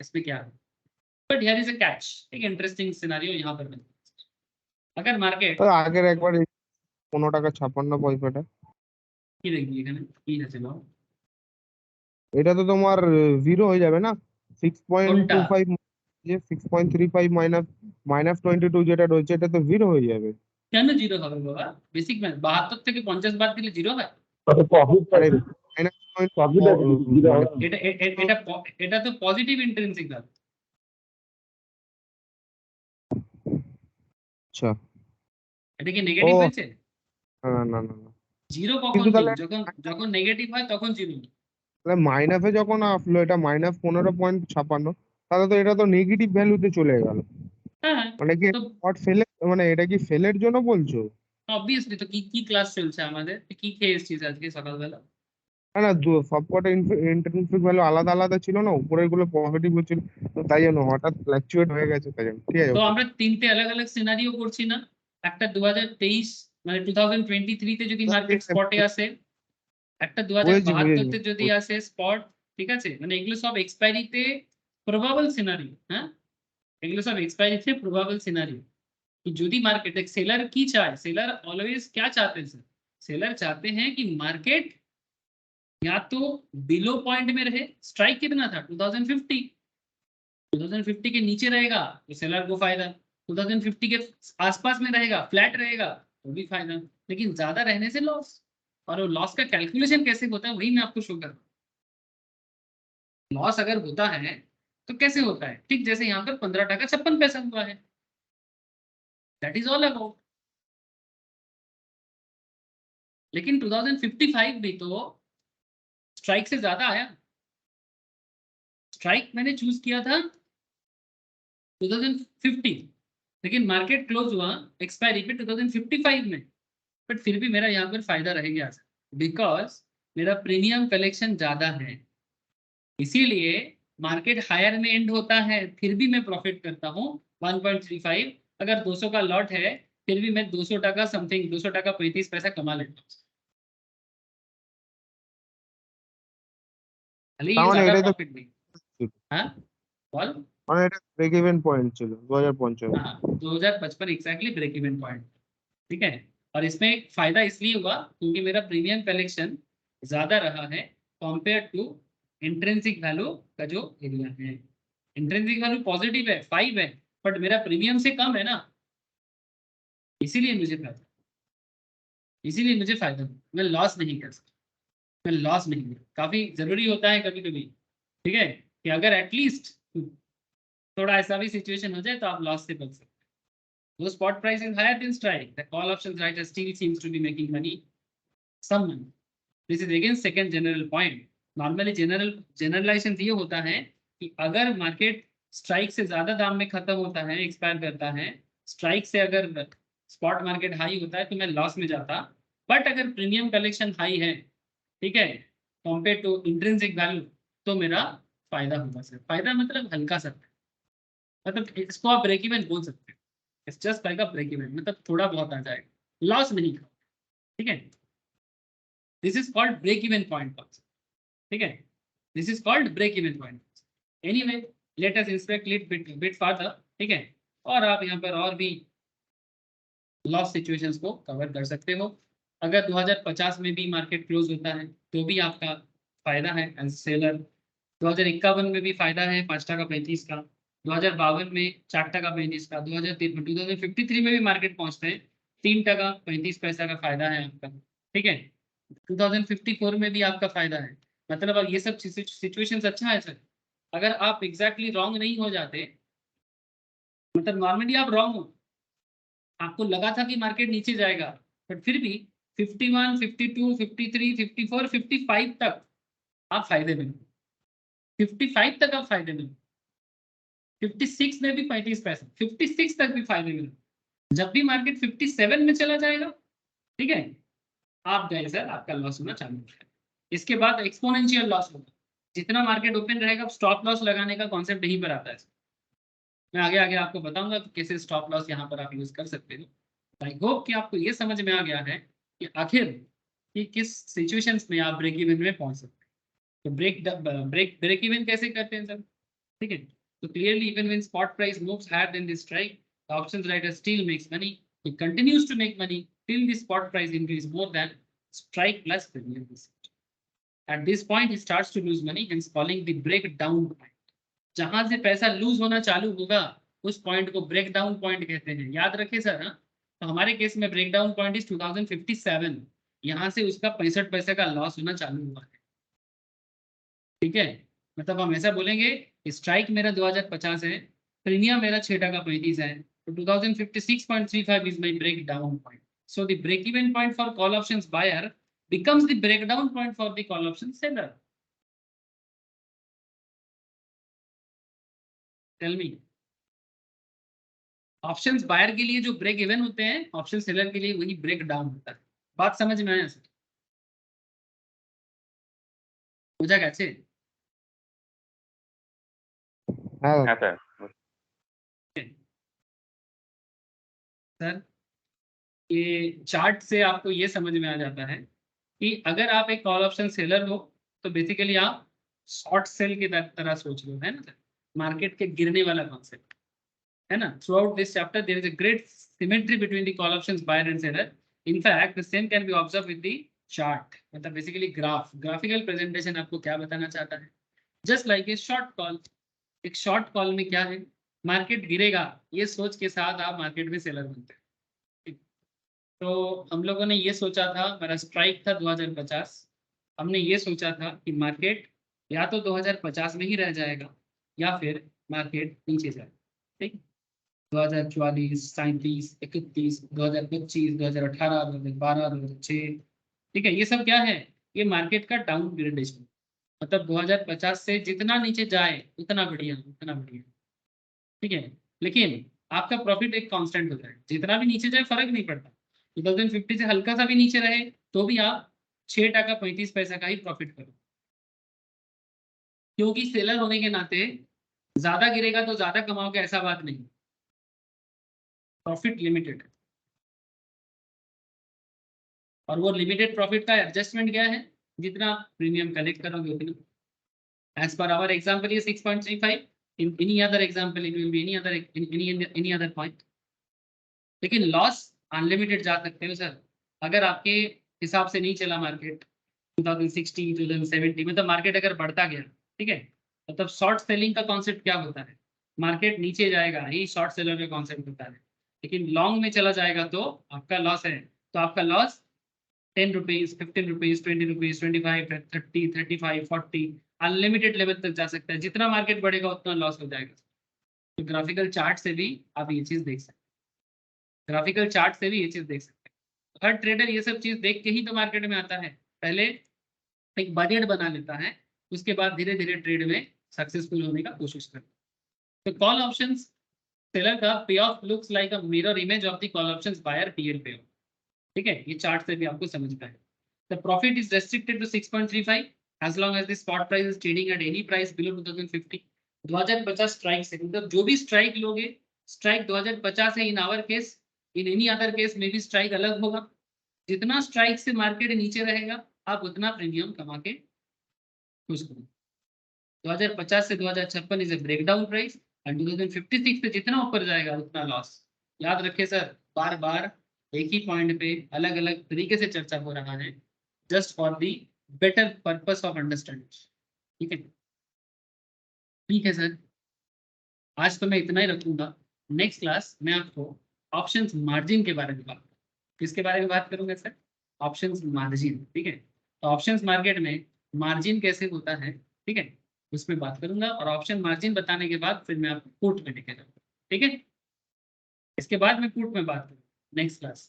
इसमें क्या है? But here is a catch, एक इंटरेस्टिंग सिनेरियो यहाँ पर बनता है। अगर मार्केट আগের একবার 15.56 কি দেখবি এখানে কি আছে নাও, এটা তো তোমার 0 হয়ে যাবে না, কোনটা 6.25 যে 6.35 -22 যেটা রয়েছে এটা তো 0 হয়ে যাবে। কেন জিরো হবে বাবা? বেসিক ম্যাথ 72 থেকে 50 বাদ দিলে জিরো হয়? আরে এটা তো পজিটিভ ইন্ট্রিনসিক ভ্যালু। আচ্ছা, এটা কি নেগেটিভ ও। হয়েছে? না না না না না। জিরো কখন কিন্তু নেই? তাহলে যখন নেগেটিভ হয় তখন জিরো। তাহলে মাইনাসে যখন আসলো এটা -15.56, তাহলে তো এটা তো নেগেটিভ ভ্যালুতে চলে গেল। হ্যাঁ, মানে কি তো স্পট ফেলে, মানে এটা কি ফেলের জন্য বলছো? অবভিয়াসলি। তো কি কি ক্লাস চলছে আমাদের? কি খেয়ে এসেছিস আজকে সকালবেলা? না না, সবকটা ইন্ট্রিনসিক ভ্যালু আলাদা আলাদা ছিল না, উপরের গুলো পজিটিভ হচ্ছিল, তো তাই জন্য হঠাৎ ফ্ল্যাকচুয়েট হয়ে গেছে, তাই জন্য। ঠিক আছে, তো okay. আমরা তিনটে अलग अलग সিনারিও করছি না? একটা 2023 মানে 2023 তে যদি মার্কেট স্পটে আসে, একটা 2072 তে যদি আসে স্পট, ঠিক আছে, মানে এগুলো সব এক্সপায়ারিতে প্রবাবল সিনারিও। হ্যাঁ, এগুলো সব এক্সপায়ারিতে প্রবাবল সিনারিও। कि जो भी मार्केट एक सेलर की चाहे, सेलर ऑलवेज क्या चाहते हैं सर? सेलर चाहते हैं कि मार्केट या तो बिलो पॉइंट में रहे, स्ट्राइक कितना था 2050, 2050 के नीचे रहेगा तो सेलर को फायदा, 2050 के आसपास में रहेगा, फ्लैट रहेगा तो भी फायदा, लेकिन ज्यादा रहने से लॉस। और वो लॉस का कैलकुलेशन कैसे होता है वही मैं आपको शो कर रहा हूँ। लॉस अगर होता है तो कैसे होता है, ठीक जैसे यहाँ पर 15.56 हुआ है, दैट इज ऑल अबाउट। लेकिन 2055 भी तो स्ट्राइक से ज्यादा आया। स्ट्राइक मैंने चूज किया था 2050, लेकिन मार्केट क्लोज हुआ एक्सपायरी पे 2055 में, बट फिर भी मेरा यहाँ पर फायदा रहेगा बिकॉज मेरा प्रीमियम कलेक्शन ज्यादा है। इसीलिए मार्केट हायर में एंड होता है फिर भी मैं प्रॉफिट करता हूँ 1.35। अगर 200 का लॉट है फिर भी मैं 200 टका समथिंग 200 टका 35 पैसा कमा लेता हूँ। खाली ये তাহলে ज्यादा এটাই তো प्रॉफिट नहीं। हाँ बोल। মানে এটা ব্রেক ইভেন পয়েন্ট ছিল 2055। हाँ 2055 एग्जैक्टली ब्रेक इवन पॉइंट। ठीक है, और इसमें फायदा इसलिए हुआ क्योंकि मेरा प्रीमियम कलेक्शन ज्यादा रहा है कंपेयर टू इंट्रिंसिक वैल्यू का जो एरिया है। इंट्रिंसिक वैल्यू पॉजिटिव है 5 है, बट मेरा प्रीमियम से कम है ना, इसीलिए मुझे फायदा, मैं लॉस नहीं कर सकता, मैं लॉस नहीं कर, काफी जरूरी होता है कभी कभी। ठीक है, कि अगर एटलीस्ट थोड़ा ऐसा भी सिचुएशन हो जाए तो आप लॉस से बच सकते हैं। The spot price is higher than strike. The call options writer still seems to be making money, some money. This is again second general point. Normally generalization ये होता है कि अगर मार्केट स्ट्राइक से ज्यादा दाम में खत्म होता है, एक्सपायर करता है, स्ट्राइक से अगर स्पॉट मार्केट हाई होता है तो मैं लॉस में जाता, बट अगर प्रीमियम कलेक्शन हाई है, ठीक है, कंपेयर टू इंट्रिंसिक वैल्यू, तो मेरा फायदा होगा सर। फायदा मतलब हल्का सा, मतलब इसको आप ब्रेक इवन बोल सकते हैं। It's just like a break even, मतलब थोड़ा बहुत आ जाएगा, लॉस नहीं खाओ। ठीक है, this is called break even point. ठीक है, this is called break even point. Anyway let us inspect it bit further. ठीक है, और आप यहाँ पर और भी लॉस सिचुएशंस को कवर कर सकते हो। अगर 2050 में भी मार्केट क्लोज होता है तो भी आपका फायदा है एज सेलर। 2051 में भी फायदा है 5.35 का, 2052 में 4.35 का, 2053 में भी मार्केट पहुंचते हैं 3.35 पैसा का फायदा है आपका। ठीक है, 2054 में भी आपका फायदा है। मतलब अब ये सब सिचुएशंस अच्छा है सर। अगर आप एग्जैक्टली रॉन्ग नहीं हो जाते, मतलब नॉर्मली आप रॉन्ग हो, आपको लगा था कि मार्केट नीचे जाएगा, बट फिर भी 51, 52, 53, 54, 55 तक आप फायदे में, 55 तक आप फायदे में, 56 में भी 35 पैसा, 56 तक भी फायदे में। जब भी मार्केट 57 में चला जाएगा, ठीक है, आप गए सर, आपका लॉस होना चालू है। इसके बाद एक्सपोनेंशियल लॉस होगा। जितना मार्केट ओपन रहेगा स्टॉप लॉस लगाने का कॉन्सेप्ट यहीं पर आता है। मैं आगे आगे आपको बताऊंगा कि कैसे स्टॉप लॉस यहाँ पर आप यूज कर सकते हो। आई होप कि आपको ये समझ में आ गया है कि आखिर कि किस सिचुएशंस में आप ब्रेक इवन में पहुंच सकते हैं। तो ब्रेक इवन कैसे करते हैं सर? ठीक है, तो clearly even when spot price moves higher than the strike, the options writer still makes money, he continues to make money till the spot price increase more than strike plus premium. At this point he starts to lose money, hence calling the breakdown point. जहां से पैसा लूज होना चालू होगा उस पॉइंट को ब्रेक डाउन पॉइंट कहते हैं। याद रखें सर। हाँ, तो हमारे केस में ब्रेक डाउन पॉइंट इज 2057, यहाँ से उसका 65 पैसे का लॉस होना चालू हुआ है। ठीक है, मतलब हम ऐसा बोलेंगे स्ट्राइक मेरा 2050 है, प्रीमियम मेरा 6.35 है, तो 2056.35 is my breakdown point. So the break even point for call options buyer becomes the breakdown point for the call option seller. Tell me. Options buyer के लिए जो ब्रेक इवन होते हैं, ऑप्शन सेलर के लिए वही ब्रेक डाउन होता है। बात समझ में आया सर? बुझा कैसे? হ্যাঁ হ্যাঁ স্যার। सर ये चार्ट से आपको ये समझ में आ जाता है कि अगर आप एक कॉल ऑप्शन सेलर हो तो बेसिकली आप शॉर्ट सेल की तरह सोच लो, है ना सर? मार्केट के गिरने वाला कॉन्सेप्ट है ना। Throughout this chapter there is a great symmetry between the call options buyer and seller. In fact, the same can be observed with the chart. मतलब basically graphical presentation आपको क्या बताना चाहता है? Just like a short call. एक short call में क्या है? मार्केट गिरेगा ये सोच के साथ आप मार्केट में सेलर बनते हैं। ठीक। तो हम लोगों ने ये सोचा था, मेरा स्ट्राइक था 2050। हमने ये सोचा था कि मार्केट या तो 2050 में ही रह जाएगा या फिर मार्केट नीचे जाएगा। ठीक, 2044, 37, 31, 2025, 2018, 2012, 2006। ठीक है, ये सब क्या है? ये मार्केट का डाउन ग्रेडेशन, मतलब 2050 से जितना नीचे जाए उतना बढ़िया, उतना बढ़िया। ठीक है, लेकिन आपका प्रॉफिट एक कांस्टेंट होता है, जितना भी नीचे जाए फर्क नहीं पड़ता। 2050 से हल्का सा भी नीचे रहे तो भी आप 6 टका 35 पैसा का ही प्रॉफिट करो, क्योंकि सेलर होने के नाते ज्यादा गिरेगा तो ज्यादा कमाओगे ऐसा बात नहीं, प्रॉफिट लिमिटेड है। और वो लिमिटेड प्रॉफिट का एडजस्टमेंट क्या है? जितना प्रीमियम कलेक्ट करोगे उतना। एज पर आवर एग्जांपल ये 6.35, in any other example it will be any other point। लेकिन लॉस अनलिमिटेड जा सकते हो सर, अगर आपके हिसाब से नहीं चला मार्केट 2060, 2070, मतलब मार्केट अगर बढ़ता गया। ठीक है, मतलब शॉर्ट सेलिंग का कॉन्सेप्ट क्या होता है? मार्केट नीचे जाएगा ही शॉर्ट सेलर का कॉन्सेप्ट होता है, लेकिन लॉन्ग में चला जाएगा तो आपका लॉस है। तो आपका loss 10 rupees, 15 rupees, 20 rupees, 25, 30, 35, 40 unlimited level तक जा सकता है। जितना मार्केट बढ़ेगा उतना लॉस हो जाएगा। तो ग्राफिकल चार्ट से भी आप ये चीज देख सकते हैं, ग्राफिकल चार्ट से भी ये चीज देख सकते हैं। हर ट्रेडर ये सब चीज देख के ही तो मार्केट में आता है। पहले एक बजट बना लेता है, उसके बाद धीरे धीरे ट्रेड में सक्सेसफुल होने का कोशिश करता है। तो कॉल ऑप्शंस सेलर का pay off looks like a mirror image of the call options buyer PL pay off. ठीक है, ये चार्ट से भी आपको समझना है। The profit is restricted to 6.35 as long as the spot price is trading at any price below 2050। 2050 strike से, मतलब जो भी स्ट्राइक लोगे, स्ट्राइक 2050 है in our case, in any other case में भी स्ट्राइक अलग होगा। जितना स्ट्राइक से मार्केट नीचे रहेगा आप उतना प्रीमियम कमा के खुश करो। 2050 से 2056 is a breakdown price and 2056 से जितना ऊपर जाएगा उतना लॉस। याद रखिए सर, बार बार एक ही पॉइंट पे अलग अलग तरीके से चर्चा हो रहा है, just for the better purpose of understanding. ठीक है, ठीक है सर, आज तो मैं इतना ही रखूंगा। नेक्स्ट क्लास में आपको ऑप्शंस मार्जिन के बारे में बात, किसके बारे में बात करूंगा सर? Options margin. ठीक है, तो ऑप्शंस मार्केट में मार्जिन कैसे होता है, ठीक है, उसमें बात करूंगा। और ऑप्शन मार्जिन बताने के बाद फिर मैं आपको पुट में लेके जाऊंगा। ठीक है, इसके बाद मैं पुट में बात करूंगा नेक्स्ट क्लास।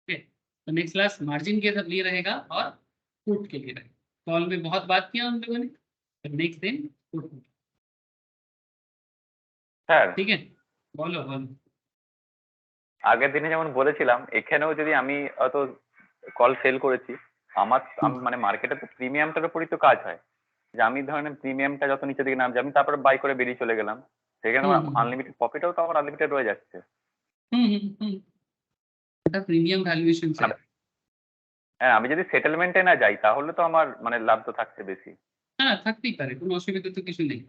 ठीक है, तो नेक्स्ट क्लास मार्जिन के लिए रहेगा और पुट के लिए रहेगा। कॉल में बहुत बात किया हम लोगों ने, फिर नेक्स्ट दिन पुट में। স্যার ঠিক আছে, বলো বলো। আগের দিনে যেমন বলেছিলাম, এখানেও যদি আমি অত কল সেল করেছি, আমি মানে মার্কেটে তো প্রিমিয়ামটার উপরই তো কাজ হয়, যে আমি ধরেন প্রিমিয়ামটা যত নিচে দিকে নামছে আমি তারপরে বাই করে বেরিয়ে চলে গেলাম, সেখানে হুম, হুম। আনলিমিটেড প্রফিটও তো আমার আনলিমিটেড রয়ে যাচ্ছে। হুম হুম হুম, এটা প্রিমিয়াম ভ্যালুয়েশন আর হ্যাঁ, আমি যদি সেটেলমেন্টে না যাই তাহলে তো আমার মানে লাভ তো থাকছে বেশি। হ্যাঁ, থাকতেই পারে, কোনো অসুবিধা তো কিছু নেই।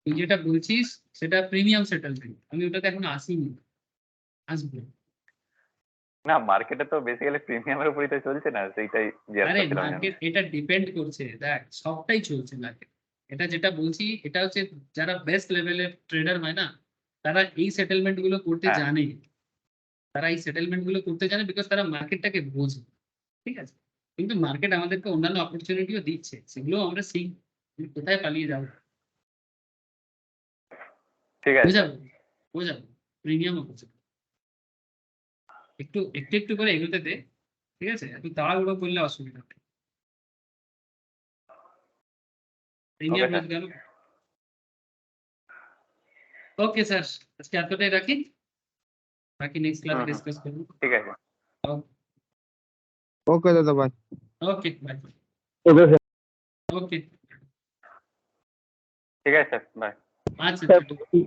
তুই যেটা বলছিস সেটা প্রিমিয়াম সেটেলমেন্ট, আমি ওটাতে এখন আসিনি, আসবো। না, মার্কেটে তো বেসিক্যালি প্রিমিয়ামের উপরই তো চলছে না, সেইটাই জিজ্ঞাসা আরে করছিলাম আমি। মার্কেট এটা ডিপেন্ড করছে, দেখ সবটাই চলছে মার্কেট। এটা যেটা বলছি এটা হচ্ছে যারা বেস্ট লেভেলের ট্রেডার হয় না, তারা এই সেটেলমেন্ট গুলো করতে হ্যাঁ। জানে, তারা এই সেটেলমেন্ট গুলো করতে জানে বিকজ তারা মার্কেটটাকে বোঝে। ঠিক আছে, কিন্তু মার্কেট আমাদেরকে অন্যান্য অপরচুনিটিও দিচ্ছে, সেগুলো আমরা শিখ, কোথায় পালিয়ে যাবো। ঠিক আছে। বোঝাবো বোঝাবো, প্রিমিয়ামও বোঝাবো, একটু একটু একটু করে এগোতে দে। ঠিক আছে, একটু তাড়াহুড়ো করলে অসুবিধা হবে। Premium Okay, sir. রোজগার। ওকে স্যার, আজকে এতটাই রাখি, বাকি নেক্সট ক্লাসে হুম। ডিসকাস করবো। ঠিক আছে। ওকে দাদা, bye. Okay bye. Okay sir. Okay, ঠিক আছে স্যার, বাই। আচ্ছা স্যার ঠিক আছে।